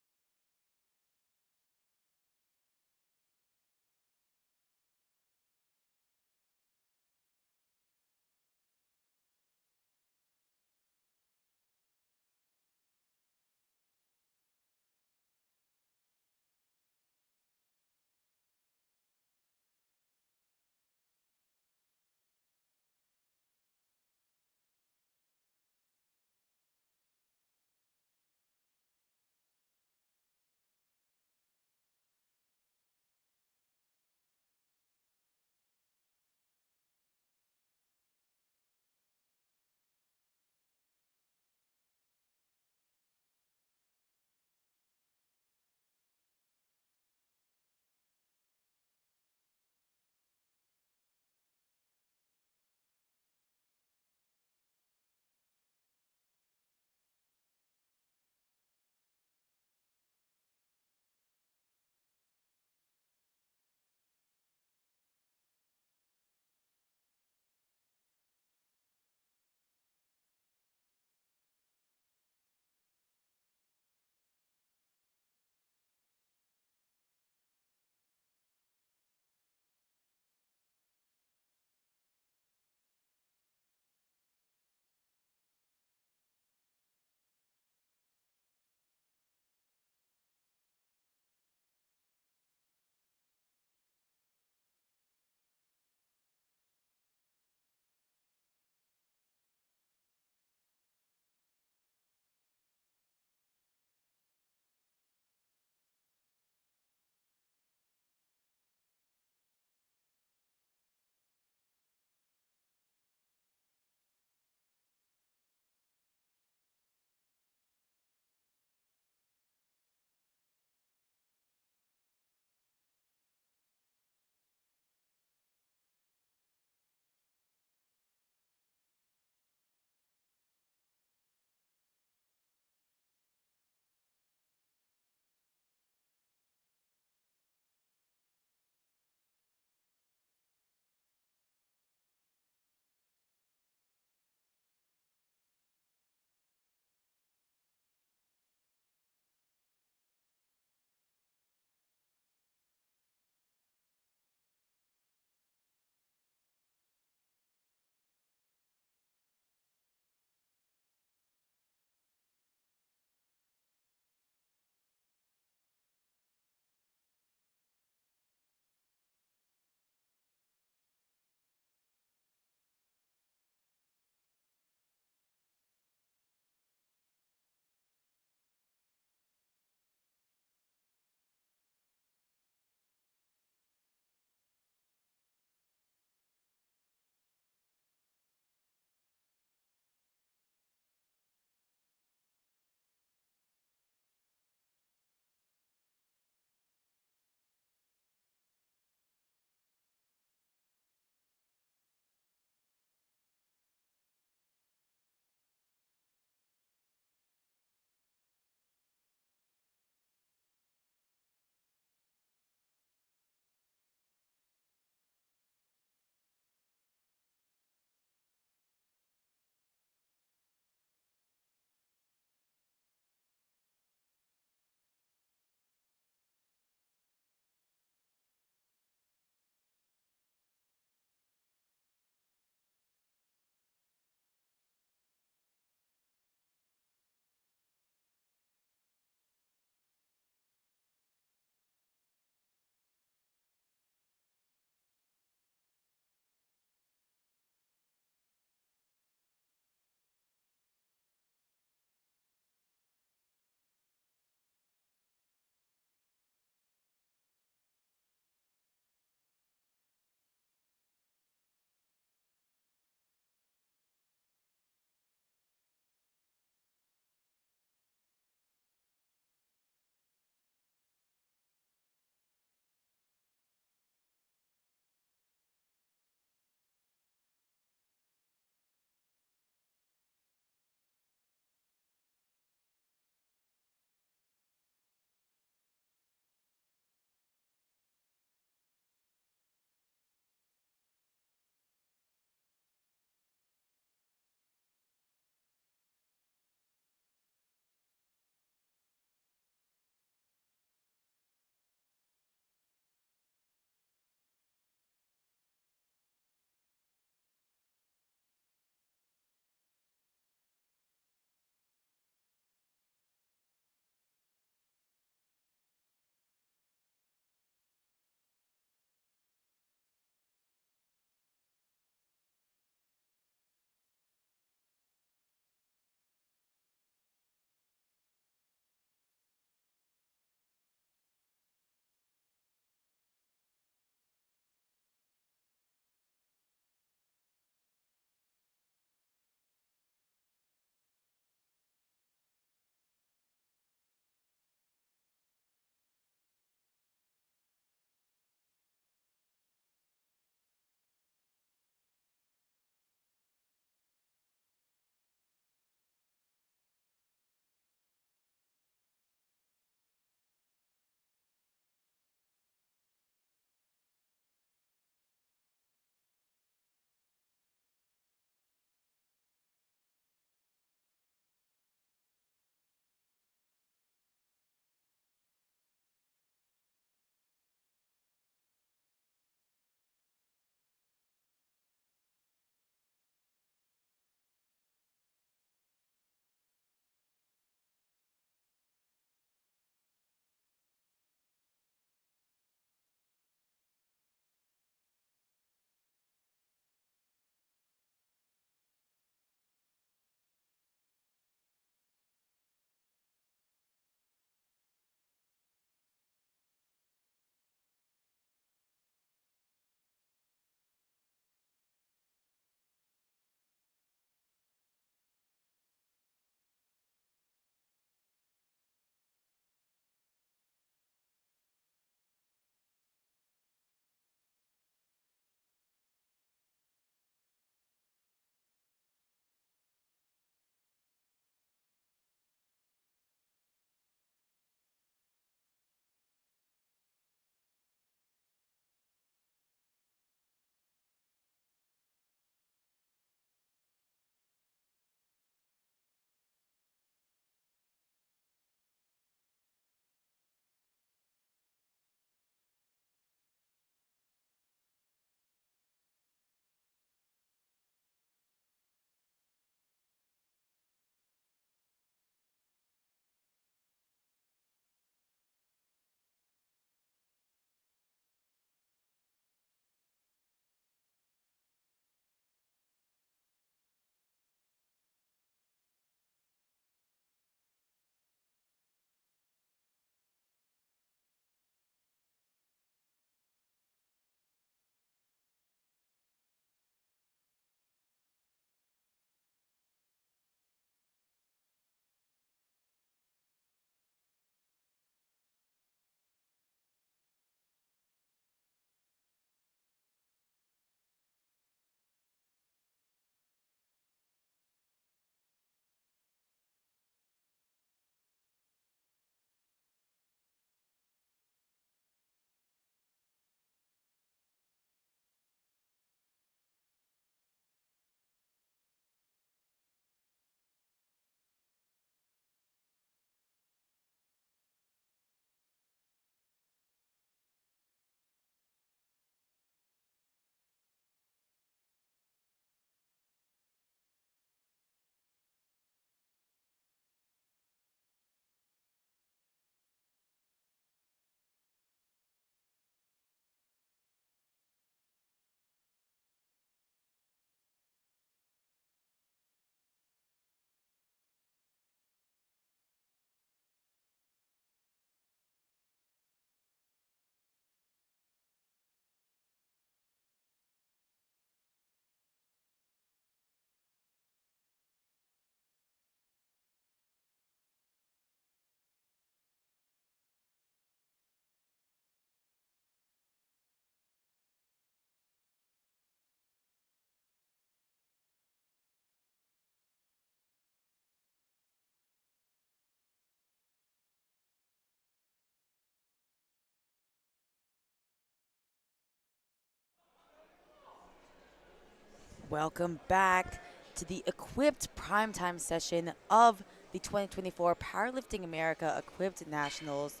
Welcome back to the Equipped Primetime session of the 2024 Powerlifting America Equipped Nationals.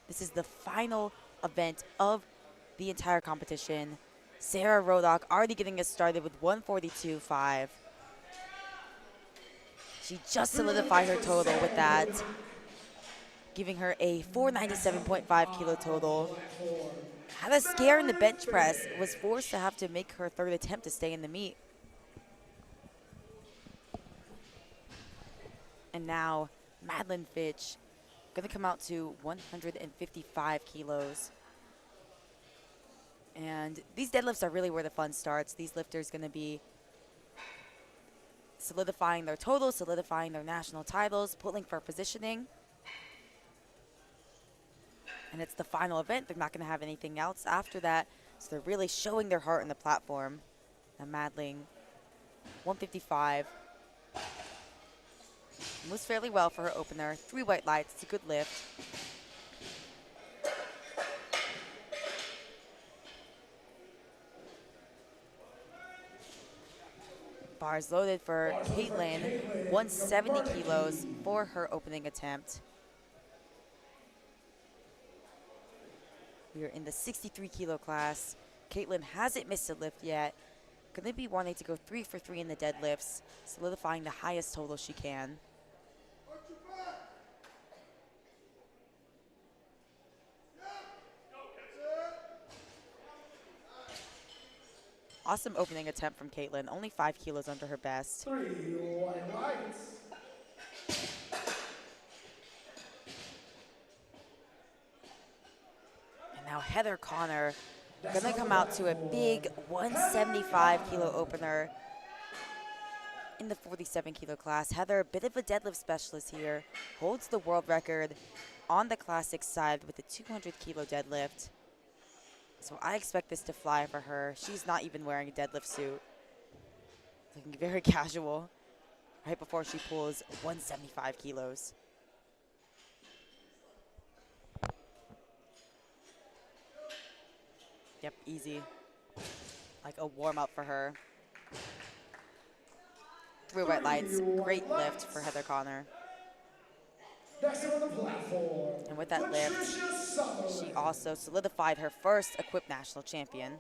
This is the final event of the entire competition. Sarah Rodock already getting us started with 142.5. She just solidified her total with that, giving her a 497.5 kilo total. Had a scare in the bench press, was forced to have to make her third attempt to stay in the meet. And now Madeline Fitch going to come out to 155 kilos. And these deadlifts are really where the fun starts. These lifters going to be solidifying their totals, solidifying their national titles, pulling for positioning. And it's the final event. They're not going to have anything else after that. So they're really showing their heart in the platform. Now Madeline, 155. Moves fairly well for her opener. 3 white lights. It's a good lift. Bars loaded for Caitlin. 170 kilos for her opening attempt. We are in the 63 kilo class. Caitlin hasn't missed a lift yet. Going to be wanting to go 3 for 3 in the deadlifts, solidifying the highest total she can. Awesome opening attempt from Caitlin, only 5 kilos under her best. 3 white lights. And now Heather Connor gonna come out to a big 175 kilo opener in the 47 kilo class. Heather, a bit of a deadlift specialist here, holds the world record on the classic side with the 200 kilo deadlift. So I expect this to fly for her. She's not even wearing a deadlift suit. Looking very casual right before she pulls 175 kilos. Yep, easy. Like a warm-up for her. 3 white lights, great lift for Heather Connor. Next on the platform. And with that lift, she also solidified her first Equipped National Champion.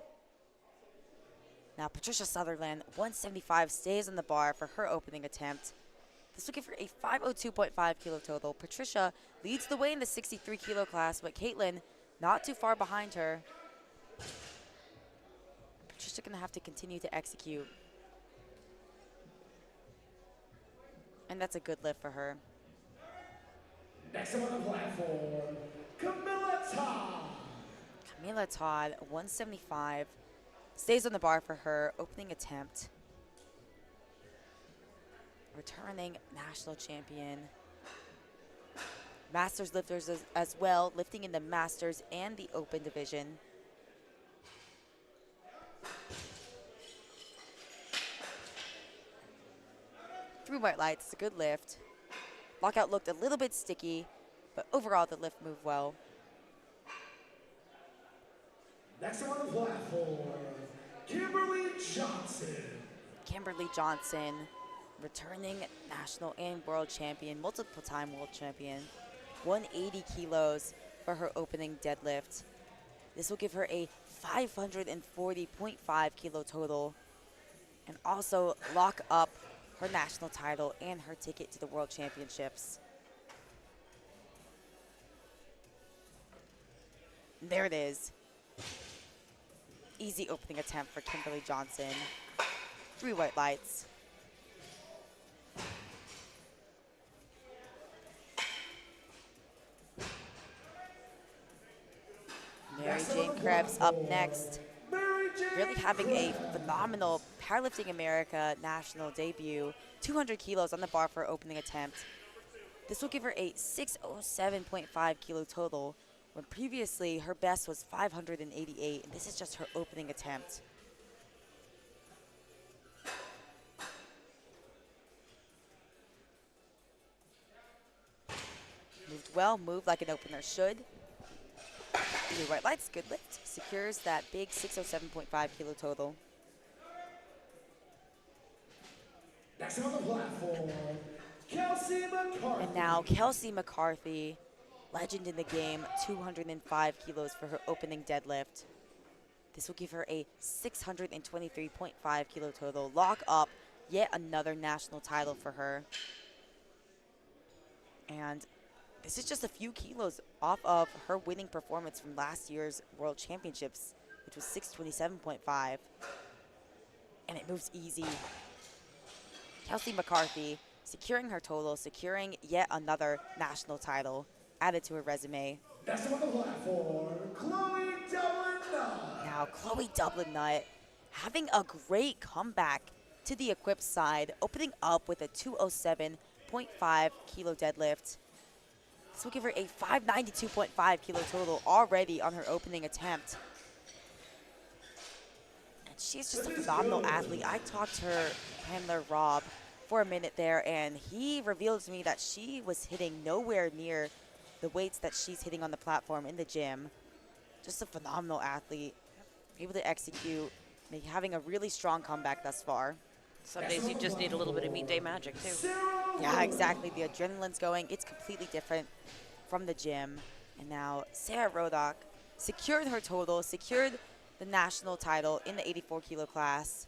Now Patricia Sutherland, 175, stays on the bar for her opening attempt. This will give her a 502.5 kilo total. Patricia leads the way in the 63 kilo class, but Caitlin not too far behind her. Patricia gonna have to continue to execute. And that's a good lift for her. Next on the platform, Camilla Todd. Camilla Todd, 175, stays on the bar for her opening attempt. Returning national champion. Masters lifters as well, lifting in the Masters and the Open division. Through white lights, it's a good lift. Lockout looked a little bit sticky, but overall the lift moved well. Next on the platform, Kimberly Johnson. Kimberly Johnson, returning national and world champion, multiple time world champion. 180 kilos for her opening deadlift. This will give her a 540.5 kilo total and also lock up her national title and her ticket to the World Championships. There it is. Easy opening attempt for Kimberly Johnson. 3 white lights. Mary Jane Krebs up next. Really having a phenomenal Powerlifting America national debut. 200 kilos on the bar for her opening attempt. This will give her a 607.5 kilo total, when previously her best was 588, and this is just her opening attempt. Moved well, moved like an opener should. 3 white lights, good lift. Secures that big 607.5 kilo total. Next on the platform, Kelsey McCarthy. And now Kelsey McCarthy, legend in the game, 205 kilos for her opening deadlift. This will give her a 623.5 kilo total. Lock up yet another national title for her. And this is just a few kilos off of her winning performance from last year's World Championships, which was 627.5. And it moves easy. Kelsey McCarthy securing her total, securing yet another national title added to her resume. Next on the platform, Chloe Dublin-Nutt. Now, Chloe Dublin-Nutt having a great comeback to the equipped side, opening up with a 207.5 kilo deadlift. This will give her a 592.5 kilo total already on her opening attempt. And she's just a phenomenal athlete. I talked to her handler, Rob, for a minute there, and he revealed to me that she was hitting nowhere near the weights that she's hitting on the platform in the gym. Just a phenomenal athlete, able to execute, having a really strong comeback thus far. Some days you just need a little bit of meet day magic, too. Yeah, exactly. The adrenaline's going. It's completely different from the gym. And now Sarah Rodock secured her total, secured the national title in the 84 kilo class,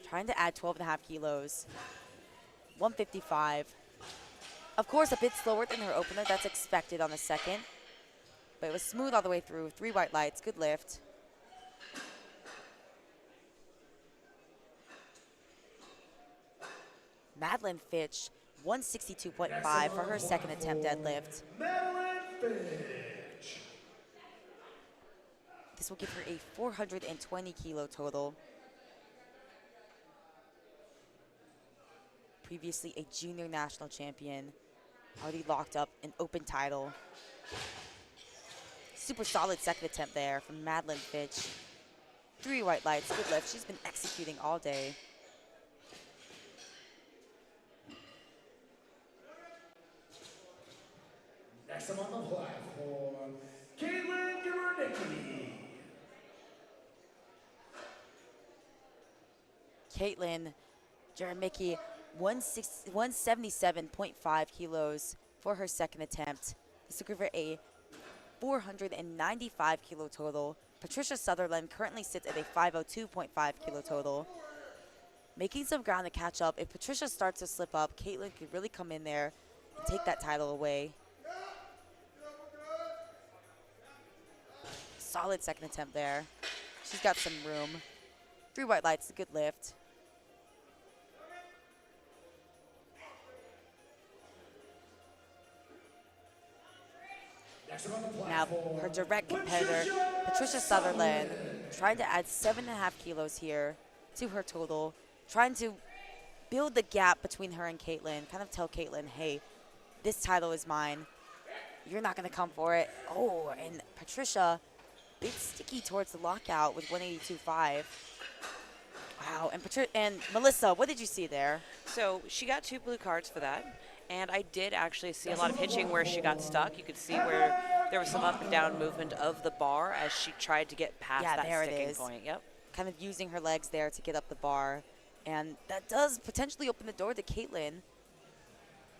trying to add 12.5 kilos, 155. Of course, a bit slower than her opener. That's expected on the second. But it was smooth all the way through. 3 white lights. Good lift. Madeline Fitch, 162.5 for her second attempt deadlift. Madeline Fitch. This will give her a 420 kilo total. Previously a junior national champion, already locked up an open title. Super solid second attempt there from Madeline Fitch. 3 white lights, good lift. She's been executing all day. Next up on the platform, Caitlin Gurnicki. Caitlin Jeremicki, 177.5 kilos for her second attempt. This will give her a 495 kilo total. Patricia Sutherland currently sits at a 502.5 kilo total. Making some ground to catch up. If Patricia starts to slip up, Caitlin could really come in there and take that title away. Solid second attempt there. She's got some room. 3 white lights, a good lift. Now, her direct competitor, Patricia Sutherland, trying to add 7.5 kilos here to her total, trying to build the gap between her and Caitlin, kind of tell Caitlin, hey, this title is mine. You're not going to come for it. Oh, and Patricia, bit sticky towards the lockout with 182.5. Wow, and Melissa, what did you see there? So she got 2 blue cards for that. And I did actually see a lot of hitching where she got stuck. You could see where there was some up and down movement of the bar as she tried to get past that sticking point. Yep. Kind of using her legs there to get up the bar. And that does potentially open the door to Caitlin.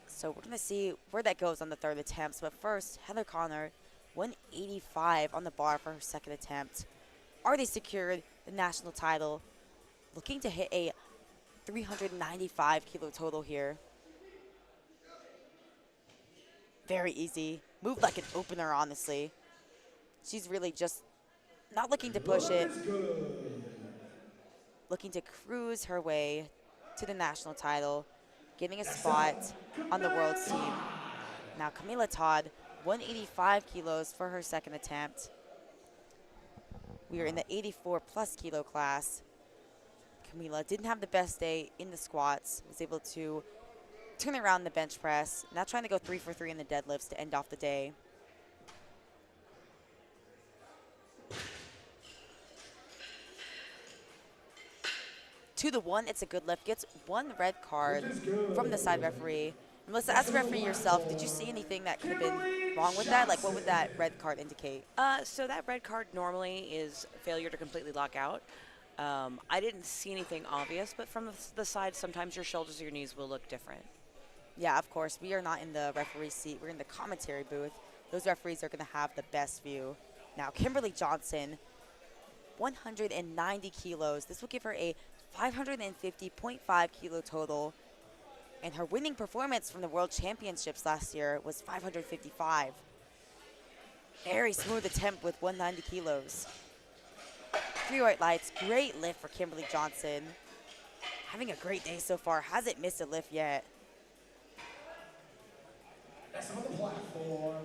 So we're going to see where that goes on the third attempt. But first, Heather Connor, 185 on the bar for her second attempt. Already secured the national title. Looking to hit a 395 kilo total here. Very easy. Moved like an opener, honestly. She's really just not looking to push it. Looking to cruise her way to the national title. Getting a spot on the world's team. Now, Camila Todd, 185 kilos for her second attempt. We are in the 84 plus kilo class. Camila didn't have the best day in the squats. Was able to turn around the bench press. Now trying to go 3 for 3 in the deadlifts to end off the day. To the 1, it's a good lift. Gets 1 red card from the side referee. Melissa, as a referee yourself, did you see anything that could have been wrong with that? Like, what would that red card indicate? So that red card normally is failure to completely lock out. I didn't see anything obvious, but from the side, sometimes your shoulders or your knees will look different. Yeah, of course. We are not in the referee seat. We're in the commentary booth. Those referees are going to have the best view. Now, Kimberly Johnson, 190 kilos. This will give her a 550.5 kilo total. And her winning performance from the World Championships last year was 555. Very smooth attempt with 190 kilos. 3 white lights. Great lift for Kimberly Johnson. Having a great day so far. Hasn't missed a lift yet. Next on the platform,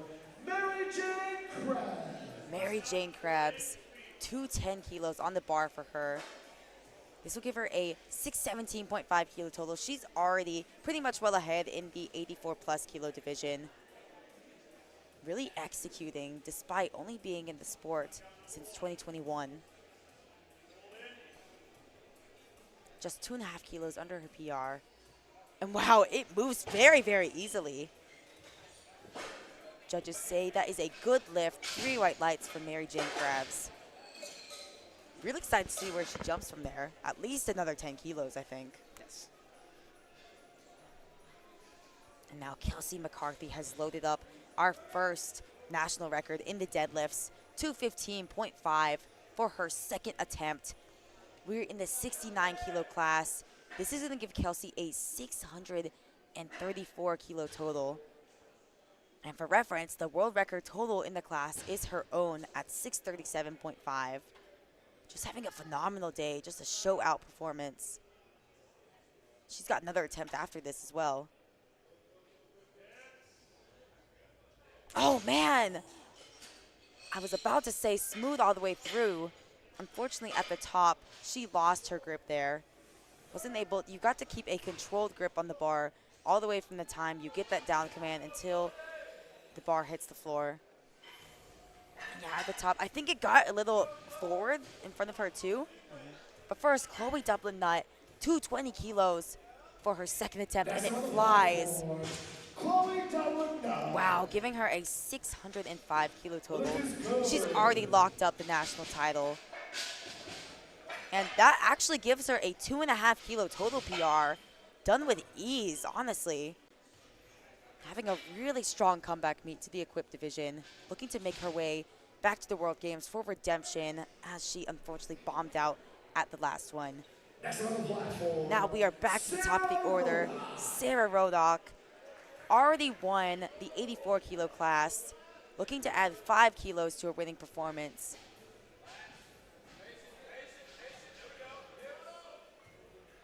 Mary Jane Krabs. Mary Jane Krabs, 210 kilos on the bar for her. This will give her a 617.5 kilo total. She's already pretty much well ahead in the 84 plus kilo division. Really executing despite only being in the sport since 2021. Just 2.5 kilos under her PR. And wow, it moves very, very easily. Judges say that is a good lift. 3 white lights for Mary Jane Krabs. Really excited to see where she jumps from there. At least another 10 kilos, I think. Yes. And now Kelsey McCarthy has loaded up our first national record in the deadlifts. 215.5 for her second attempt. We're in the 69 kilo class. This is going to give Kelsey a 634 kilo total. And for reference, the world record total in the class is her own at 637.5. Just having a phenomenal day, just a show out performance. She's got another attempt after this as well. Oh man! I was about to say smooth all the way through. Unfortunately at the top, she lost her grip there. Wasn't able, you got to keep a controlled grip on the bar all the way from the time you get that down command until the bar hits the floor. Yeah, at the top. I think it got a little forward in front of her too. But first, Chloe Dublin-Nutt, 220 kilos for her second attempt, and it flies. Chloe Dublin-Nutt. Wow, giving her a 605 kilo total. She's already locked up the national title. And that actually gives her a 2.5 kilo total PR. Done with ease, honestly. Having a really strong comeback meet to the equipped division, looking to make her way back to the World Games for redemption as she unfortunately bombed out at the last one. Now we are back to the top of the order. Sarah Rodock already won the 84 kilo class, looking to add 5 kilos to her winning performance.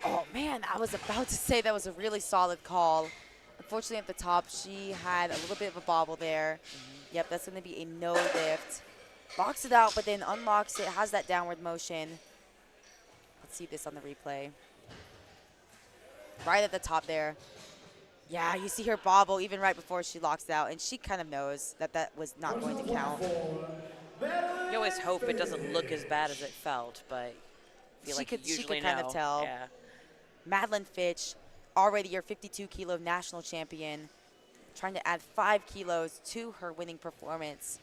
Oh man, I was about to say that was a really solid call. Unfortunately, at the top, she had a little bit of a bobble there. Yep, that's going to be a no lift. Locks it out, but then unlocks it, has that downward motion. Let's see this on the replay. Right at the top there. Yeah, you see her bobble even right before she locks it out, and she kind of knows that that was not going to count. You always hope it doesn't look as bad as it felt, but I feel like you she usually could kind of tell. Yeah. Madeline Fitch, already your 52 kilo national champion, trying to add 5 kilos to her winning performance.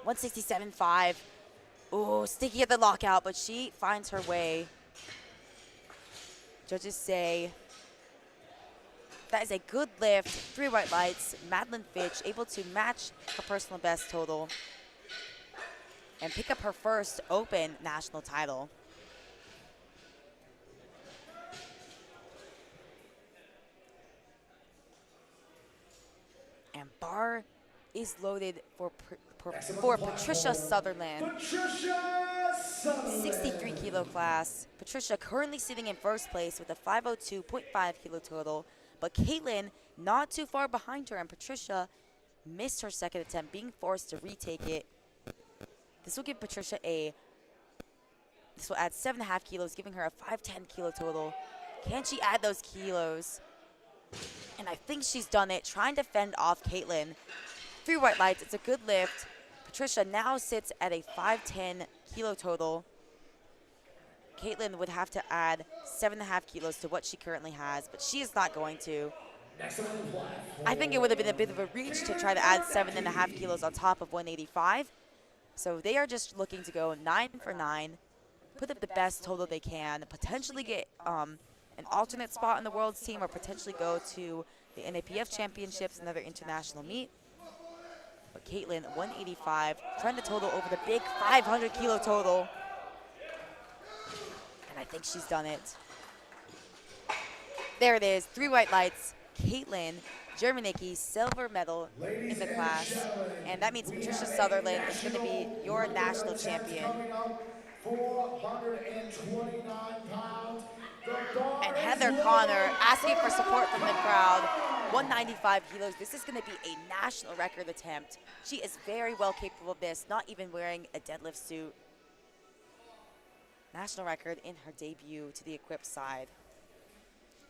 167.5. Ooh, sticky at the lockout, but she finds her way. Judges say that is a good lift. 3 white lights. Madeline Fitch able to match her personal best total and pick up her first open national title. And bar is loaded for Patricia Sutherland. Patricia Sutherland. 63 kilo class. Patricia currently sitting in first place with a 502.5 kilo total. But Caitlin not too far behind her, and Patricia missed her second attempt, being forced to retake it. This will give Patricia this will add 7.5 kilos, giving her a 510 kilo total. Can she add those kilos? And I think she's done it, trying to fend off Caitlin. 3 white lights, it's a good lift. Patricia now sits at a 510 kilo total. Caitlin would have to add 7.5 kilos to what she currently has, but she is not going to. I think it would have been a bit of a reach to try to add 7.5 kilos on top of 185. So they are just looking to go 9 for 9. put up the best total they can, potentially get an alternate spot in the world's team, or potentially go to the NAPF championships, another international meet. But Caitlin, 185, trying to total over the big 500 kilo total. And I think she's done it. There it is, 3 white lights. Caitlin Germanicki, silver medal in the class. And that means Patricia Sutherland is going to be your national champion. 429 pounds. And Heather Connor asking for support from the crowd. 195 kilos. This is going to be a national record attempt. She is very well capable of this, not even wearing a deadlift suit. National record in her debut to the equipped side.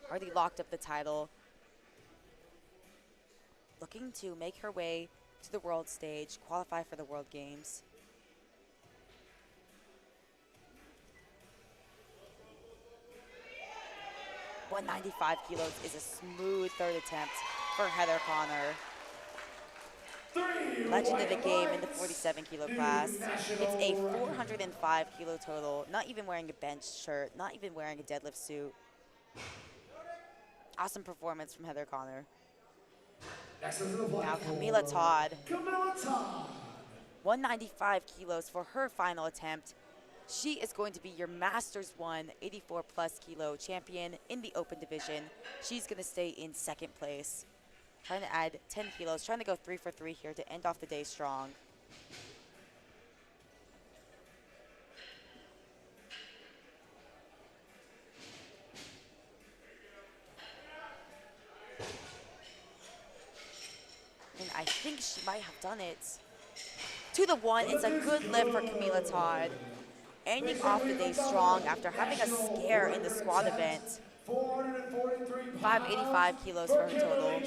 Already locked up the title. Looking to make her way to the world stage, qualify for the World Games. .195 kilos is a smooth third attempt for Heather Connor. Legend of the game in the 47 kilo class. It's a 405 kilo total, not even wearing a bench shirt, not even wearing a deadlift suit. Awesome performance from Heather Connor. Now Camila Todd. 195 kilos for her final attempt. She is going to be your Masters 1 84 plus kilo champion in the open division. She's going to stay in second place. Trying to add 10 kilos, trying to go 3 for 3 here to end off the day strong. And I think she might have done it. To the 1, it's a good lift for Camila Todd. Ending off the day strong after having a scare in the squad event. 585 kilos for her total.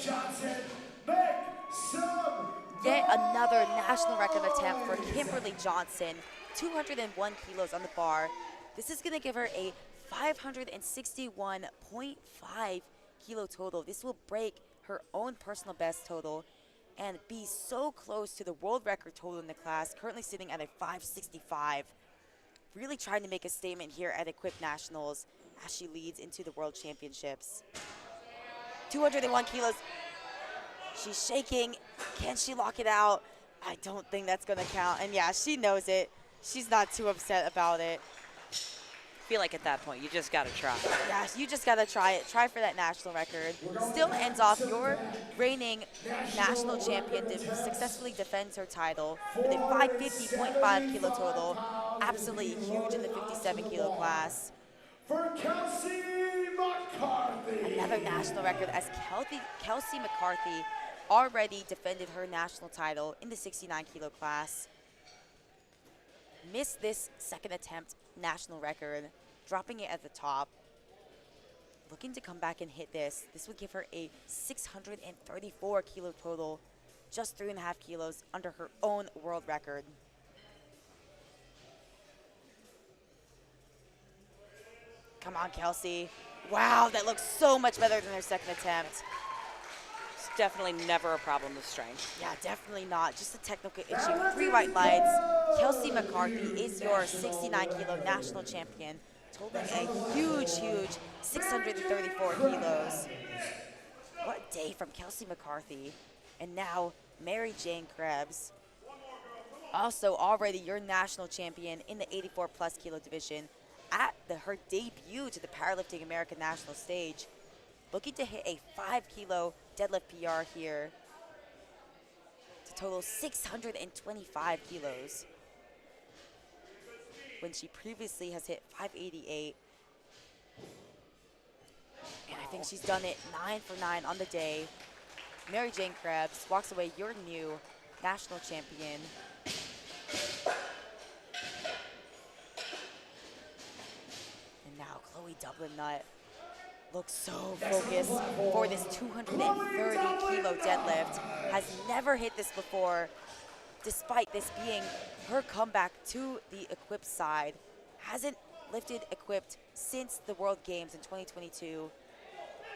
Yet another national record attempt for Kimberly Johnson. 201 kilos on the bar. This is going to give her a 561.5 kilo total. This will break her own personal best total and be so close to the world record total in the class, currently sitting at a 565. Really trying to make a statement here at Equipped Nationals as she leads into the World Championships. 201 kilos. She's shaking. Can she lock it out? I don't think that's going to count. And yeah, she knows it. She's not too upset about it. I feel like at that point, you just got to try. Yeah, you just got to try it. Try for that national record. Still ends off your reigning national champion successfully defends her title with a 550.5 kilo total. Absolutely huge in the 57 kilo class. For Kelsey McCarthy. Another national record as Kelsey McCarthy already defended her national title in the 69 kilo class. Missed this second attempt national record, dropping it at the top. Looking to come back and hit this. This would give her a 634 kilo total, just 3.5 kilos under her own world record. Come on, Kelsey. Wow, that looks so much better than her second attempt. It's definitely never a problem with strength. Yeah, definitely not. Just a technical issue. 3 white lights. Kelsey McCarthy is your 69 kilo national champion, totaling a huge 634 kilos. What a day from Kelsey McCarthy. And now Mary Jane Krebs, also already your national champion in the 84 plus kilo division, at her debut to the Powerlifting America national stage, looking to hit a 5 kilo deadlift PR here to total 625 kilos, when she previously has hit 588. And I think she's done it 9 for 9 on the day. Mary Jane Krebs walks away your new national champion. And now Chloe Dublin-Nutt looks so focused for this 230 kilo deadlift. Has never hit this before, despite this being her comeback to the equipped side. Hasn't lifted equipped since the World Games in 2022.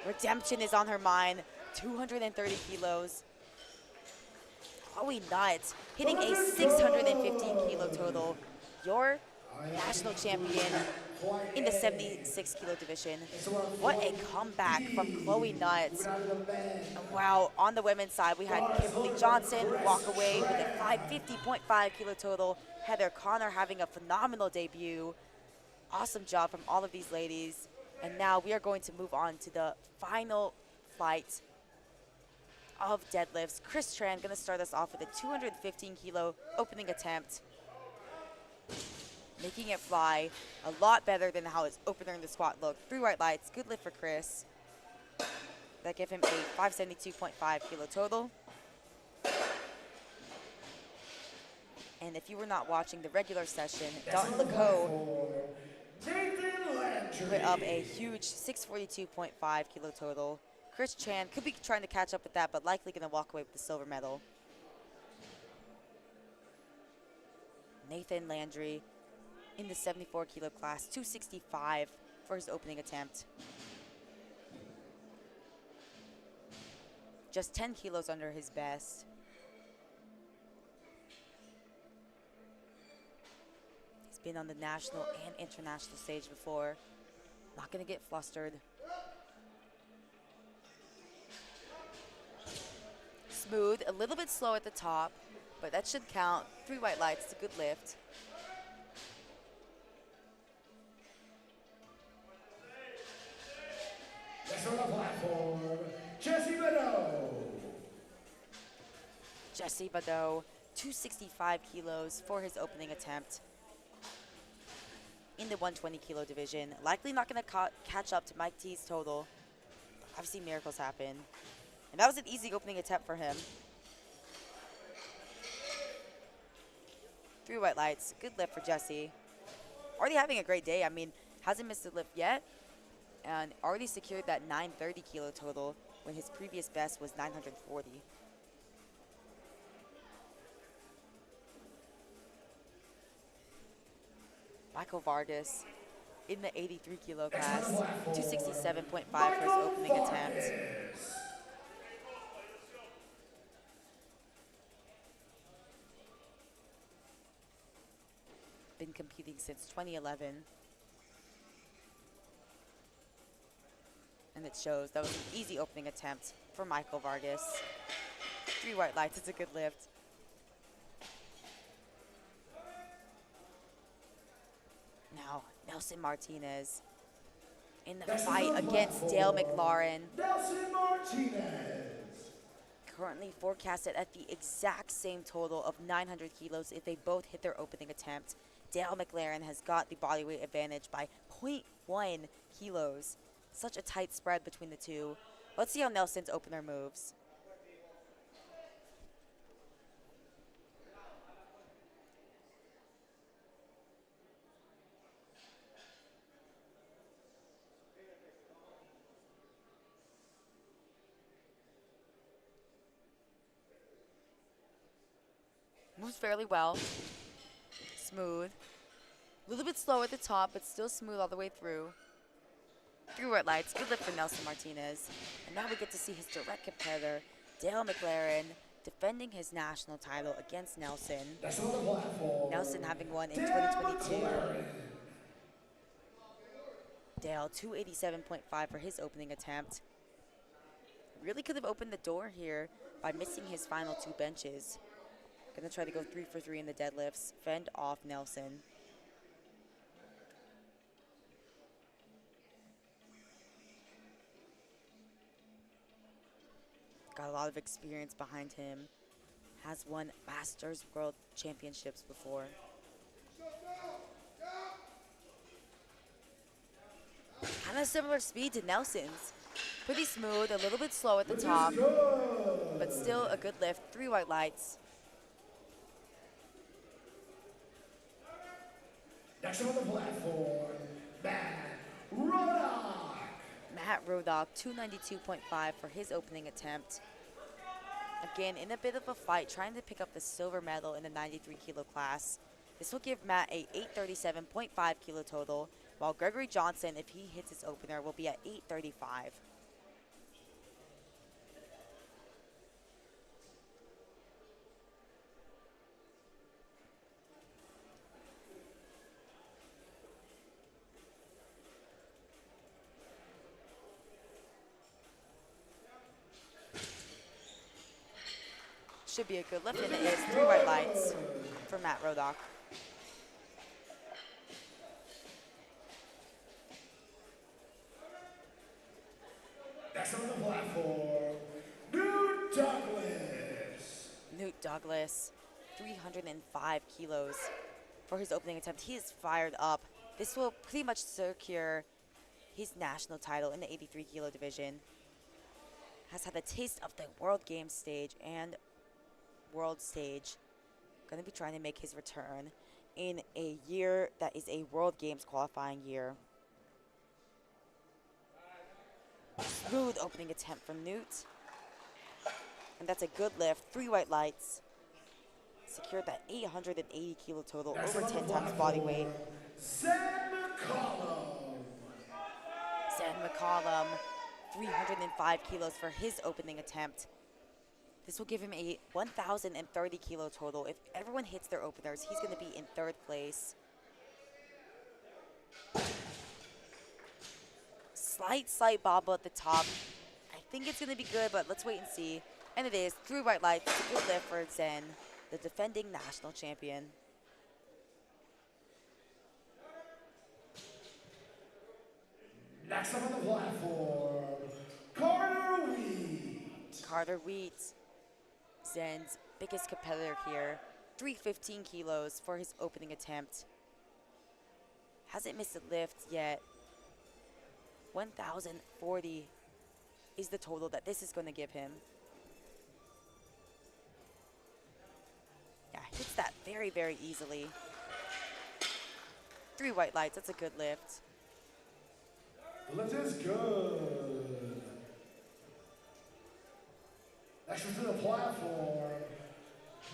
Redemption is on her mind. 230 kilos. Chloe Nutt hitting a 615 kilo total. Your national champion in the 76 kilo division. What a comeback from Chloe Nutt. And wow, on the women's side, we had Kimberly Johnson walk away with a 50.5 kilo total. Heather Connor having a phenomenal debut. Awesome job from all of these ladies. And now we are going to move on to the final flight of deadlifts. Chris Tran going to start us off with a 215 kilo opening attempt, making it fly a lot better than how his opener in the squat looked. 3 white lights, good lift for Chris. That gave him a 572.5 kilo total. And if you were not watching the regular session, Dalton Lecoe put up a huge 642.5 kilo total. Chris Chan could be trying to catch up with that, but likely going to walk away with the silver medal. Nathan Landry in the 74 kilo class, 265 for his opening attempt. Just 10 kilos under his best. He's been on the national and international stage before. Not going to get flustered. Smooth, a little bit slow at the top, but that should count. 3 white lights, it's a good lift. Next on the platform, Jessie Badeau. Jesse Badeau, 265 kilos for his opening attempt in the 120 kilo division. Likely not going to catch up to Mike T's total. I've seen miracles happen. And that was an easy opening attempt for him. 3 white lights, good lift for Jesse. Already having a great day. I mean, hasn't missed a lift yet. And already secured that 930 kilo total when his previous best was 940. Michael Vargas in the 83 kilo class, 267.5 for his opening attempt. Been competing since 2011. And it shows. That was an easy opening attempt for Michael Vargas. 3 white lights, it's a good lift. Now, Nelson Martinez in the fight against Dale McLaurin. Nelson Martinez. Currently forecasted at the exact same total of 900 kilos if they both hit their opening attempt. Dale McLaurin has got the bodyweight advantage by 0.1 kilos. Such a tight spread between the two. Let's see how Nelson's opener moves. Moves fairly well. Smooth. A little bit slow at the top, but still smooth all the way through. 3 white lights, good lift for Nelson Martinez. And now we get to see his direct competitor, Dale McLaurin, defending his national title against Nelson. Next on the platform, Nelson having won in Dale 2022. McLaurin. Dale, 287.5 for his opening attempt. Really could have opened the door here by missing his final 2 benches. Gonna try to go 3 for 3 in the deadlifts, fend off Nelson. Got a lot of experience behind him. Has won Masters World Championships before. Kind of similar speed to Nelson's. Pretty smooth, a little bit slow at the top, but still a good lift. 3 white lights. Next on the platform, Matt Rodak. Matt Rodak, 292.5 for his opening attempt. Again, in a bit of a fight, trying to pick up the silver medal in the 93 kilo class. This will give Matt a 837.5 kilo total, while Gregory Johnson, if he hits his opener, will be at 835. should be a good lift, and it is 3 white lights for Matt Rodock. Next on the platform, Newt Douglas. Newt Douglas, 305 kilos for his opening attempt. He is fired up. This will pretty much secure his national title in the 83 kilo division. Has had a taste of the World Games stage and World stage. Going to be trying to make his return in a year that is a World Games qualifying year. Smooth opening attempt from Newt. And that's a good lift. 3 white lights. Secured that 880 kilo total, Next over on the 10 times platform, body weight. Sam McCollum. Sam McCollum, 305 kilos for his opening attempt. This will give him a 1,030 kilo total. If everyone hits their openers, he's going to be in 3rd place. Slight bobble at the top. I think it's going to be good, but let's wait and see. And it is 3 white lights. It's a good lift for Zen, the defending national champion. Next up on the platform, Carter Wheat. Carter Wheat, Zen's biggest competitor here. 315 kilos for his opening attempt. Hasn't missed a lift yet. 1,040 is the total that this is going to give him. Yeah, hits that very, very easily. 3 white lights, that's a good lift. The lift is good. Next to the platform,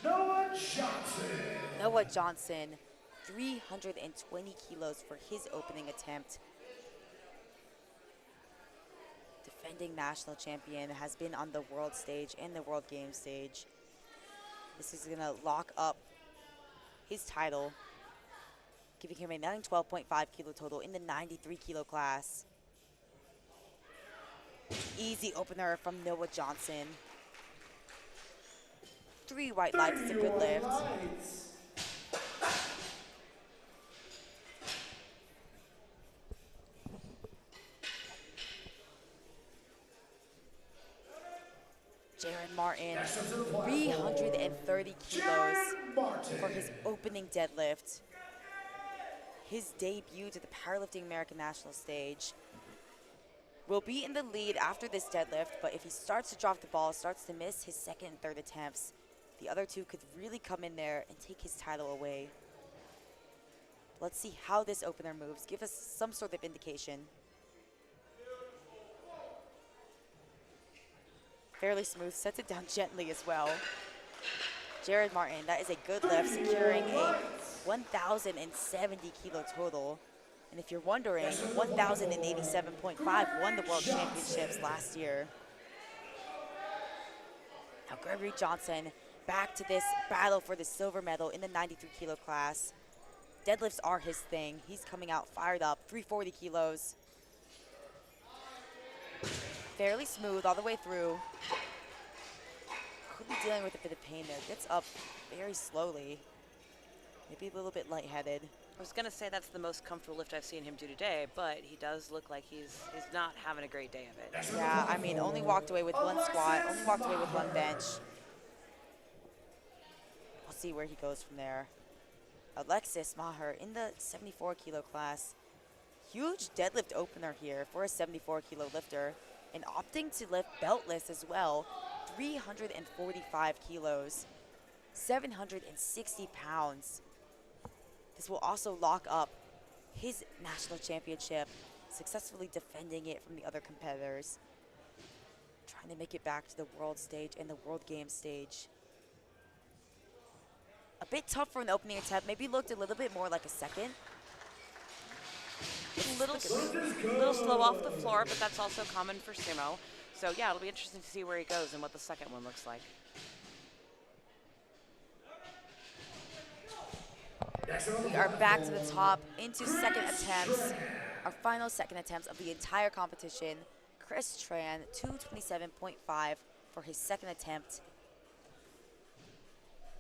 Noah Johnson. Noah Johnson, 320 kilos for his opening attempt. Defending national champion, has been on the world stage and the World Games stage. This is going to lock up his title, giving him a 912.5 kilo total in the 93 kilo class. Easy opener from Noah Johnson. 3 white lights, it's a good lift. Jared Martin, 330 kilos for his opening deadlift. His debut to the Powerlifting American National stage. Will be in the lead after this deadlift, but if he starts to drop the ball, starts to miss his 2nd and 3rd attempts, the other 2 could really come in there and take his title away. Let's see how this opener moves. Give us some sort of indication. Fairly smooth, sets it down gently as well. Jared Martin, that is a good lift, securing a 1,070 kilo total. And if you're wondering, 1,087.5 won the World Championships last year. Now Gregory Johnson, back to this battle for the silver medal in the 93 kilo class. Deadlifts are his thing. He's coming out fired up, 340 kilos. Fairly smooth all the way through. Could be dealing with a bit of pain there. Gets up very slowly. Maybe a little bit lightheaded. I was going to say that's the most comfortable lift I've seen him do today, but he does look like he's not having a great day of it. Yeah, I mean, only walked away with 1 squat, only walked away with 1 bench. We'll see where he goes from there. Alexis Maher in the 74 kilo class. Huge deadlift opener here for a 74 kilo lifter, and opting to lift beltless as well. 345 kilos, 760 pounds. This will also lock up his national championship, successfully defending it from the other competitors. Trying to make it back to the world stage and the World Games stage. A bit tough for an opening attempt. Maybe looked a little bit more like a 2nd. A little slow off the floor, but that's also common for sumo. So yeah, it'll be interesting to see where he goes and what the 2nd one looks like. We are back to the top into 2nd attempts. Our final 2nd attempts of the entire competition. Chris Tran, 227.5 for his 2nd attempt.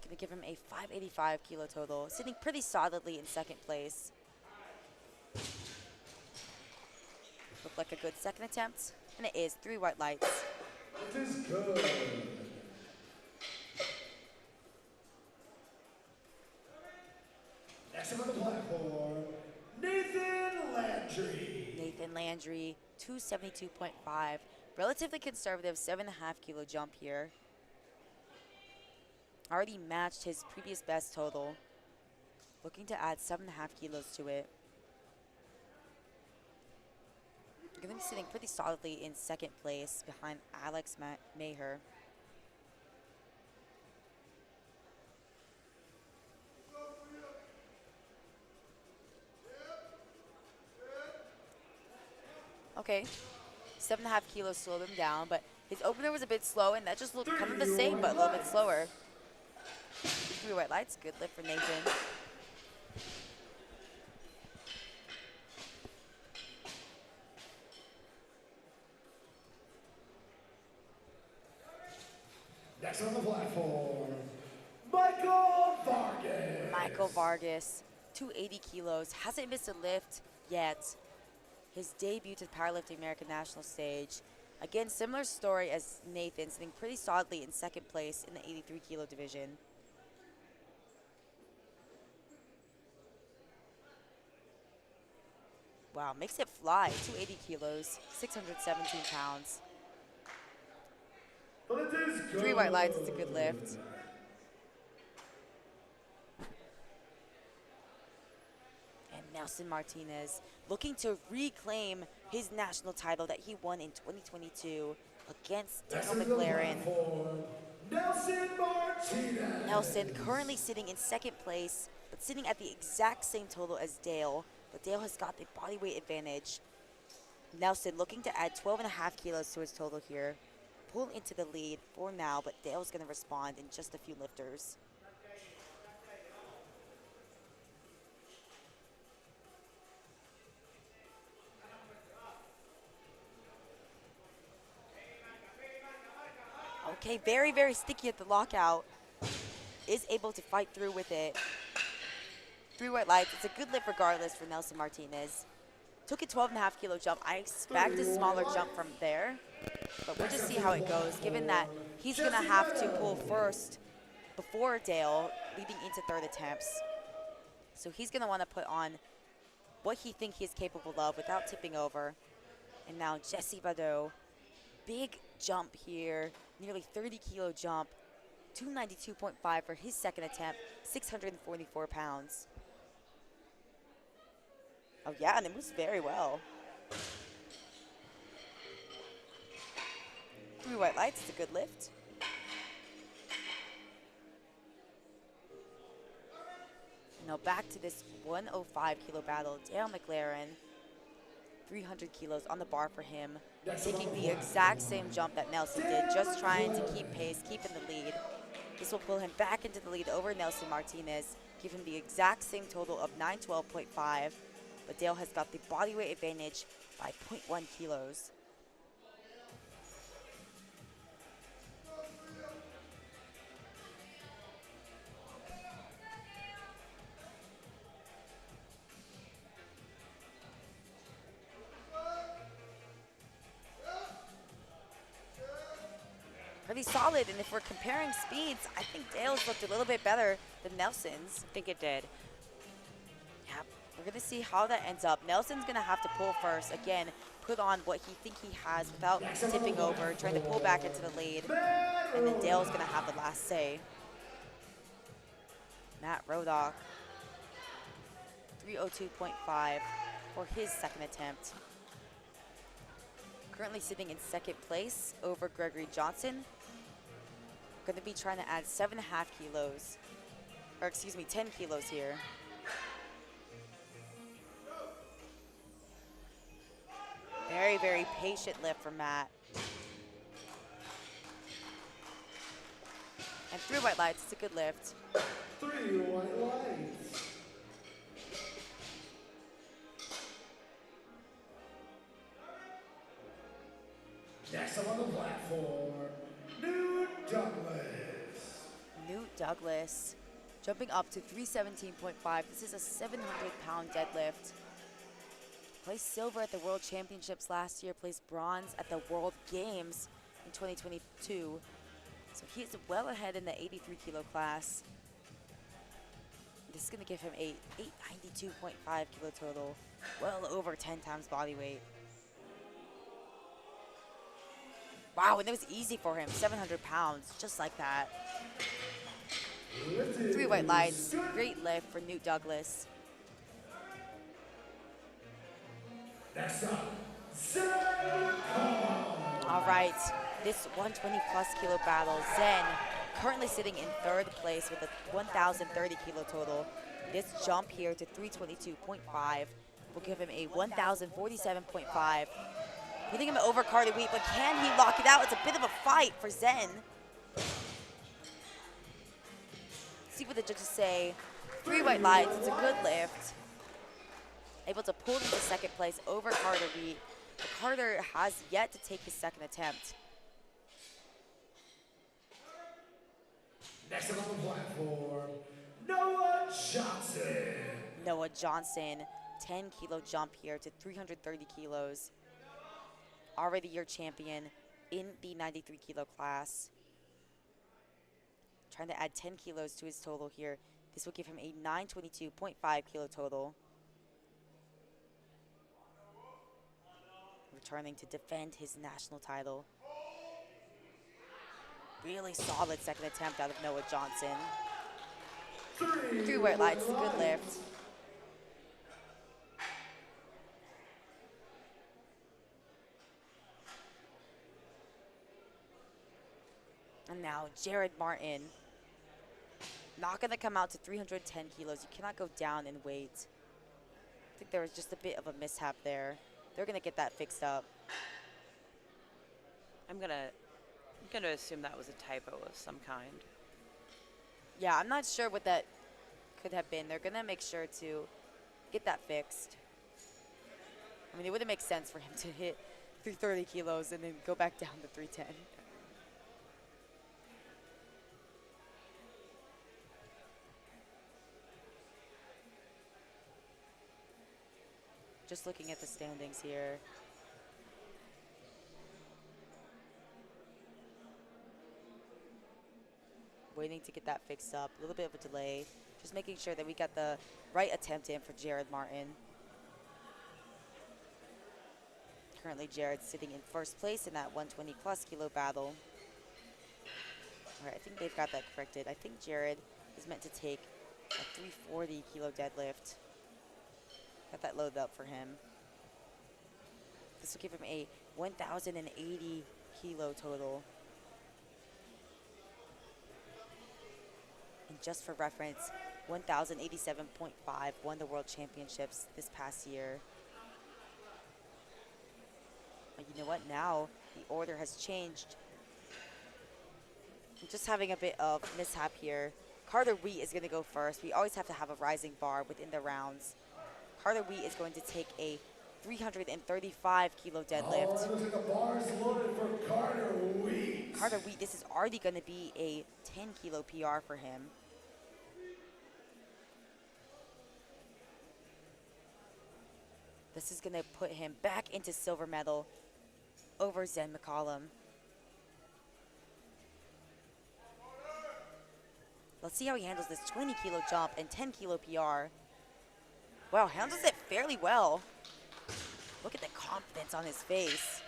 Gonna give him a 585 kilo total, sitting pretty solidly in second place. Looked like a good second attempt, and it is 3 white lights. It is good. Next up on the platform, Nathan Landry. Nathan Landry, 272.5. Relatively conservative 7.5 kilo jump here. Already matched his previous best total. Looking to add 7.5 kilos to it. You're going to be sitting pretty solidly in second place behind Alex Maher. Okay, 7.5 kilos slowed him down, but his opener was a bit slow, and that just looked kind of the same, but a little bit slower. 3 white lights, good lift for Nathan. Next on the platform, Michael Vargas. Michael Vargas, 280 kilos, hasn't missed a lift yet. His debut to the Powerlifting American National stage. Again, similar story as Nathan, sitting pretty solidly in second place in the 83 kilo division. Wow, makes it fly, 280 kilos, 617 pounds. But it is good. 3 white lights, it's a good lift. And Nelson Martinez looking to reclaim his national title that he won in 2022 against Next Daniel on the McLaren. platform, Nelson Martinez. Nelson currently sitting in second place, but sitting at the exact same total as Dale. But Dale has got the body weight advantage. Nelson looking to add 12.5 kilos to his total here. Pull into the lead for now, but Dale's going to respond in just a few lifters. Okay, very, very sticky at the lockout. Is able to fight through with it. 3 white lights. It's a good lift regardless for Nelson Martinez. Took a 12.5 kilo jump. I expect a smaller jump from there, but we'll just see how it goes, given that he's going to have to pull first before Dale, leading into third attempts. So he's going to want to put on what he thinks he's capable of without tipping over. And now Jesse Badeau, big jump here, nearly 30 kilo jump, 292.5 for his second attempt, 644 pounds. Oh yeah, and it moves very well. 3 white lights, it's a good lift. Now back to this 105 kilo battle. Dale McLaren, 300 kilos on the bar for him, taking the exact same jump that Nelson did, just trying to keep pace, keep in the lead. This will pull him back into the lead over Nelson Martinez, give him the exact same total of 912.5, but Dale has got the body weight advantage by 0.1 kilos. Pretty solid, and if we're comparing speeds, I think Dale's looked a little bit better than Nelson's. I think it did. Yeah, we're gonna see how that ends up. Nelson's gonna have to pull first. Again, put on what he think he has without tipping over, trying to pull back into the lead. And then Dale's gonna have the last say. Matt Rodock, 302.5 for his second attempt. Currently sitting in second place over Gregory Johnson. Going to be trying to add 7.5 kilos, or excuse me, 10 kilos here. Very, very patient lift from Matt. And 3 white lights, it's a good lift. 3 white lights. Next up on the platform, Newt Douglas. Newt Douglas jumping up to 317.5. This is a 700-pound deadlift. Placed silver at the World Championships last year, placed bronze at the World Games in 2022. So he is well ahead in the 83 kilo class. This is going to give him a 892.5 kilo total, well over 10 times body weight. Wow, and it was easy for him, 700 pounds, just like that. 3 white lights, great lift for Newt Douglas. Next up, Zen. All right, this 120 plus kilo battle, Zen currently sitting in 3rd place with a 1,030 kilo total. This jump here to 322.5 will give him a 1,047.5, putting him over Carter Wheat, but can he lock it out? It's a bit of a fight for Zen. See what the judges say. 3 white lights, it's a good lift. Able to pull into 2nd place over Carter Wheat. But Carter has yet to take his 2nd attempt. Next up on the platform, Noah Johnson. Noah Johnson, 10 kilo jump here to 330 kilos. Already your champion in the 93 kilo class. Trying to add 10 kilos to his total here. This will give him a 922.5 kilo total. Returning to defend his national title. Really solid 2nd attempt out of Noah Johnson. 3 white lights, good lift. And now Jared Martin. Not going to come out to 310 kilos. You cannot go down in weight. I think there was just a bit of a mishap there. They're going to get that fixed up. I'm gonna assume that was a typo of some kind. Yeah, I'm not sure what that could have been. They're going to make sure to get that fixed. I mean, it wouldn't make sense for him to hit 330 kilos and then go back down to 310. Just looking at the standings here. Waiting to get that fixed up. A little bit of a delay. Just making sure that we got the right attempt in for Jared Martin. Currently, Jared's sitting in 1st place in that 120 plus kilo battle. All right, I think they've got that corrected. I think Jared is meant to take a 340 kilo deadlift. Got that loaded up for him. This will give him a 1,080 kilo total. And just for reference, 1,087.5 won the World Championships this past year. But you know what? Now the order has changed. I'm just having a bit of mishap here. Carter Wheat is going to go first. We always have to have a rising bar within the rounds. Carter Wheat is going to take a 335 kilo deadlift. Looks like the bar is loaded for Carter Wheat. Carter Wheat, this is already going to be a 10 kilo PR for him. This is going to put him back into silver medal over Zen McCollum. Let's see how he handles this 20 kilo jump and 10 kilo PR. Wow, handles it fairly well. Look at the confidence on his face.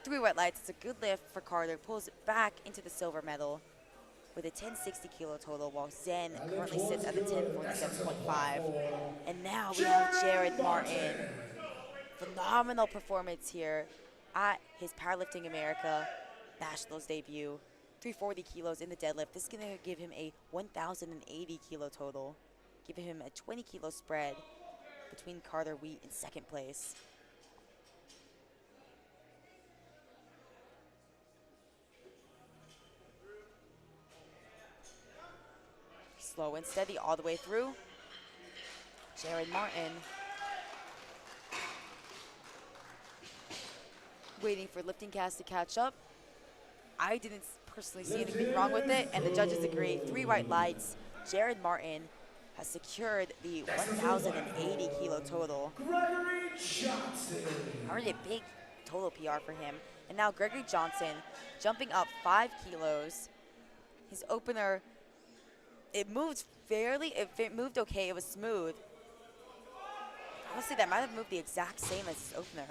3 white lights, it's a good lift for Carter. Pulls it back into the silver medal with a 1060 kilo total, while Zen currently sits at a 1047.5. And now we have Jared Martin. Phenomenal performance here at his Powerlifting America Nationals debut. 340 kilos in the deadlift. This is going to give him a 1,080 kilo total, giving him a 20 kilo spread between Carter Wheat in 2nd place. Slow and steady all the way through. Jared Martin. Waiting for lifting cast to catch up. I didn't personally see anything wrong with it, and the judges agree. 3 white lights. Jared Martin has secured the 1,080 kilo total. Gregory Johnson. Already a big total PR for him. And now Gregory Johnson jumping up 5 kilos. His opener, it moved it moved okay, it was smooth. Honestly, that might have moved the exact same as his opener.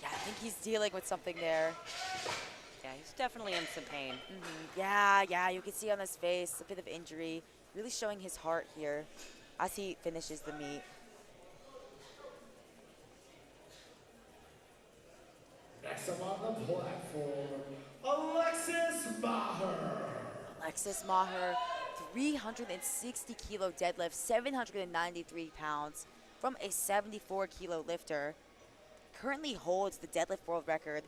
Yeah, I think he's dealing with something there. Yeah, he's definitely in some pain. Yeah, you can see on his face a bit of injury. Really showing his heart here as he finishes the meet. Next up on the platform, Alexis Maher. Alexis Maher, 360 kilo deadlift, 793 pounds from a 74 kilo lifter. Currently holds the deadlift world record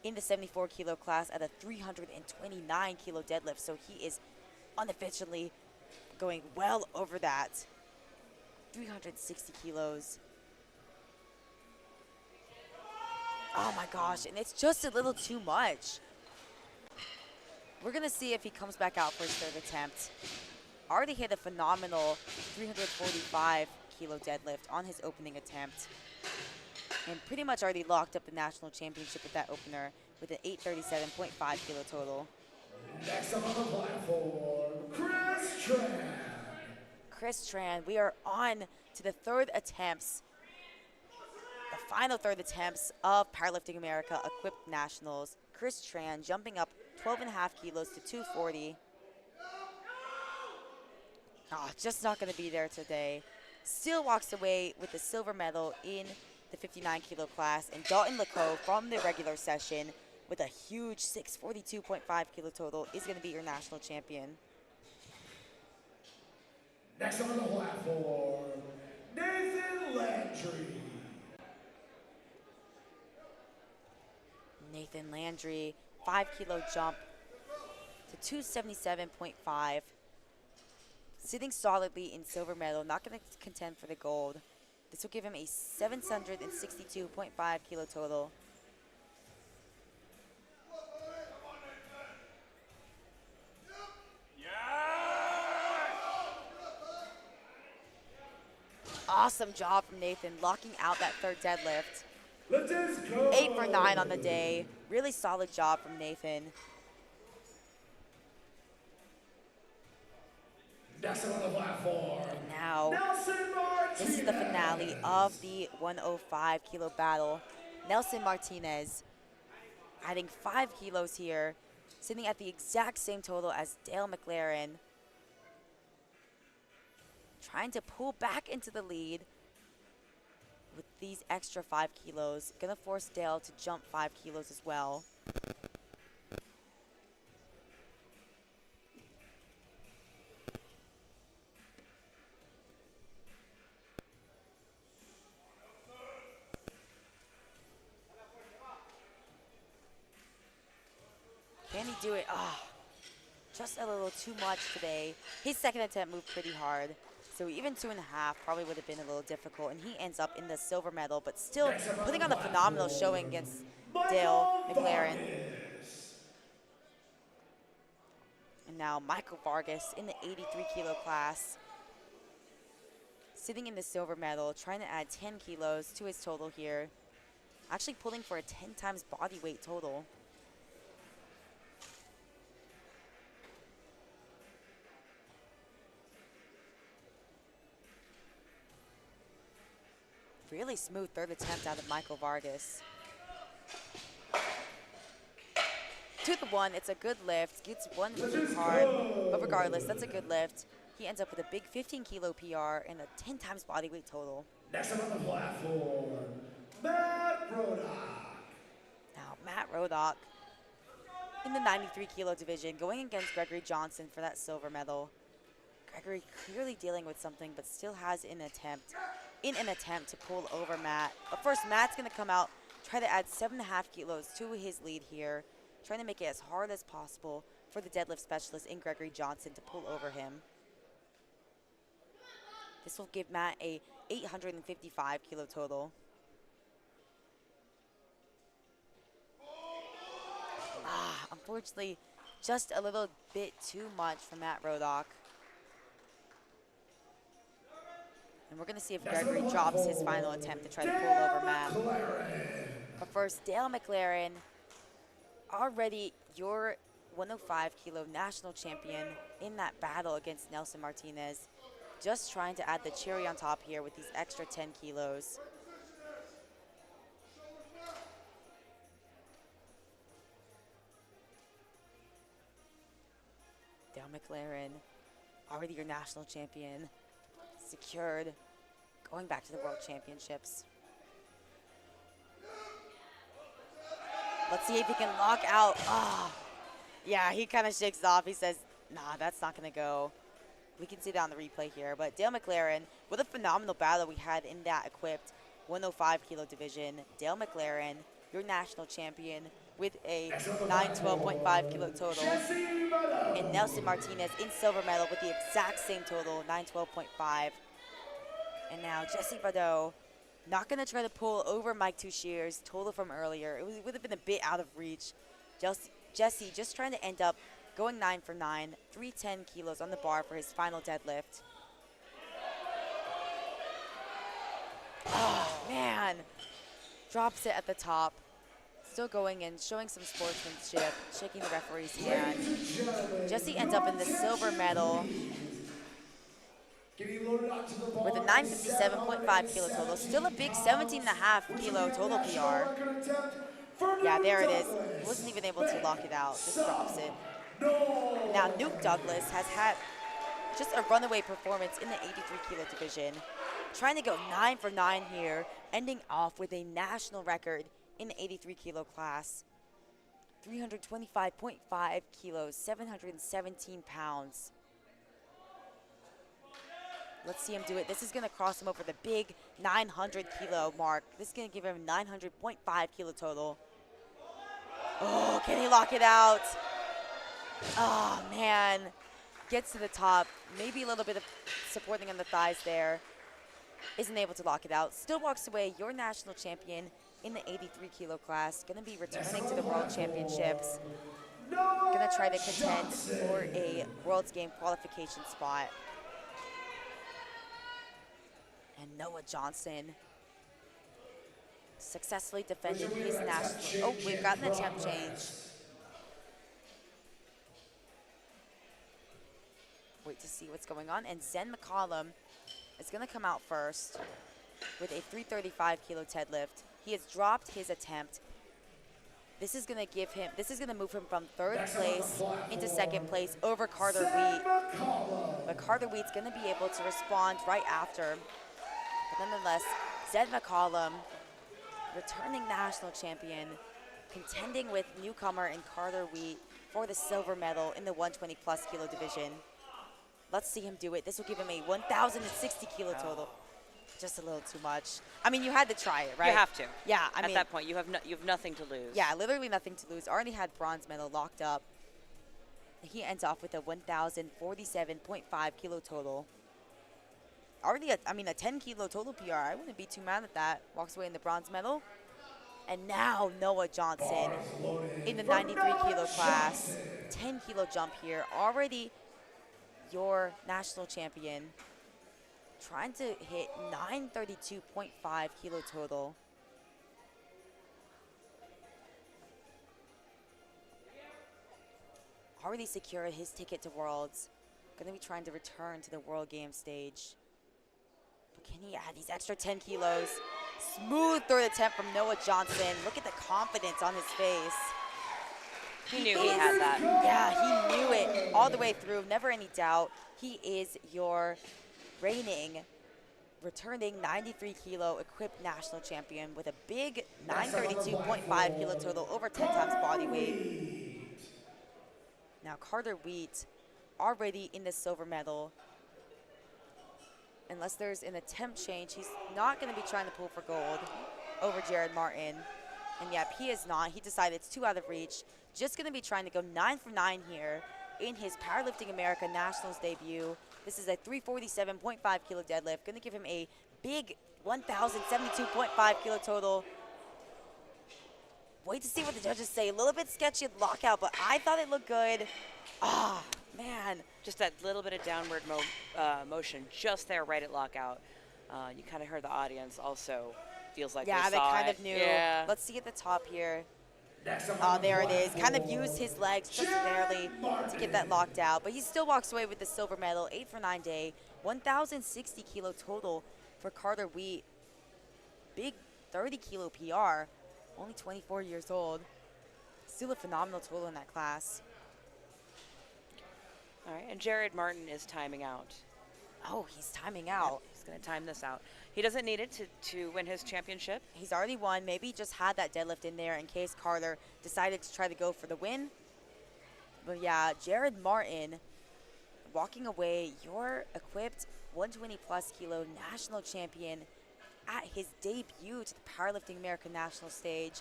in the 74 kilo class at a 329 kilo deadlift. So he is unofficially going well over that. 360 kilos. Oh my gosh, and it's just a little too much. We're gonna see if he comes back out for his third attempt. Already hit a phenomenal 345 kilo deadlift on his opening attempt. And pretty much already locked up the national championship with that opener with an 837.5 kilo total. Next up on the platform, Chris Tran. Chris Tran, we are on to the third attempts, the final third attempts of Powerlifting America Equipped Nationals. Chris Tran jumping up 12.5 kilos to 240. Just not going to be there today. Still walks away with the silver medal in the 59 kilo class. And Dalton Lacoe from the regular session with a huge 642.5 kilo total is going to be your national champion. Next up on the platform, Nathan Landry. Nathan Landry, 5 kilo jump to 277.5. Sitting solidly in silver medal, not going to contend for the gold. This will give him a 762.5 kilo total. Awesome job from Nathan, locking out that third deadlift. Let's go. 8 for 9 on the day. Really solid job from Nathan. Next up on the platform, And now, Nelson Martinez. this is the finale of the 105 kilo battle. Nelson Martinez adding 5 kilos here, sitting at the exact same total as Dale McLaren. Trying to pull back into the lead with these extra 5 kilos. Gonna force Dale to jump 5 kilos as well. Can he do it? Just a little too much today. His second attempt moved pretty hard. So even 2.5 probably would have been a little difficult. And he ends up in the silver medal, but still putting on a phenomenal showing against Dale McLaren. And now Michael Vargas in the 83 kilo class. Sitting in the silver medal, trying to add 10 kilos to his total here. Actually pulling for a 10 times body weight total. Really smooth third attempt out of Michael Vargas. To the one, it's a good lift. Gets one really hard, but regardless, that's a good lift. He ends up with a big 15 kilo PR and a 10 times body weight total. Next up on the platform, Matt Rodak. Now, Matt Rodak in the 93 kilo division, going against Gregory Johnson for that silver medal. Gregory clearly dealing with something, but still has an attempt to pull over Matt. But first, Matt's gonna come out, try to add 7.5 kilos to his lead here, trying to make it as hard as possible for the deadlift specialist in Gregory Johnson to pull over him. This will give Matt a 855 kilo total. Unfortunately, just a little bit too much from Matt Rodock. And we're going to see if Next on Gregory the drops his platform, final attempt to try to pull Dale over Matt. McLaren. But first, Dale McLaren, already your 105 kilo national champion in that battle against Nelson Martinez. Just trying to add the cherry on top here with these extra 10 kilos. Dale McLaren, already your national champion, secured, going back to the World Championships. Let's see if he can lock out. Yeah, he kind of shakes it off. He says, nah, that's not going to go. We can see that on the replay here. But Dale McLaren, what a phenomenal battle we had in that equipped 105 kilo division. Dale McLaren, your national champion, with a 912.5 kilo total. And Nelson Martinez in silver medal with the exact same total, 912.5. And now Jesse Vado, not going to try to pull over Mike Touchier's total from earlier. It would have been a bit out of reach. Jesse just trying to end up going 9 for 9, 310 kilos on the bar for his final deadlift. Oh, man. Drops it at the top. Still going in, showing some sportsmanship, shaking the referee's hand. Jesse ends up in the silver medal with a 957.5 kilo total. Still a big 17.5 kilo total PR. Yeah, there it is. Wasn't even able to lock it out. Just drops it. Now, Nuke Douglas has had just a runaway performance in the 83 kilo division. Trying to go 9 for 9 here, ending off with a national record in the 83 kilo class. 325.5 kilos, 717 pounds. Let's see him do it. This is going to cross him over the big 900 kilo mark. This is going to give him 900.5 kilo total. Oh, can he lock it out? Oh, man. Gets to the top. Maybe a little bit of supporting on the thighs there. Isn't able to lock it out. Still walks away your national champion in the 83 kilo class. Going to be returning to the World Championships. Going to try to contend for a World's Game qualification spot. And Noah Johnson successfully defended his national. Oh, we've got an attempt change. Wait to see what's going on. And Zen McCollum is going to come out first with a 335 kilo deadlift. He has dropped his attempt. This is going to move him from third place into second place over Carter Wheat. But Carter Wheat's going to be able to respond right after. But nonetheless, Zed McCollum, returning national champion, contending with newcomer and Carter Wheat for the silver medal in the 120 plus kilo division. Let's see him do it. This will give him a 1,060 kilo total. Just a little too much. I mean, you had to try it, right? You have to. Yeah, I mean. At that point, you have nothing to lose. Yeah, literally nothing to lose. Already had bronze medal locked up. He ends off with a 1,047.5 kilo total. Already, a 10 kilo total PR. I wouldn't be too mad at that. Walks away in the bronze medal. And now Noah Johnson in the 93 kilo class. 10 kilo jump here. Already your national champion. Trying to hit 932.5 kilo total. Already secured his ticket to Worlds. Going to be trying to return to the World Game stage. But can he add these extra 10 kilos? Smooth third attempt from Noah Johnson. Look at the confidence on his face. He knew he had that. Yeah, he knew it all the way through. Never any doubt. He is your reigning, returning 93 kilo equipped national champion with a big 932.5 kilo total, over 10 times body weight. Now Carter Wheat already in the silver medal. Unless there's an attempt change, he's not going to be trying to pull for gold over Jared Martin. And yep, he is not. He decided it's too out of reach. Just going to be trying to go 9 for 9 here in his Powerlifting America Nationals debut. This is a 347.5 kilo deadlift. Going to give him a big 1,072.5 kilo total. wait to see what the judges say. A little bit sketchy at lockout, but I thought it looked good. Ah, man. Just that little bit of downward motion just there right at lockout. You kind of heard the audience also feels like Yeah, they they saw kind it. of knew. Yeah. Let's see at the top here. Next up Oh, on the there it is. Kind of platform, used his legs just Jared barely to Martin. get that locked out. But he still walks away with the silver medal. 8 for 9 day. 1,060 kilo total for Carter Wheat. Big 30 kilo PR. Only 24 years old. Still a phenomenal total in that class. All right, and Jared Martin is timing out. Oh, he's timing out. He's going to time this out. He doesn't need it to win his championship. He's already won. Maybe he just had that deadlift in there in case Carter decided to try to go for the win. But yeah, Jared Martin walking away, your equipped 120 plus kilo national champion at his debut to the Powerlifting America national stage,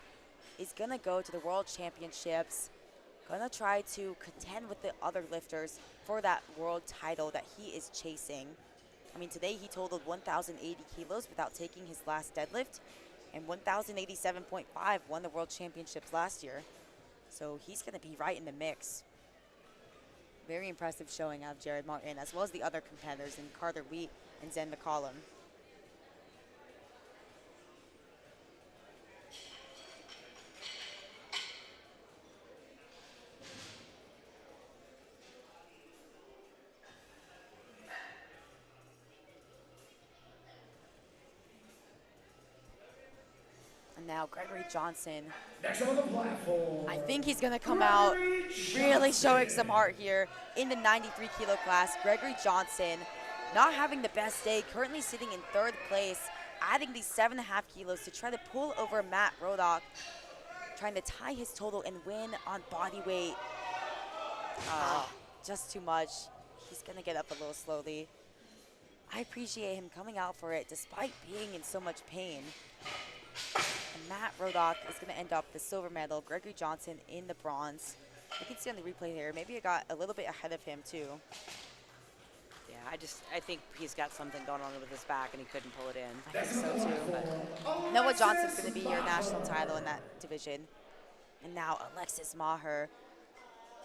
is going to go to the World Championships, going to try to contend with the other lifters for that world title that he is chasing. I mean, today he totaled 1,080 kilos without taking his last deadlift, and 1,087.5 won the World Championships last year. So he's going to be right in the mix. Very impressive showing out of Jared Martin, as well as the other competitors in Carter Wheat and Zen McCollum. And now Gregory Johnson. Next up on the platform, I think he's going to come out really showing some heart here in the 93 kilo class. Gregory Johnson not having the best day, currently sitting in 3rd place, adding these 7.5 kilos to try to pull over Matt Rodock, trying to tie his total and win on body weight. Just too much. He's going to get up a little slowly. I appreciate him coming out for it despite being in so much pain. And Matt Rodock is going to end up the silver medal. Gregory Johnson in the bronze. You can see on the replay here, maybe I got a little bit ahead of him too. Yeah, I think he's got something going on with his back and he couldn't pull it in. I think so too. But Noah Johnson's going to be your national title in that division. And now Alexis Maher,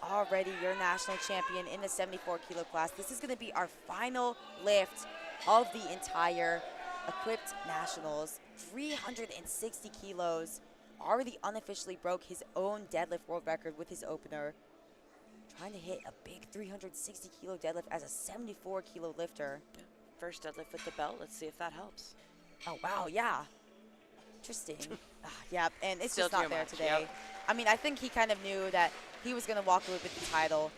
already your national champion in the 74 kilo class. This is going to be our final lift of the entire equipped nationals. 360 kilos. Already unofficially broke his own deadlift world record with his opener. Trying to hit a big 360 kilo deadlift as a 74 kilo lifter. Yeah. First deadlift with the belt. Let's see if that helps. Oh, wow, yeah. Interesting. Yeah, and it's Still just not too there much, today. yep. I mean, I think he kind of knew that he was going to walk away with the title.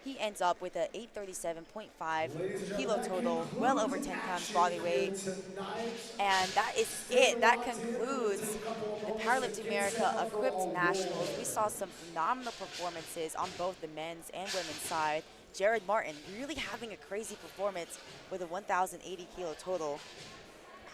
He ends up with a 837.5 kilo total, well over 10 pounds body weight. And that is it. That concludes the Powerlifting America Equipped Nationals. We saw some phenomenal performances on both the men's and women's side. Jared Martin really having a crazy performance with a 1,080 kilo total.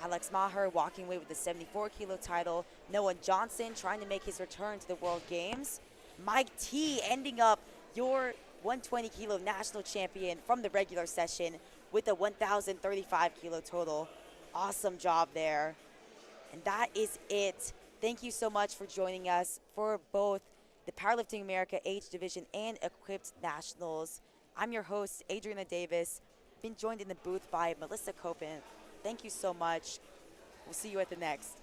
Alex Maher walking away with the 74 kilo title. Noah Johnson trying to make his return to the World Games. Mike T ending up your 120 kilo national champion from the regular session with a 1,035 kilo total. Awesome job there. And that is it. Thank you so much for joining us for both the Powerlifting America Age Division and Equipped Nationals. I'm your host, Adriana Davis. Been joined in the booth by Melissa Copen. Thank you so much. We'll see you at the next.